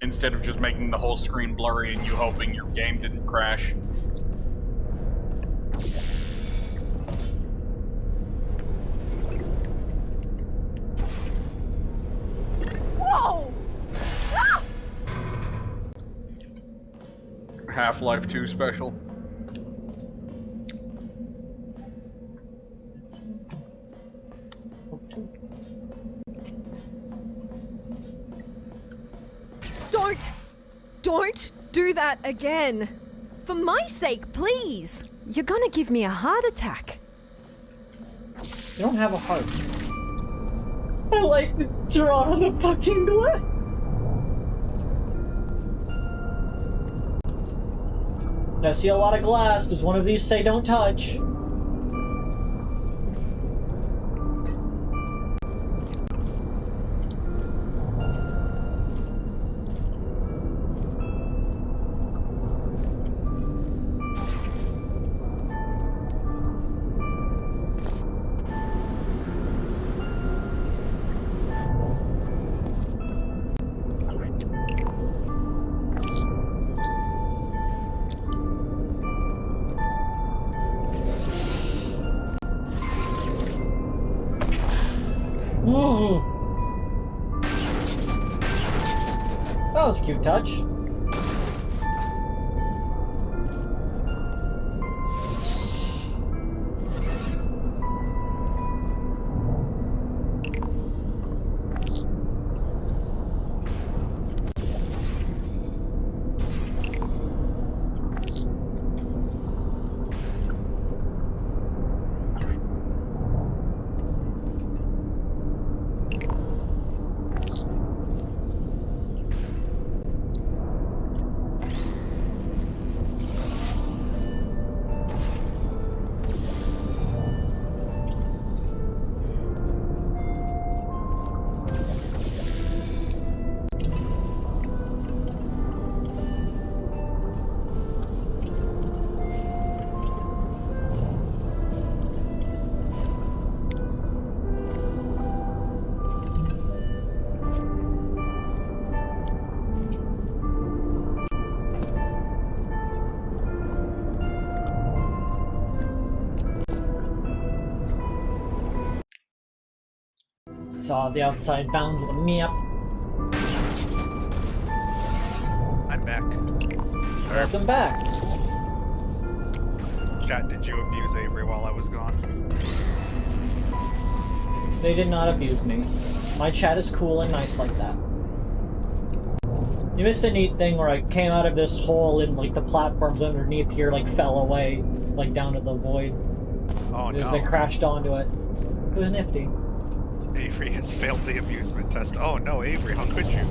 instead of just making the whole screen blurry and you hoping your game didn't crash. Whoa! Ah! Half-Life 2 special. Don't do that again. For my sake, please. You're gonna give me a heart attack. You don't have a heart. I like the draw on the fucking glass. I see a lot of glass. Does one of these say don't touch? That was a cute touch. Saw the outside bounds of the map. I'm back. Welcome back. Chat, did you abuse Avery while I was gone? They did not abuse me. My chat is cool and nice like that. You missed a neat thing where I came out of this hole and like the platforms underneath here like fell away, like down to the void. Oh no. As I crashed onto it. It was nifty. Avery has failed the amusement test. Oh no, Avery, how could you?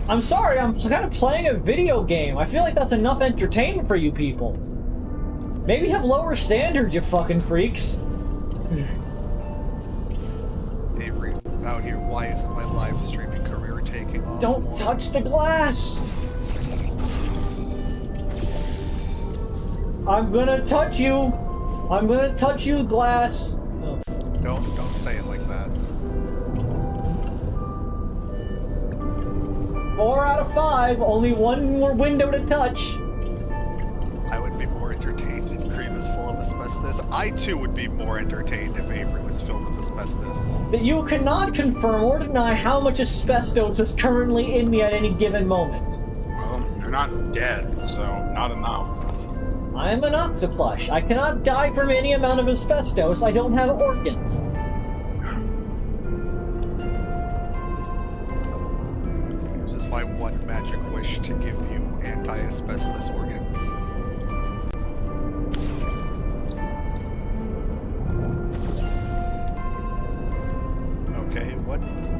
I'm sorry, I'm kind of playing a video game. I feel like that's enough entertainment for you people. Maybe have lower standards, you fucking freaks. Avery, out here, why isn't my live streaming career taking off? Don't touch the glass! I'm gonna touch you! I'm gonna touch you, glass! Oh. Don't say it like that. 4 out of 5, only one more window to touch. I would be more entertained if Kreed was full of asbestos. I too would be more entertained if Avery was filled with asbestos. But you cannot confirm or deny how much asbestos is currently in me at any given moment. Well, you're not dead, so not enough. I am an octoplush. I cannot die from any amount of asbestos. I don't have organs. This is my one magic wish to give you anti-asbestos organs. Okay,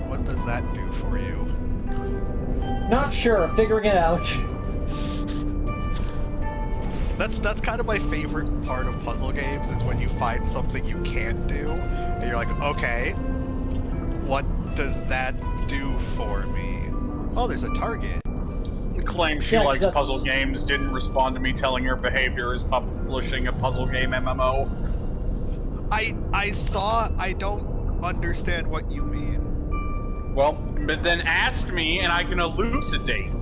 what does that do for you? Not sure. Figuring it out. That's kind of my favorite part of puzzle games, is when you find something you can't do, and you're like, okay, what does that do for me? Oh, there's a target. Claims she likes puzzle games, didn't respond to me telling her behavior is publishing a puzzle game MMO. I saw, I don't understand what you mean. Well, but then ask me and I can elucidate.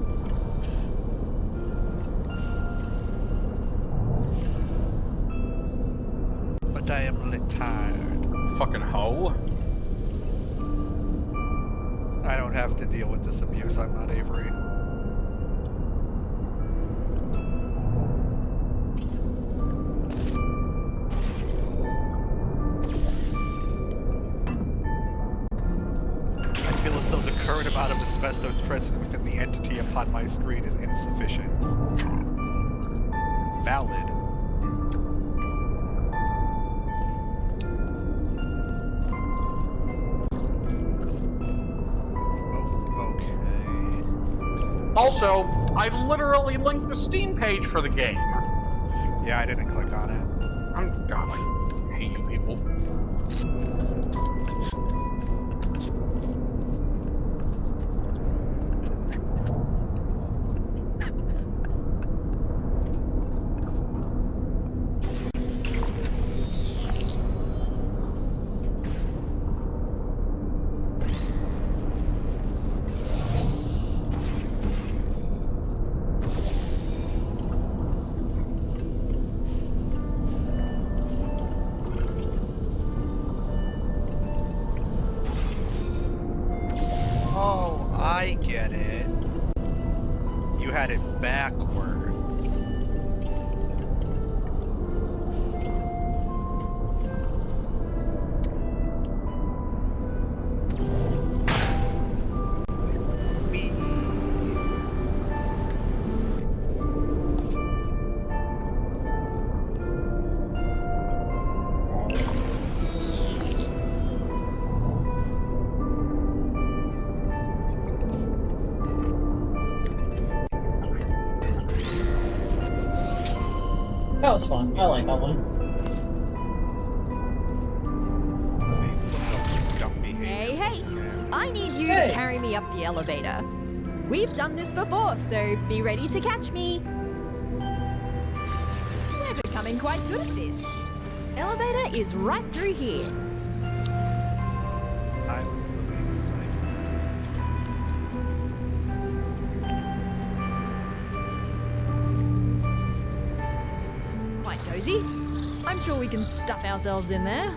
But I am a little tired. Fucking hoe. I don't have to deal with this abuse, I'm not Avery. I feel as though the current amount of asbestos present within the entity upon my screen is insufficient. Valid. Also, I literally linked the Steam page for the game. Yeah, I didn't click on it. God, I hate you people. I get it. You had it backwards. Me. That was fun. I like that one. Hey, hey! I need you to carry me up the elevator. We've done this before, so be ready to catch me. We're becoming quite good at this. Elevator is right through here. Islands of Insight. Quite cozy. I'm sure we can stuff ourselves in there.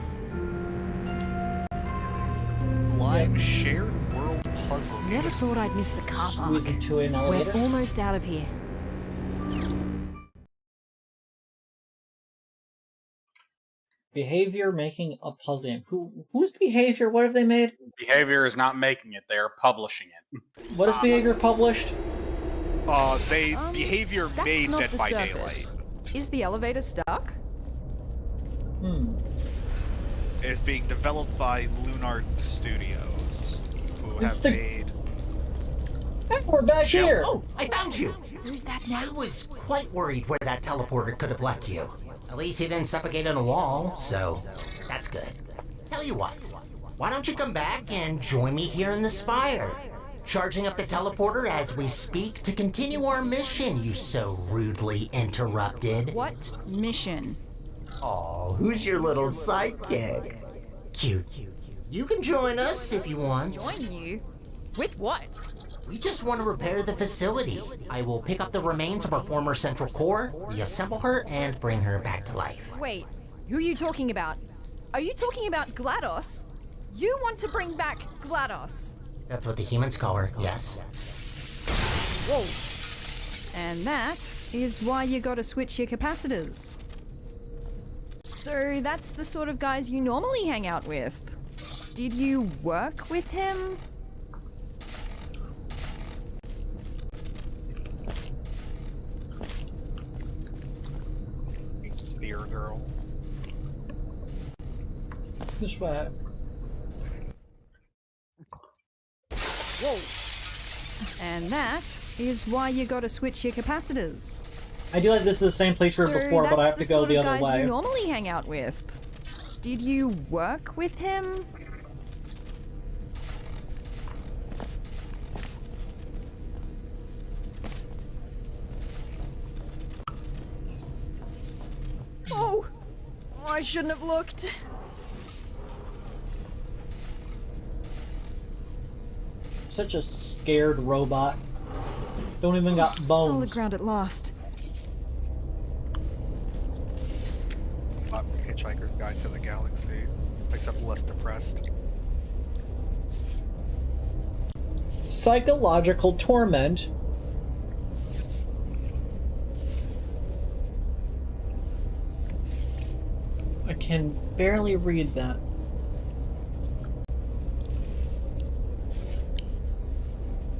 Lime shared world puzzle. Never thought I'd miss the car park. Squeeze into an elevator. We're almost out of here. Behavior making a puzzle game. Whose behavior? What have they made? Behavior is not making it, they are publishing it. What is behavior published? Behavior made Dead by Daylight. Is the elevator stuck? It is being developed by Lunar Studios, who have made... Hey, we're back here! Oh, I found you! Who's that now? I was quite worried where that teleporter could have left you. At least he didn't suffocate on a wall, so that's good. Tell you what, why don't you come back and join me here in the Spire? Charging up the teleporter as we speak to continue our mission you so rudely interrupted. What mission? Oh, who's your little sidekick? Cute. You can join us if you want. Join you? With what? We just want to repair the facility. I will pick up the remains of our former central core, reassemble her, and bring her back to life. Wait, who are you talking about? Are you talking about GLaDOS? You want to bring back GLaDOS? That's what the humans call her, yes. Whoa. And that is why you gotta switch your capacitors. So that's the sort of guys you normally hang out with. Did you work with him? Spear girl. This way. Whoa. And that is why you gotta switch your capacitors. I do like this is the same place we were before, but I have to go the other guys way. You normally hang out with. Did you work with him? I shouldn't have looked. Such a scared robot. Don't even got bones. Solid ground at last. Hitchhiker's Guide to the Galaxy, except less depressed. Psychological torment. I can barely read that.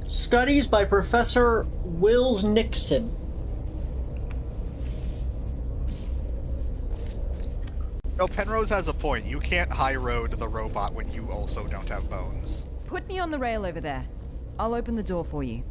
Studies by Professor Wills Nixon. No, Penrose has a point. You can't high road the robot when you also don't have bones. Put me on the rail over there. I'll open the door for you.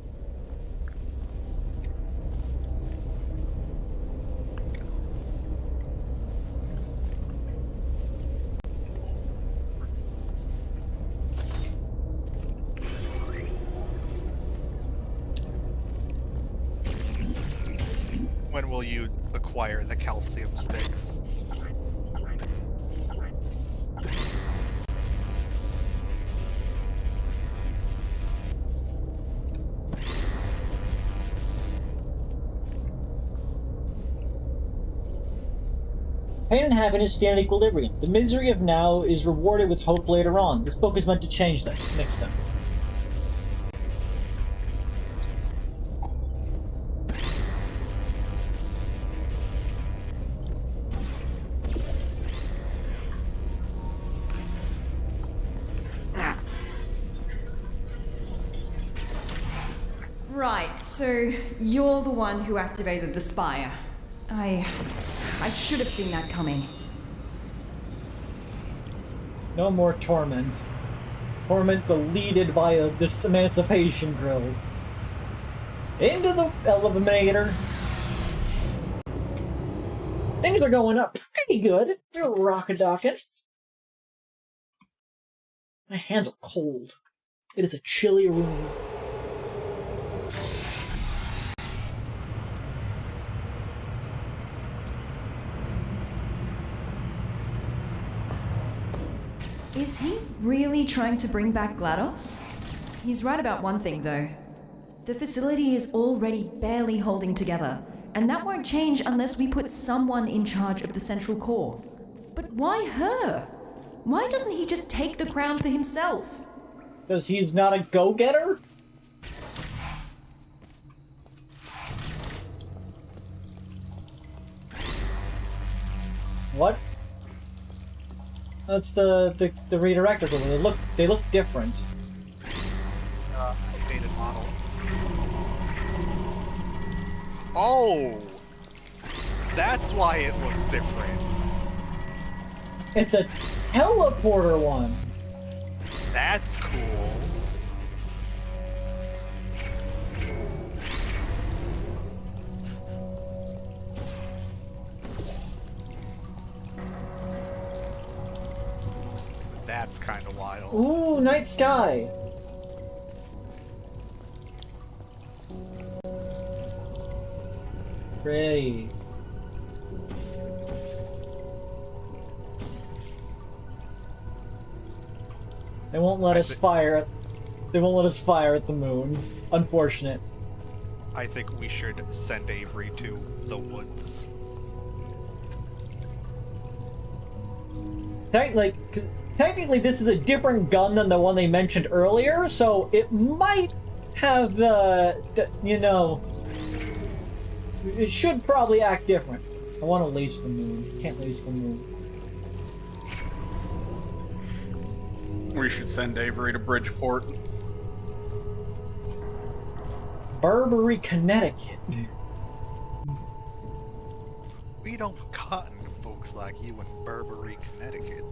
When will you acquire the calcium sticks? Pain and happiness stand in equilibrium. The misery of now is rewarded with hope later on. This book is meant to change this. Makes sense. Right, so you're the one who activated the spire. I should have seen that coming. No more torment. Torment deleted via this emancipation grill. Into the elevator. Things are going up pretty good. We're rocket-docking. My hands are cold. It is a chilly room. Is he really trying to bring back GLaDOS? He's right about one thing, though. The facility is already barely holding together, and that won't change unless we put someone in charge of the central core. But why her? Why doesn't he just take the crown for himself? Because he's not a go-getter? What? That's the redirector. They look different. Updated model. Oh, that's why it looks different. It's a teleporter one. That's cool. That's kind of wild. Ooh, night sky. Great. They won't let us fire. They won't let us fire at the moon. Unfortunate. I think we should send Avery to the woods. Technically, this is a different gun than the one they mentioned earlier, so it might have you know, it should probably act different. I want to lace the moon. Can't lace the moon. We should send Avery to Bridgeport. Burberry, Connecticut. We don't cotton folks like you in Burberry, Connecticut.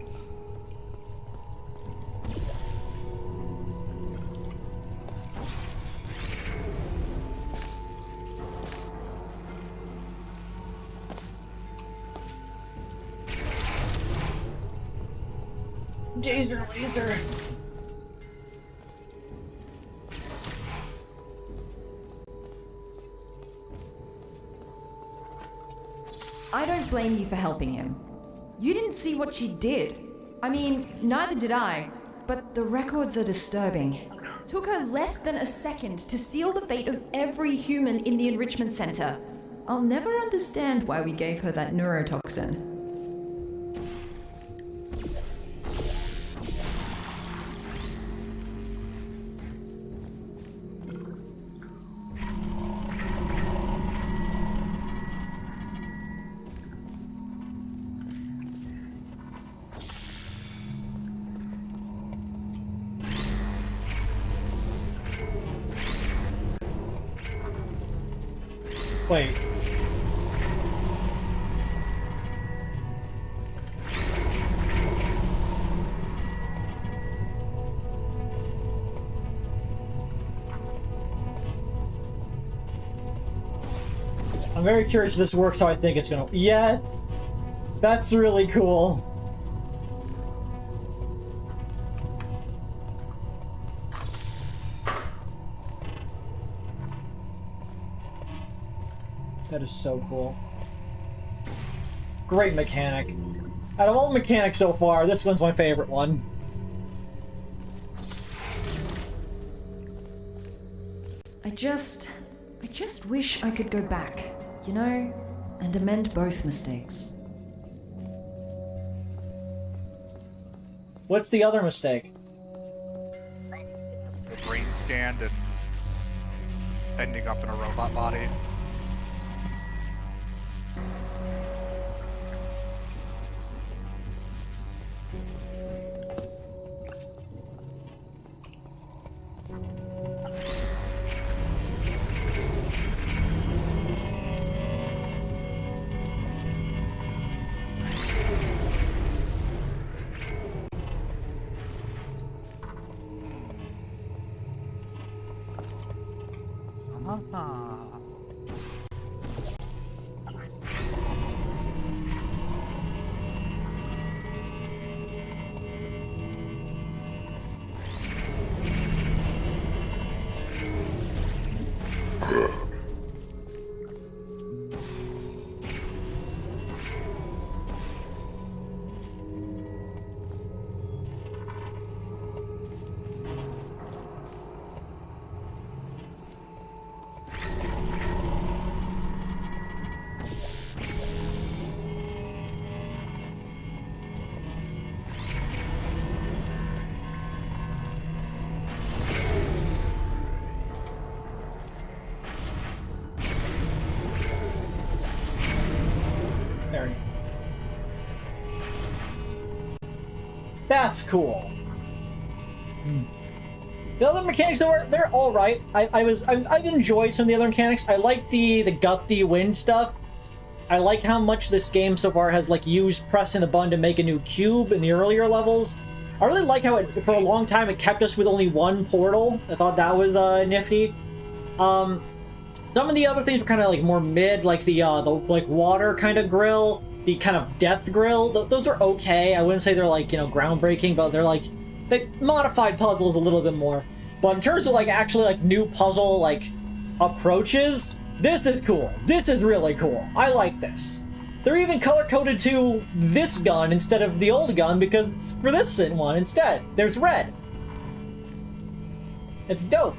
Jaser laser. I don't blame you for helping him. You didn't see what she did. I mean, neither did I. But the records are disturbing. Took her less than a second to seal the fate of every human in the enrichment center. I'll never understand why we gave her that neurotoxin. Wait. I'm very curious if this works how I think it's gonna. Yes! That's really cool. That is so cool. Great mechanic. Out of all the mechanics so far, this one's my favorite one. I just wish I could go back, you know, and amend both mistakes. What's the other mistake? The brain scanned and ending up in a robot body. That's cool. The other mechanics, though, they're all right. I've enjoyed some of the other mechanics. I like the guthy wind stuff. I like how much this game so far has like used pressing the button to make a new cube in the earlier levels. I really like how it, for a long time, it kept us with only one portal. I thought that was nifty. Some of the other things were kind of like more mid, like the like water kind of grill, the kind of death grill. Those are okay. I wouldn't say they're like, you know, groundbreaking, but they're like, they modified puzzles a little bit more. But in terms of like actually like new puzzle like approaches, this is cool. This is really cool. I like this. They're even color-coded to this gun instead of the old gun because it's for this one instead. There's red. It's dope.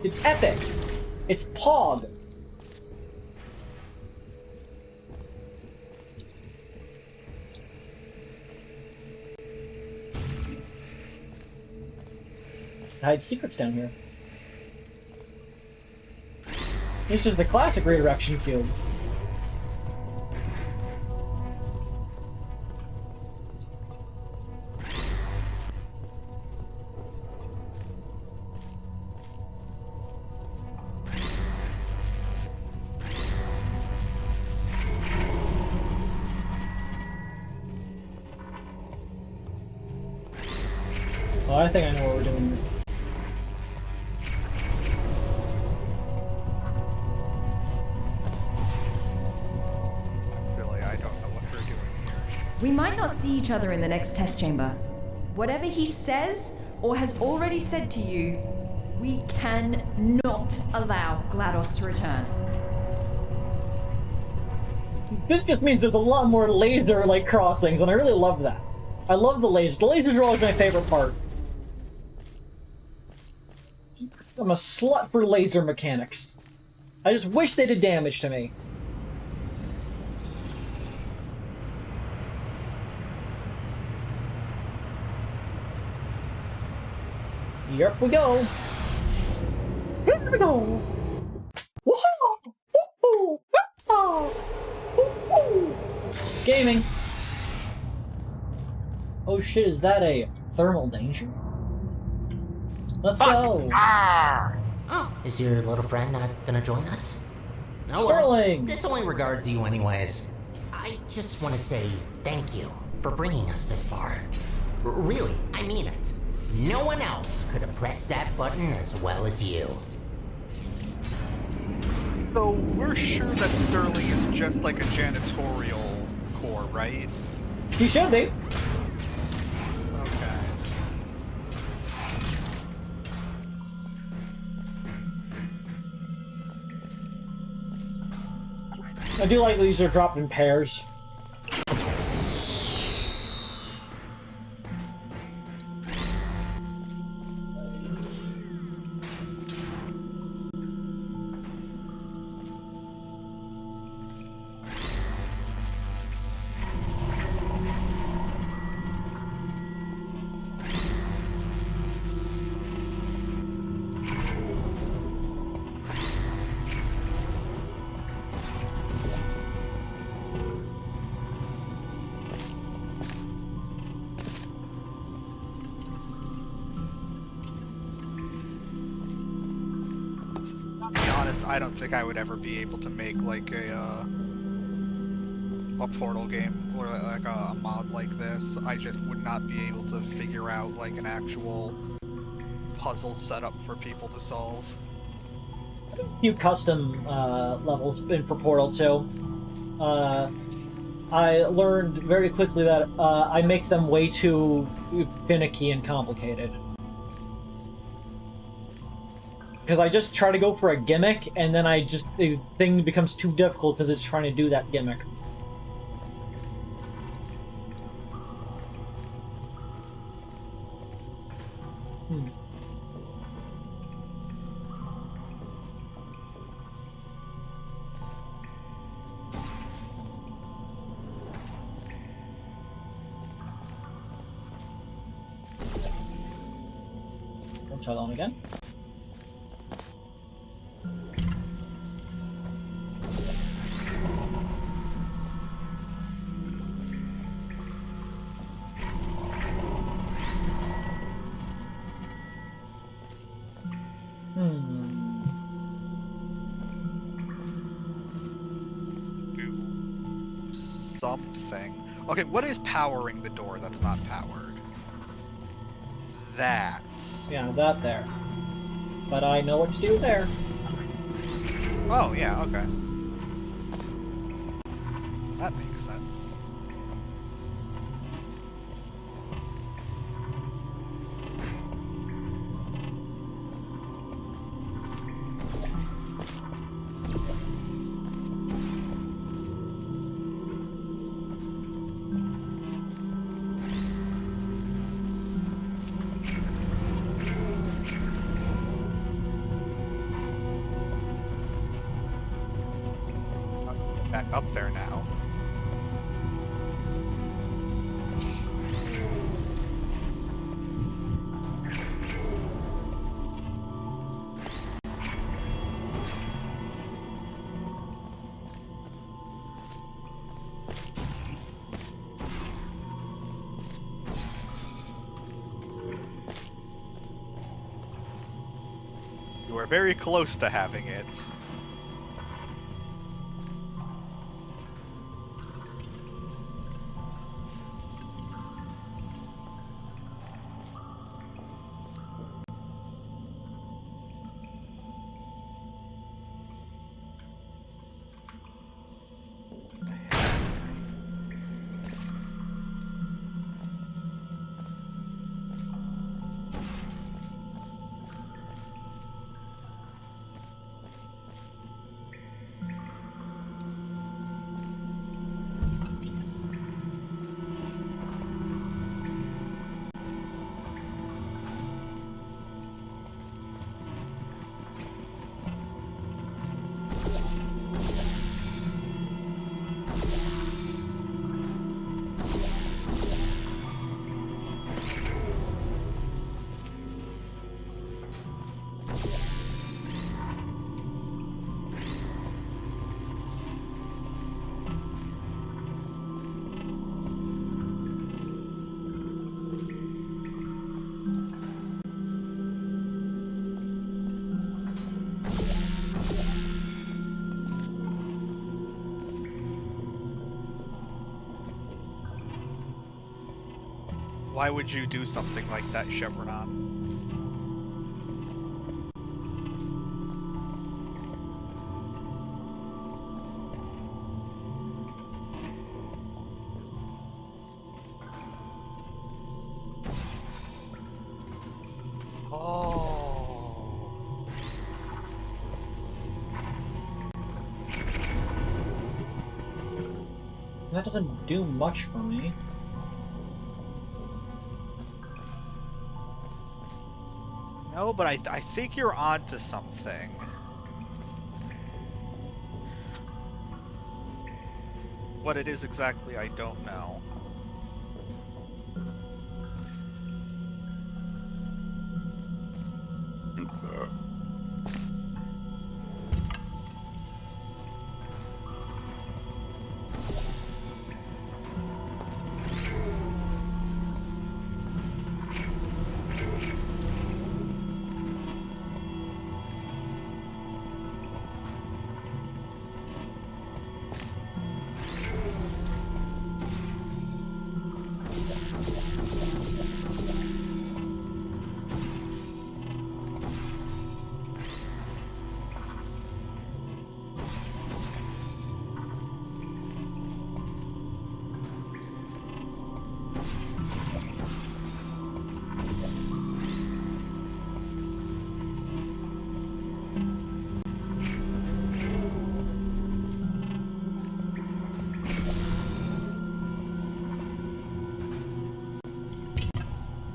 It's epic. It's Pog. Hide secrets down here. This is the classic redirection cube. Oh, I think I know what we're doing here. We might not see each other in the next test chamber. Whatever he says, or has already said to you, we can not allow GLaDOS to return. This just means there's a lot more laser like crossings, and I really love that. I love the lasers. The lasers are always my favorite part. I'm a slut for laser mechanics. I just wish they did damage to me. Here we go. Here we go. Woohoo! Woohoo! Woohoo! Woohoo! Gaming. Oh shit, is that a thermal danger? Let's go. Oh, is your little friend not gonna join us? Oh, Sterling! Well, this only regards you anyways. I just want to say thank you for bringing us this far. Really, I mean it. No one else could have pressed that button as well as you. So we're sure that Sterling is just like a janitorial core, right? He should be. Okay. I do like these are dropped in pairs. I don't think I would ever be able to make like a Portal game or like a mod like this. I just would not be able to figure out like an actual puzzle setup for people to solve. A few custom levels in for Portal 2. I learned very quickly that I make them way too finicky and complicated. Because I just try to go for a gimmick, and then the thing becomes too difficult because it's trying to do that gimmick. Let's try that one again. Do something. Okay, what is powering the door that's not powered? That. Yeah, that there. But I know what to do there. Oh, yeah, okay. That makes sense. Back up there now. You are very close to having it. Why would you do something like that, Chevronon? That doesn't do much for me. No, but I think you're onto something. What it is exactly, I don't know.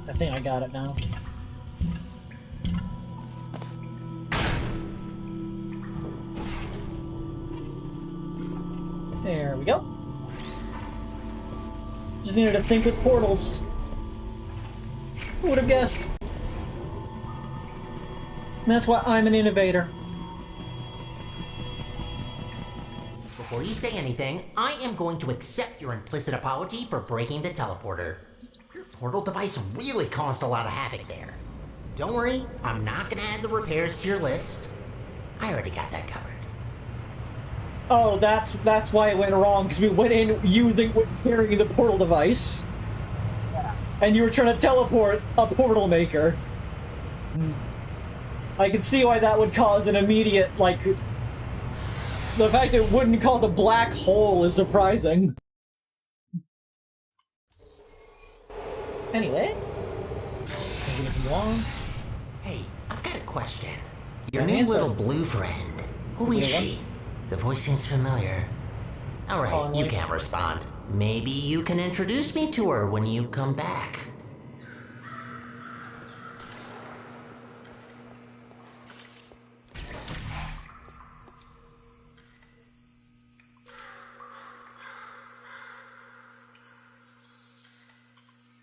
I think I got it now. There we go. Just needed to think with portals. Who would have guessed? And that's why I'm an innovator. Before you say anything, I am going to accept your implicit apology for breaking the teleporter. Your portal device really caused a lot of havoc there. Don't worry, I'm not gonna add the repairs to your list. I already got that covered. Oh, that's why it went wrong, because we went in carrying the portal device. And you were trying to teleport a portal maker. I can see why that would cause an immediate, like... The fact it wouldn't cause a black hole is surprising. Anyway. Hey, I've got a question. Your new little blue friend. Who is she? The voice seems familiar. Alright, you can't respond. Maybe you can introduce me to her when you come back.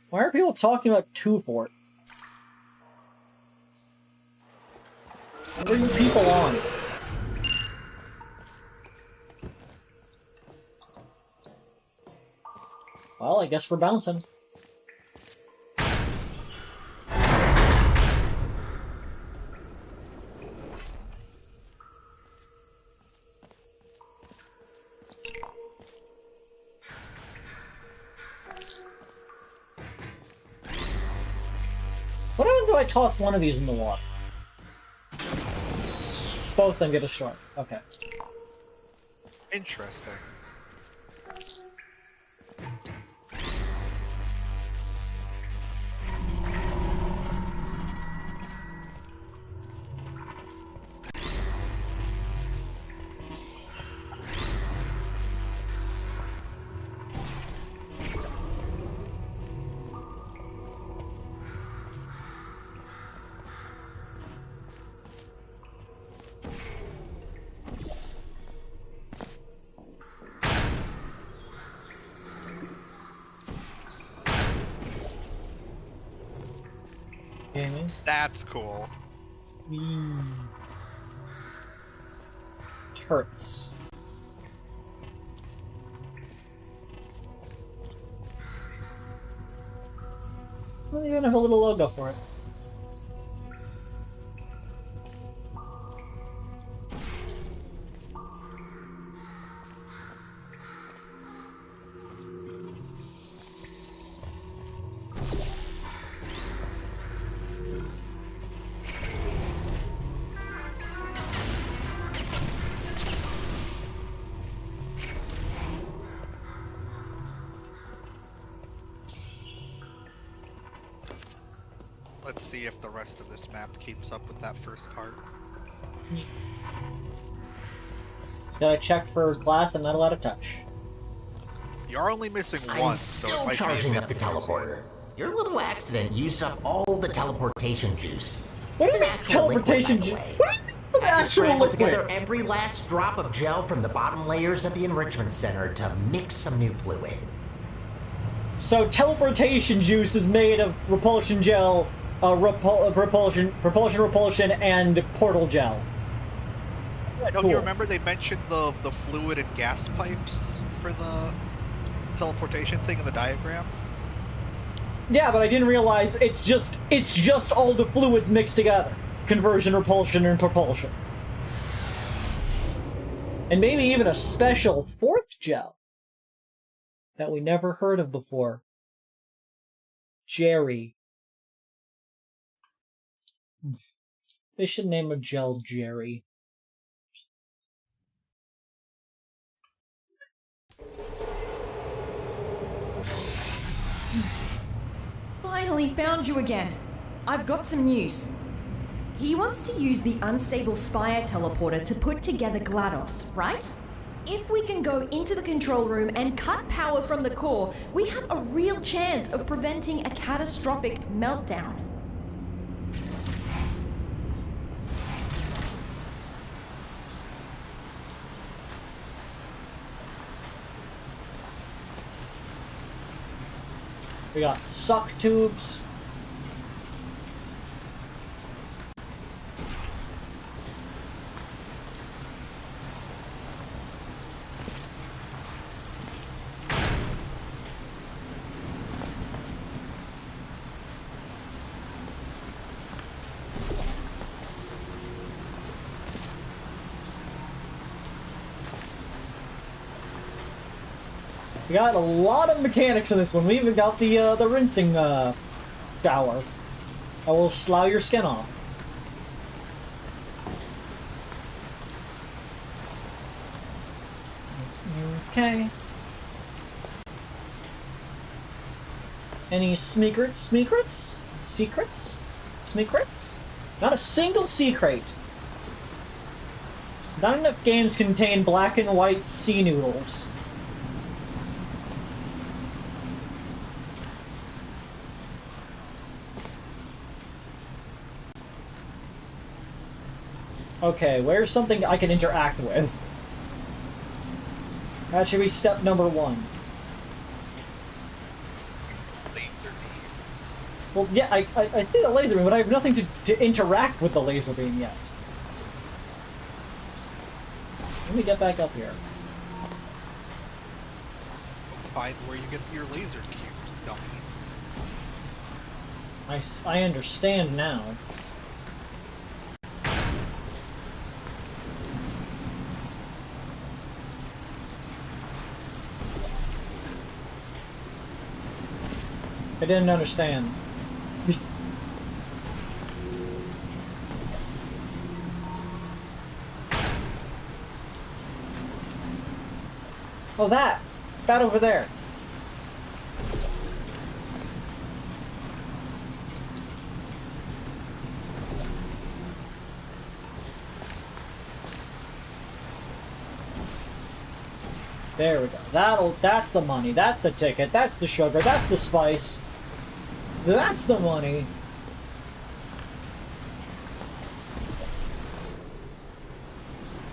Why are people talking about Two-Fort? Bring people on. Well, I guess we're bouncing. What happens if I toss one of these in the water? Both of them get destroyed. Okay. Interesting. That's cool. Turrets. Well, even have a little logo for it. Let's see if the rest of this map keeps up with that first part. Gotta check for glass I'm not allowed to touch. You're only missing one, I'm so still it might charging be up the teleporter. Your little accident used up all the teleportation juice. What It's is an actual teleportation liquid, juice? by the way. What do you mean I just actual scrambled liquid? together every last drop of gel from the bottom layers of the enrichment center to mix some new fluid. So teleportation juice is made of repulsion gel, propulsion, and portal gel. Yeah, don't Cool. you remember they mentioned the fluid and gas pipes for the teleportation thing in the diagram? Yeah, but I didn't realize it's just all the fluids mixed together. Conversion, repulsion, and propulsion. And maybe even a special fourth gel that we never heard of before. Jerry. They should name a gel Jerry. Finally found you again. I've got some news. He wants to use the unstable Spire teleporter to put together GLaDOS, right? If we can go into the control room and cut power from the core, we have a real chance of preventing a catastrophic meltdown. We got suck tubes. We got a lot of mechanics in this one. We even got the rinsing shower. I will slough your skin off. Okay. Any secrets? Secrets? Not a single secret. Not enough games contain black and white sea noodles. Okay, where's something I can interact with? That should be step number 1. Laser beams. Well, yeah, I see the laser beam, but I have nothing to interact with the laser beam yet. Let me get back up here. Find where you get your laser cubes, dummy. I understand now. I didn't understand. Oh, that over there. There we go. That's the money. That's the ticket. That's the sugar. That's the spice. That's the money.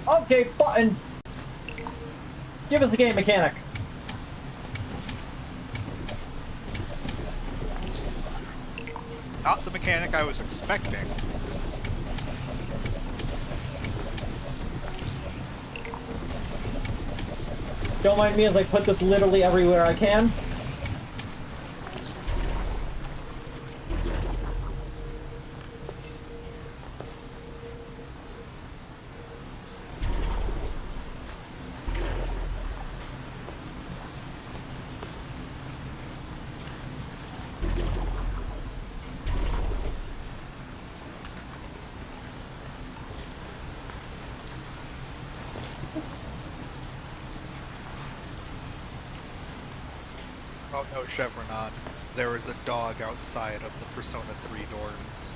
Okay, button. Give us the game mechanic. Not the mechanic I was expecting. Don't mind me as I put this literally everywhere I can. Oh no, Chevronon. There is a dog outside of the Persona 3 dorms.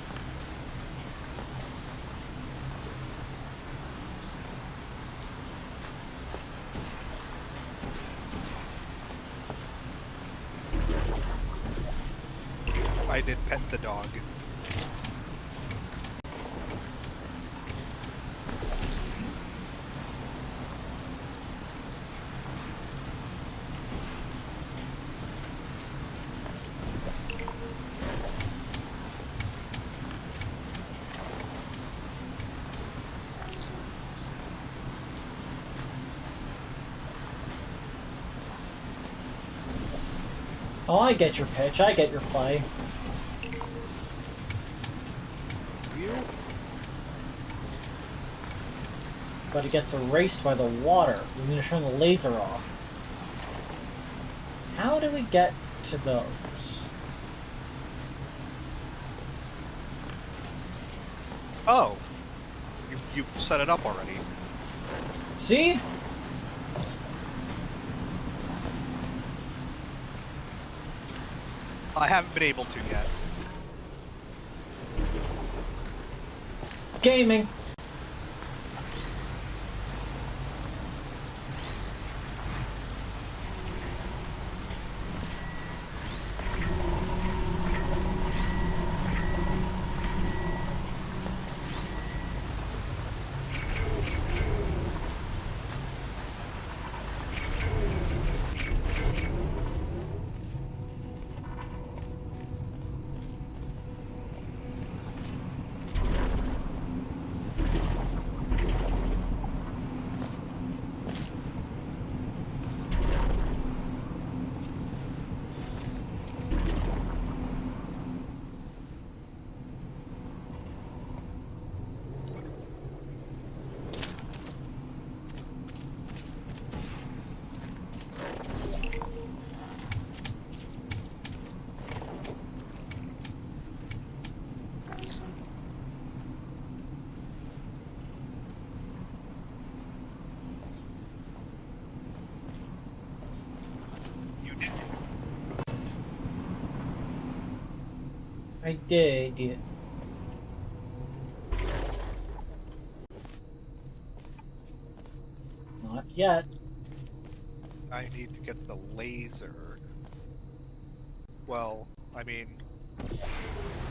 I did pet the dog. Oh, I get your pitch. I get your play. You? But it gets erased by the water. We need to turn the laser off. How do we get to those? Oh! You've set it up already. See? I haven't been able to yet. Gaming. I did. Not yet. I need to get the laser. Well, I mean,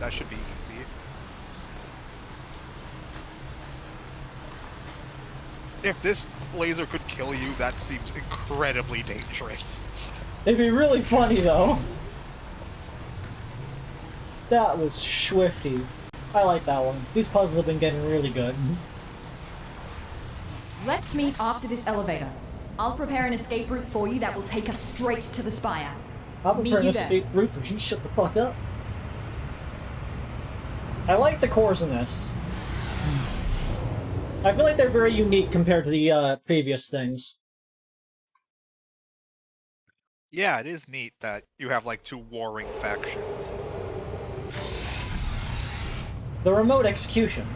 that should be easy. If this laser could kill you, that seems incredibly dangerous. It'd be really funny though. That was swifty. I like that one. These puzzles have been getting really good. Let's meet after this elevator. I'll prepare an escape route for you that will take us straight to the spire. I'll prepare an escape route for you. Shut the fuck up. I like the cores in this. I feel like they're very unique compared to the previous things. Yeah, it is neat that you have like two warring factions. The remote execution.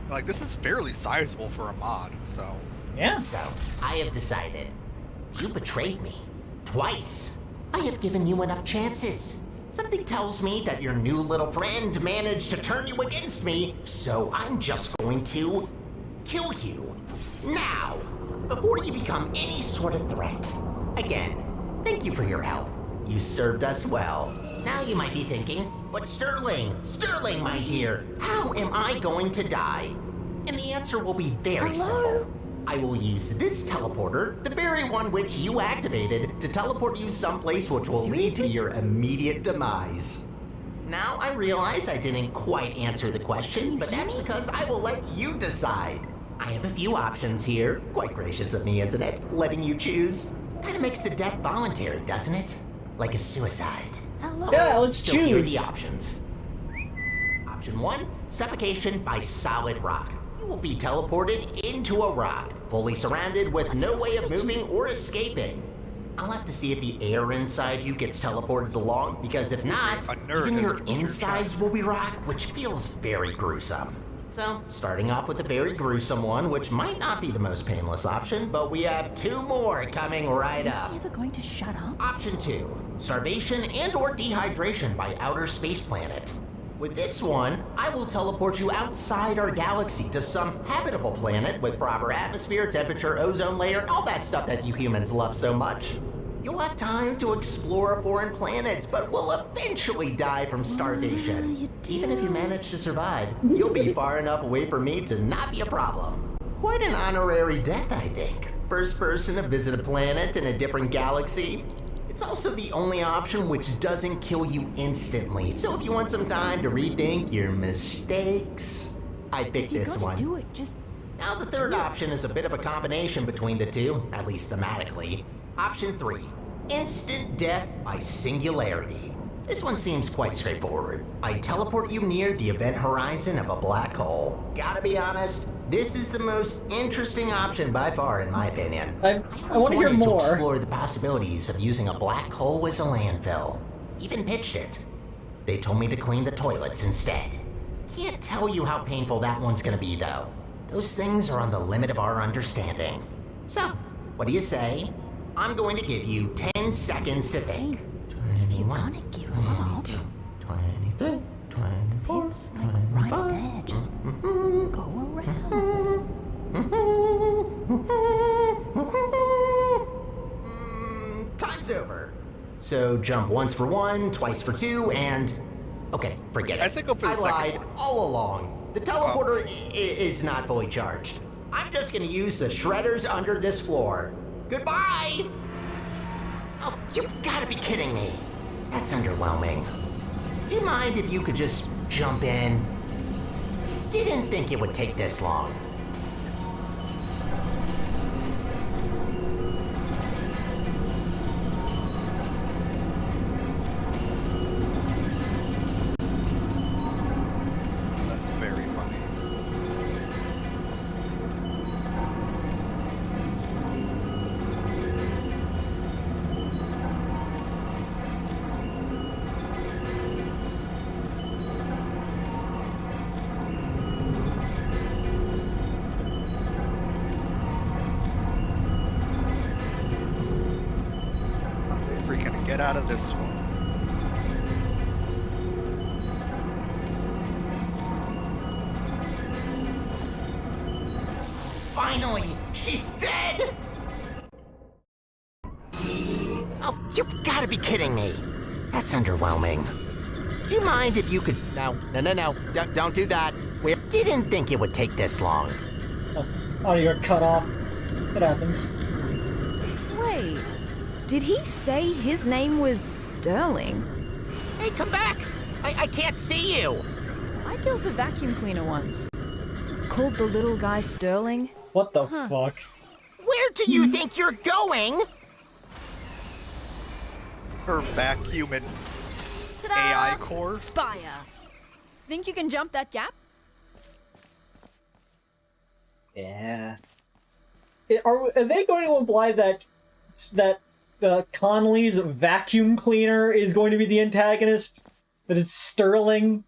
Like, this is fairly sizable for a mod, so... Yeah. So, I have decided. You betrayed me. Twice. I have given you enough chances. Something tells me that your new little friend managed to turn you against me, so I'm just going to... kill you. Now! Before you become any sort of threat. Again, thank you for your help. You served us well. Now you might be thinking, but Sterling, my dear, how am I going to die? And the answer will be very simple. I will use this teleporter, the very one which you activated, to teleport you someplace which will lead to your immediate demise. Now I realize I didn't quite answer the question, but that's because I will let you decide. I have a few options here. Quite gracious of me, isn't it? Letting you choose. Kind of makes the death voluntary, doesn't it? Like a suicide. Yeah, let's choose. Here are the options. Option 1, suffocation by solid rock. You will be teleported into a rock, fully surrounded with no way of moving or escaping. I'll have to see if the air inside you gets teleported along, because if not, even your insides will be rock, which feels very gruesome. So, starting off with a very gruesome one, which might not be the most painless option, but we have 2 more coming right up. Is he ever going to shut up? Option 2, starvation and or dehydration by outer space planet. With this one, I will teleport you outside our galaxy to some habitable planet with proper atmosphere, temperature, ozone layer, all that stuff that you humans love so much. You'll have time to explore foreign planets, but will eventually die from starvation. Even if you manage to survive, you'll be far enough away from me to not be a problem. Quite an honorary death, I think. First person to visit a planet in a different galaxy. It's also the only option which doesn't kill you instantly, so if you want some time to rethink your mistakes, I picked this one. Do it, just... Now the third option is a bit of a combination between the two, at least thematically. Option 3, instant death by singularity. This one seems quite straightforward. I teleport you near the event horizon of a black hole. Gotta be honest, this is the most interesting option by far in my opinion. I want to hear more. To explore the possibilities of using a black hole as a landfill. Even pitched it. They told me to clean the toilets instead. Can't tell you how painful that one's gonna be though. Those things are on the limit of our understanding. So, what do you say? I'm going to give you 10 seconds to think. If you're gonna give up... 23, 24, It's like right there, just go around. Time's over. So jump once for 1, twice for 2, and... Okay, forget it. I'd say go for the second lied one. all along. The teleporter is not fully charged. I'm just gonna use the shredders under this floor. Goodbye! Oh, you've gotta be kidding me. That's underwhelming. Do you mind if you could just jump in? Didn't think it would take this long. That's very funny. Freaking get out of this one. Finally, she's dead! Oh, you've gotta be kidding me. That's underwhelming. Do you mind if you could... No, don't do that. We didn't think it would take this long. Oh, you got cut off. It happens. Wait, did he say his name was Sterling? Hey, come back! I can't see you! I built a vacuum cleaner once. Called the little guy Sterling. What the fuck? Where do you think you're going? Her vacuum and Ta-da! AI core. Spire. Think you can jump that gap? Yeah. Are they going to imply that Conley's vacuum cleaner is going to be the antagonist? That it's Sterling?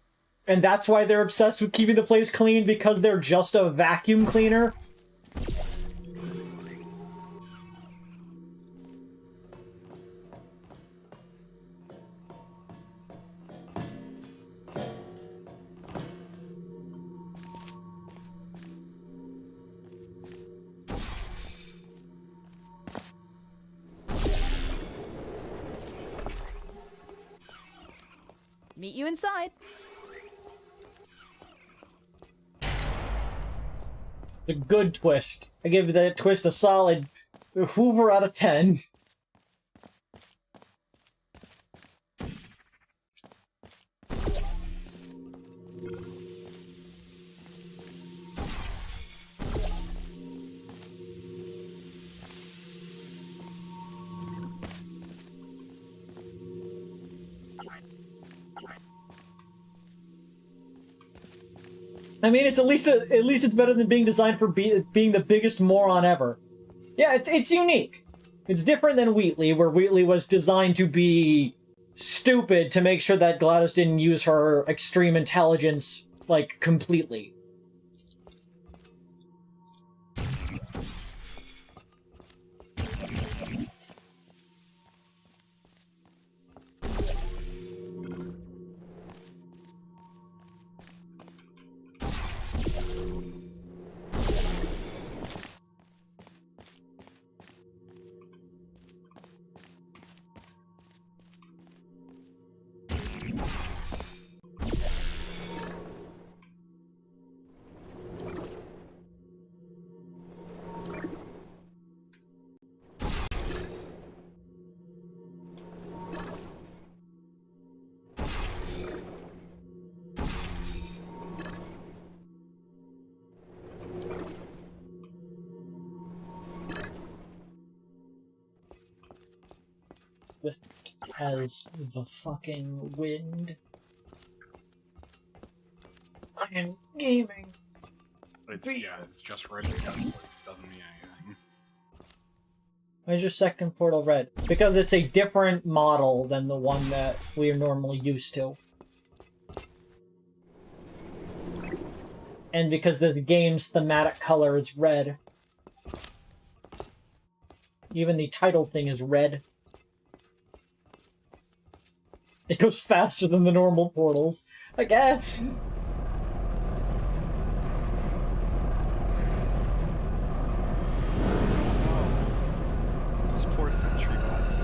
And that's why they're obsessed with keeping the place clean, because they're just a vacuum cleaner? Meet you inside. A good twist. I give that twist a solid Hoover out of 10. I mean, it's at least it's better than being designed for being the biggest moron ever. Yeah, it's unique. It's different than Wheatley, where Wheatley was designed to be stupid to make sure that GLaDOS didn't use her extreme intelligence, like, completely. swift as the fucking wind. I am gaming. It's just red because it doesn't mean anything. Why is your second portal red? Because it's a different model than the one that we are normally used to. And because this game's thematic color is red. Even the title thing is red. It goes faster than the normal portals, I guess. Those poor sentry bots.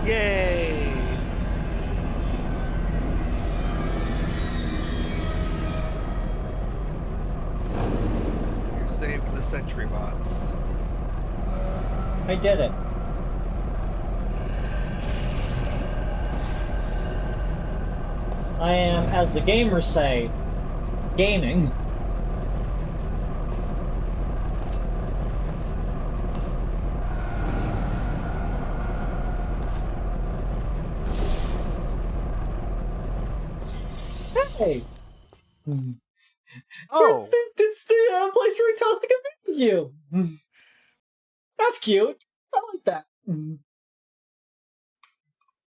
Yay! You saved the sentry bots. I did it. I am, as the gamers say, gaming. Hey! Oh! It's the place where he tossed the thank you! That's cute! I like that.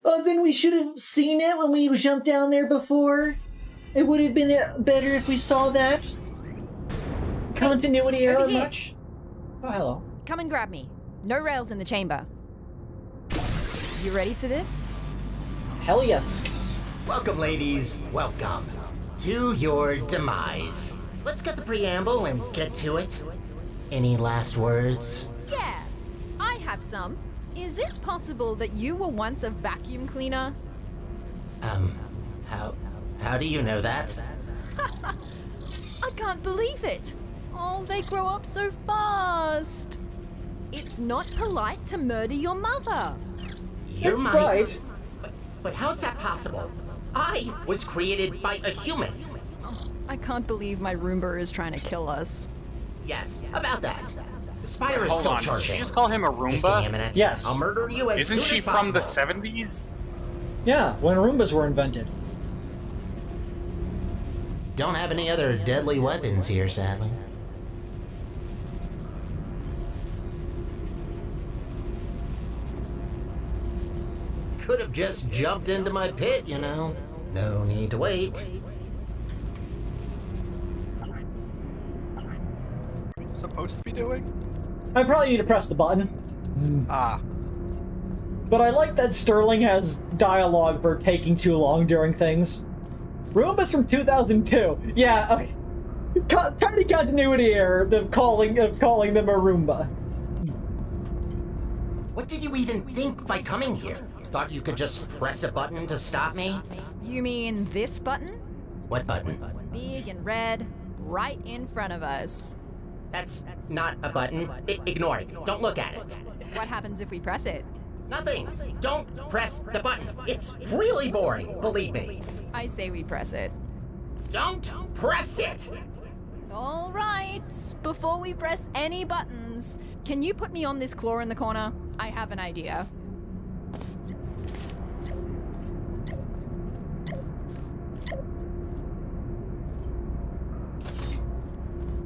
Oh, then we should have seen it when we jumped down there before. It would have been better if we saw that. Continuity error much? Oh, hello. Come and grab me. No rails in the chamber. You ready for this? Hell yes. Welcome, ladies. Welcome to your demise. Let's get the preamble and get to it. Any last words? Yeah, I have some. Is it possible that you were once a vacuum cleaner? How do you know that? I can't believe it. Oh, they grow up so fast. It's not polite to murder your mother. You're my... Right. But how's that possible? I was created by a human. Oh, I can't believe my Roomba is trying to kill us. Yes, about that. The Spire is Hold still on, did charging. she just call him a Just a Roomba? minute. Yes. I'll murder you as Isn't soon she as from the possible. 70s? Yeah, when Roombas were invented. Don't have any other deadly weapons here, sadly. Could have just jumped into my pit, you know. No need to wait. Supposed to be doing? I probably need to press the button. Ah. But I like that Sterling has dialogue for taking too long during things. Roomba's from 2002. Yeah, okay. Tiny continuity error of calling them a Roomba. What did you even think by coming here? Thought you could just press a button to stop me? You mean this button? What button? Big and red, right in front of us. That's not a button. Ignore it. Don't look at it. What happens if we press it? Nothing. Don't press the button. It's really boring, believe me. I say we press it. Don't press it! All right. Before we press any buttons, can you put me on this claw in the corner? I have an idea.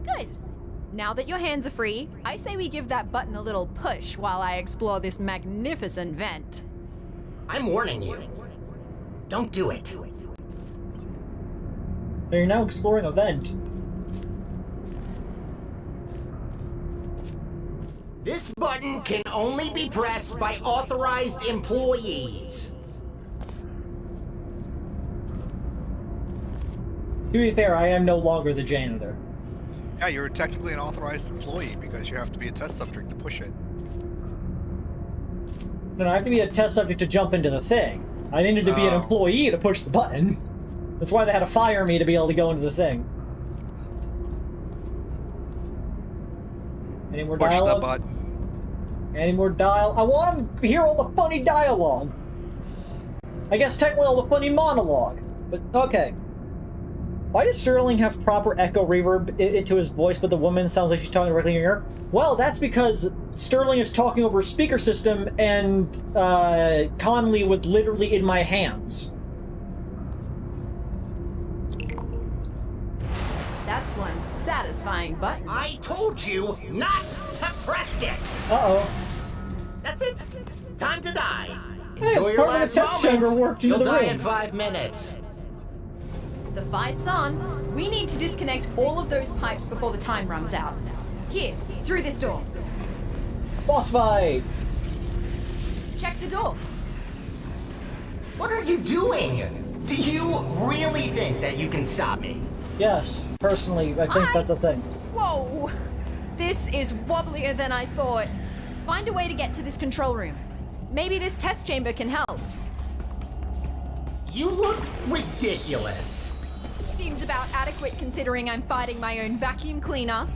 Good. Now that your hands are free, I say we give that button a little push while I explore this magnificent vent. I'm warning you. Don't do it. You're now exploring a vent. This button can only be pressed by authorized employees. To be fair, I am no longer the janitor. Yeah, you're technically an authorized employee because you have to be a test subject to push it. No, I have to be a test subject to jump into the thing. I needed to be an employee to push the button. That's why they had to fire me to be able to go into the thing. Any more Push dialogue? the button. Any more dialogue? I want to hear all the funny dialogue. I guess technically all the funny monologue. But, okay. Why does Sterling have proper echo reverb into his voice, but the woman sounds like she's talking directly in your ear? Well, that's because Sterling is talking over a speaker system, and Conley was literally in my hands. That's one satisfying button. I told you not to press it! Uh-oh. That's it! Time to die! Hey, Enjoy your part of the last test chamber moments. worked into You'll the die room. in 5 minutes. The fight's on. We need to disconnect all of those pipes before the time runs out. Here, through this door. Boss fight! Check the door. What are you doing? Do you really think that you can stop me? Yes, personally, I think that's a thing. Whoa! This is wobblier than I thought. Find a way to get to this control room. Maybe this test chamber can help. You look ridiculous. Seems about adequate considering I'm fighting my own vacuum cleaner.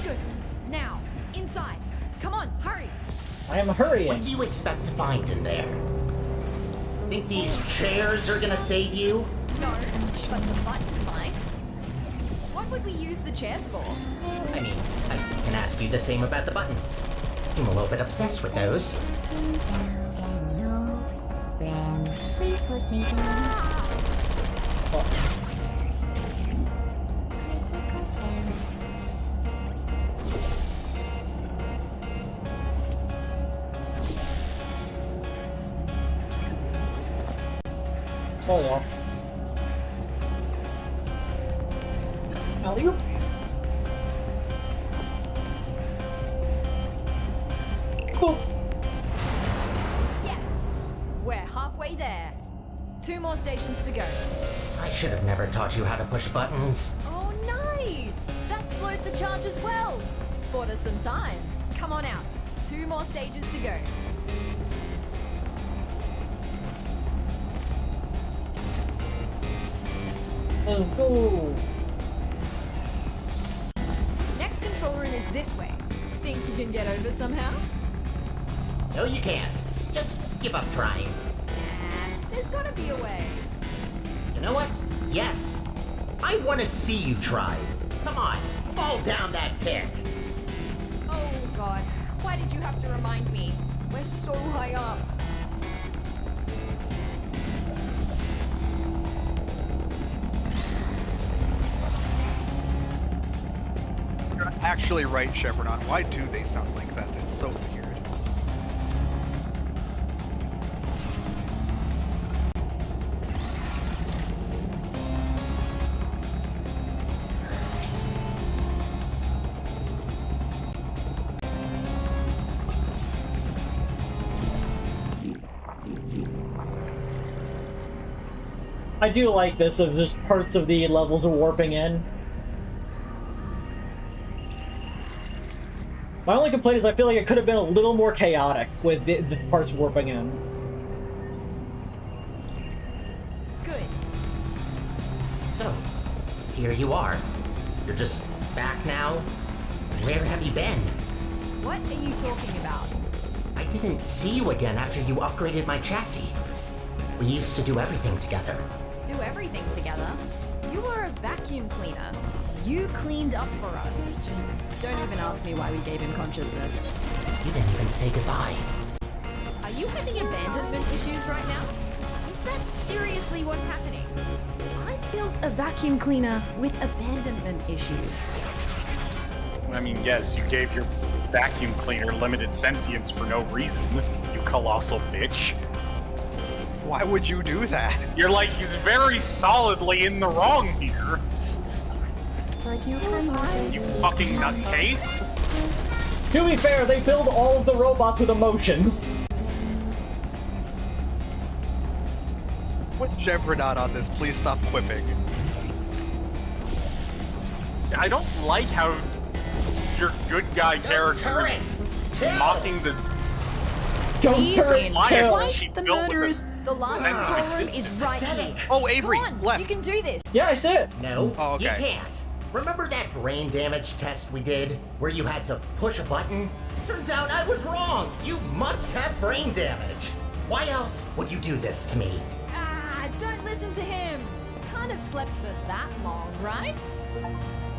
Good. Now, inside. Come on, hurry. I am hurrying. What do you expect to find in there? Think these chairs are gonna save you? No, but the button might. What would we use the chairs for? I mean, I can ask you the same about the buttons. Seem a little bit obsessed with those. Sorry, y'all. Alley-oop. Cool. Yes! We're halfway there. 2 more stations to go. I should have never taught you how to push buttons. Oh, nice! That slowed the charge as well. Bought us some time. Come on out. 2 more stages to go. Go. Next control room is this way. Think you can get over somehow? No, you can't. Just give up trying. Nah, there's gotta be a way. You know what? Yes. I want to see you try. Come on, fall down that pit. Oh god, why did you have to remind me? We're so high up. You're actually right, Chevronon. Why do they sound like that? That's so weird. I do like this, of just parts of the levels are warping in. My only complaint is I feel like it could have been a little more chaotic with the parts warping in. Good. So, here you are. You're just back now? Where have you been? What are you talking about? I didn't see you again after you upgraded my chassis. We used to do everything together. Do everything together? You were a vacuum cleaner. You cleaned up for us. Don't even ask me why we gave him consciousness. You didn't even say goodbye. Are you having abandonment issues right now? Is that seriously what's happening? I built a vacuum cleaner with abandonment issues. I mean, yes, you gave your vacuum cleaner limited sentience for no reason, you colossal bitch. Why would you do that? You're like very solidly in the wrong here. You fucking nutcase. To be fair, they build all of the robots with emotions. What's Chevronon on this? Please stop quipping. I don't like how your good guy character. Turret! mocking the... Go He's turret in kill! charge. The murderers. The last sense of control room is existence. right here. Oh, Avery, Come on, left. you can do this. Yeah, I see it. No, Oh, okay. you can't. Remember that brain damage test we did, where you had to push a button? Turns out I was wrong. You must have brain damage. Why else would you do this to me? Ah, don't listen to him. Can't have slept for that long, right?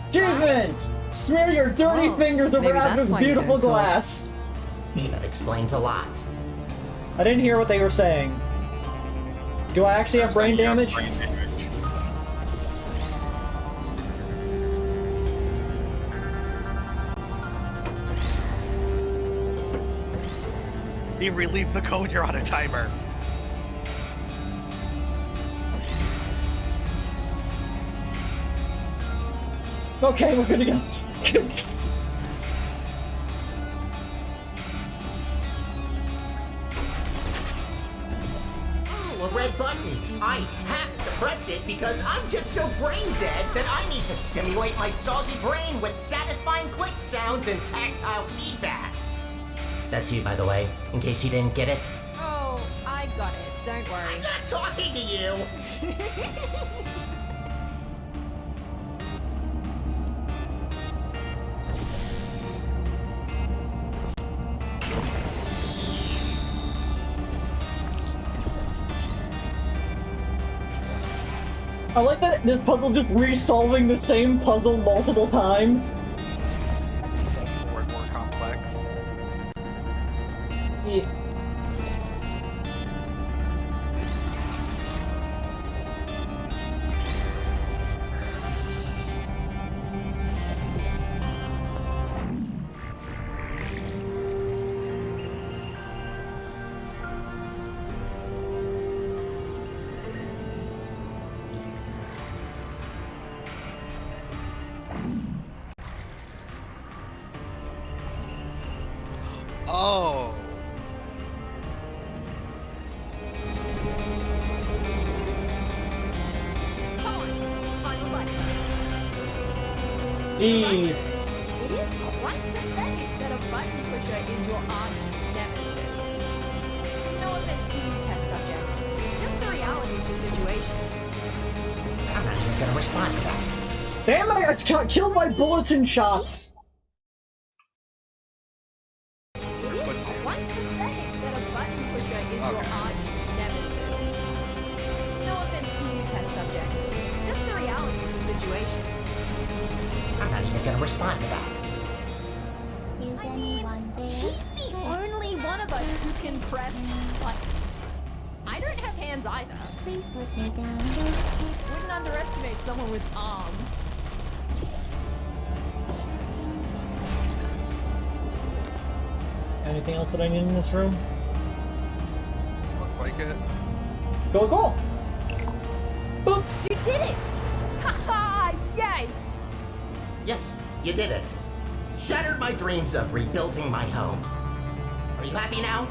Achievement! Smear your dirty Oh, fingers over maybe Adam's that's why you beautiful don't talk. glass. That explains a lot. I didn't hear what they were saying. Do I actually have brain damage? Brain damage. You relieve the code, you're on a timer. Okay, we're gonna go. Oh, a red button. I have to press it because I'm just so brain dead that I need to stimulate my soggy brain with satisfying click sounds and tactile feedback. That's you, by the way, in case you didn't get it. Oh, I got it. Don't worry. I'm not talking to you. I like that this puzzle just re-solving the same puzzle multiple times. More and more complex. Yeah. Oh. Come on, final button. E. It is quite pathetic that a button pusher is your arch nemesis. No offense to you, test subject. Just the reality of the situation. I'm not even gonna respond to that. Damn it, I got killed by bullets and shots! It is quite pathetic that a button pusher is your arch nemesis. No offense to you, test subject. Just the reality of the situation. I'm not even gonna respond to that. I mean, she's the only one of us who can press buttons. I don't have hands either. Please put me down. Wouldn't underestimate someone with arms. Anything else that I need in this room? Look like it. Go, go! Boop! You did it! Haha! Yes! Yes, you did it. Shattered my dreams of rebuilding my home. Are you happy now?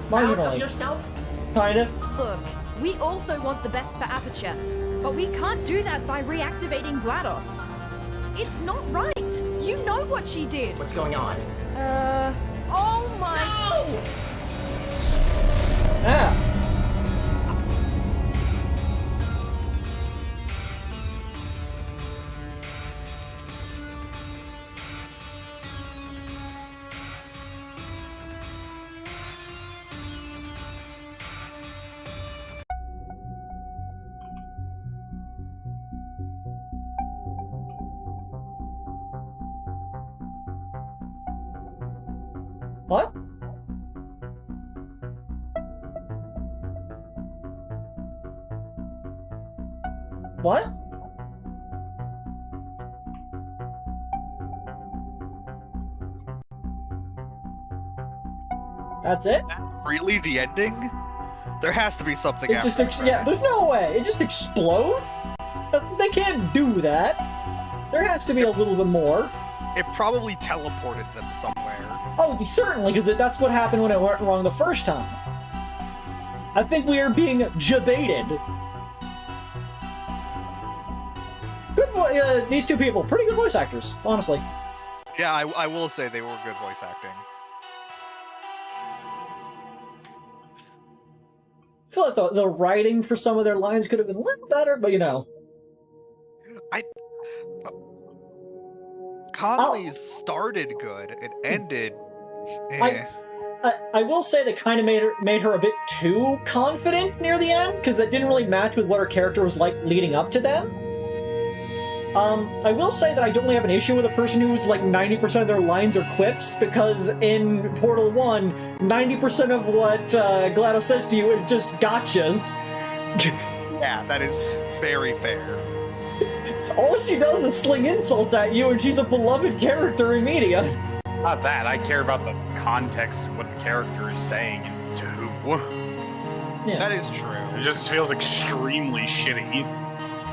Proud of Marginally. yourself? Kind of. Look, we also want the best for Aperture, but we can't do that by reactivating GLaDOS. It's not right! You know what she did! What's going on? Oh my... No! Ah! What? What? That's it? Really, the ending? There has to be something It after just the yeah, there's credits. no way. It just explodes? They can't do that. There has to be a little bit more. It probably teleported them somewhere. Oh, certainly, because that's what happened when it went wrong the first time. I think we are being jebaited. Good these two people, pretty good voice actors, honestly. Yeah, I will say they were good voice acting. I feel like the writing for some of their lines could have been a little better, but you know. Conley's started good. It ended. I will say they kind of made her a bit too confident near the end, because that didn't really match with what her character was like leading up to that. I will say that I don't really have an issue with a person who's like 90% of their lines are quips, because in Portal 1, 90% of what GLaDOS says to you is just gotchas. Yeah, that is very fair. It's all she does is sling insults at you, and she's a beloved character in media. Not that. I care about the context of what the character is saying and to who. Yeah. That is true. It just feels extremely shitty.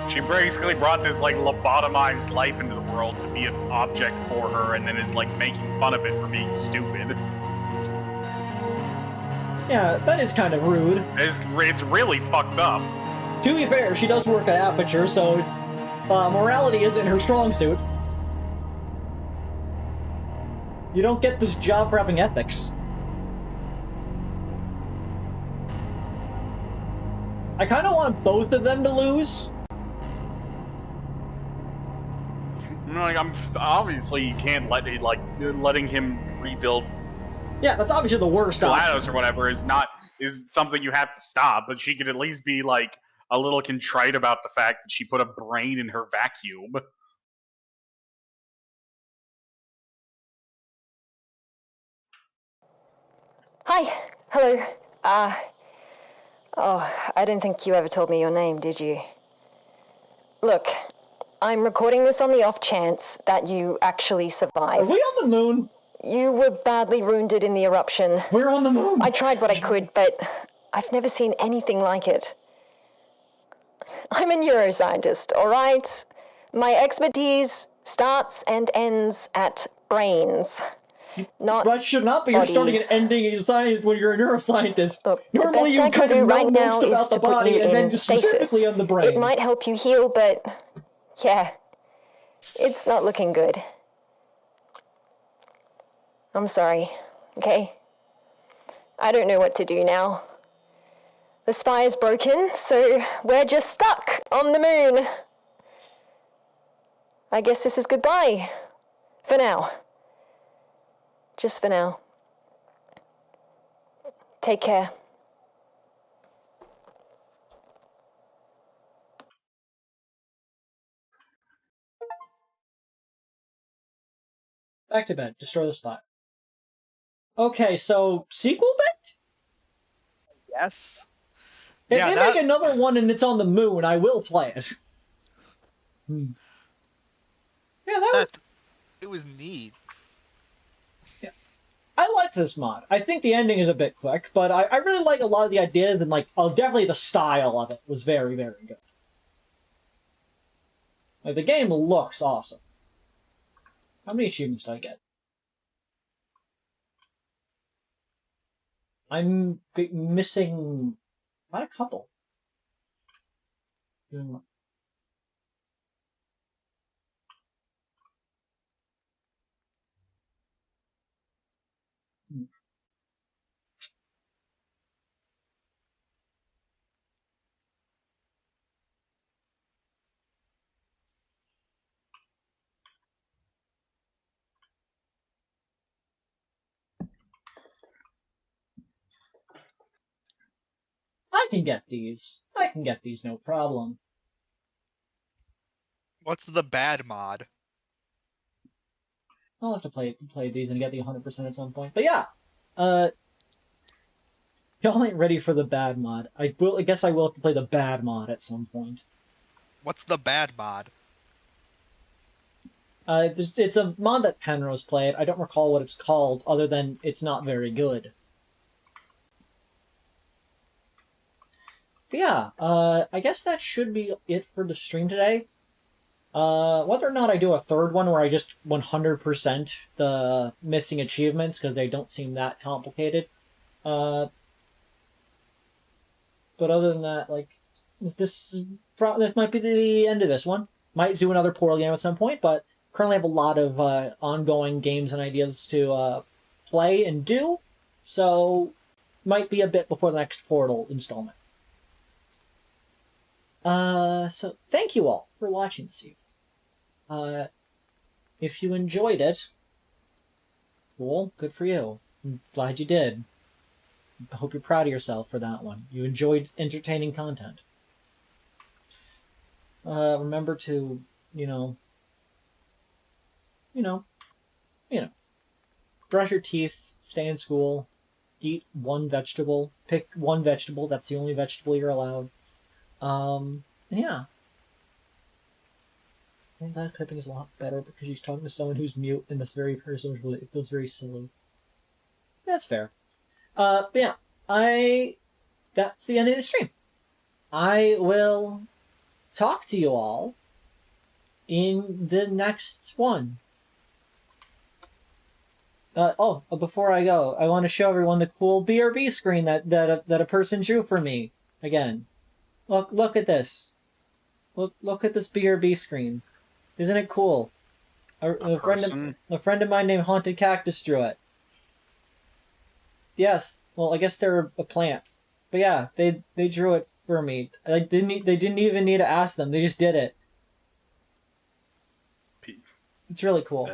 She basically brought this, like, lobotomized life into the world to be an object for her, and then is, like, making fun of it for being stupid. Yeah, that is kind of rude. It's really fucked up. To be fair, she does work at Aperture, so morality isn't her strong suit. You don't get this job for having ethics. I kind of want both of them to lose. Like, obviously you can't letting him rebuild. Yeah, that's obviously the worst option. GLaDOS or whatever is something you have to stop. But she could at least be like a little contrite about the fact that she put a brain in her vacuum. Hi. Hello. Oh, I didn't think you ever told me your name, did you? Look, I'm recording this on the off chance that you actually survived. Are we on the moon? You were badly wounded in the eruption. We're on the moon! I tried what I could, but I've never seen anything like it. I'm a neuroscientist, all right? My expertise starts and ends at brains. That should not be. You're starting and ending in science when you're a neuroscientist. Look, normally you kind of know most about the body and then just specifically on the brain. It might help you heal, but yeah, it's not looking good. I'm sorry, okay? I don't know what to do now. The spire's broken, so we're just stuck on the moon. I guess this is goodbye. For now. Just for now. Take care. Back to bed. Destroy the spot. Okay, so sequel bet? Yes. If they make another one and it's on the moon, I will play it. Yeah, it was neat. Yeah. I like this mod. I think the ending is a bit quick, but I really like a lot of the ideas and definitely the style of it was very, very good. Like, the game looks awesome. How many achievements did I get? I'm missing... not a couple. I can get these. I can get these, no problem. What's the bad mod? I'll have to play these and get the 100% at some point. But yeah, y'all ain't ready for the bad mod. I guess I will have to play the bad mod at some point. What's the bad mod? It's a mod that Penrose played. I don't recall what it's called, other than it's not very good. But yeah, I guess that should be it for the stream today. Whether or not I do a third one where I just 100% the missing achievements, because they don't seem that complicated. But other than that, this might be the end of this one. Might do another Portal game at some point, but currently have a lot of ongoing games and ideas to play and do, so might be a bit before the next Portal installment. So thank you all for watching this evening. If you enjoyed it, cool, good for you. I'm glad you did. I hope you're proud of yourself for that one. You enjoyed entertaining content. Remember to, brush your teeth, stay in school, eat one vegetable, pick one vegetable, that's the only vegetable you're allowed. Yeah. I think that clipping is a lot better because she's talking to someone who's mute and that's very personal. It feels very silly. That's fair. But yeah, that's the end of the stream. I will talk to you all in the next one. Before I go, I want to show everyone the cool BRB screen that a person drew for me. Again, look at this. Look at this BRB screen. Isn't it cool? A friend of mine named Haunted Cactus drew it. Yes, well, I guess they're a plant, but yeah, they drew it for me. They didn't even need to ask them. They just did it. It's really cool.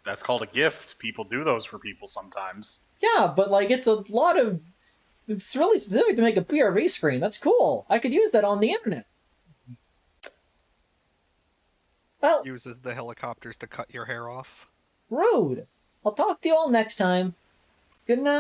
That's called a gift. People do those for people sometimes. Yeah, but like it's it's really specific to make a BRB screen. That's cool. I could use that on the internet. Well, uses the helicopters to cut your hair off. Rude. I'll talk to you all next time. Good night.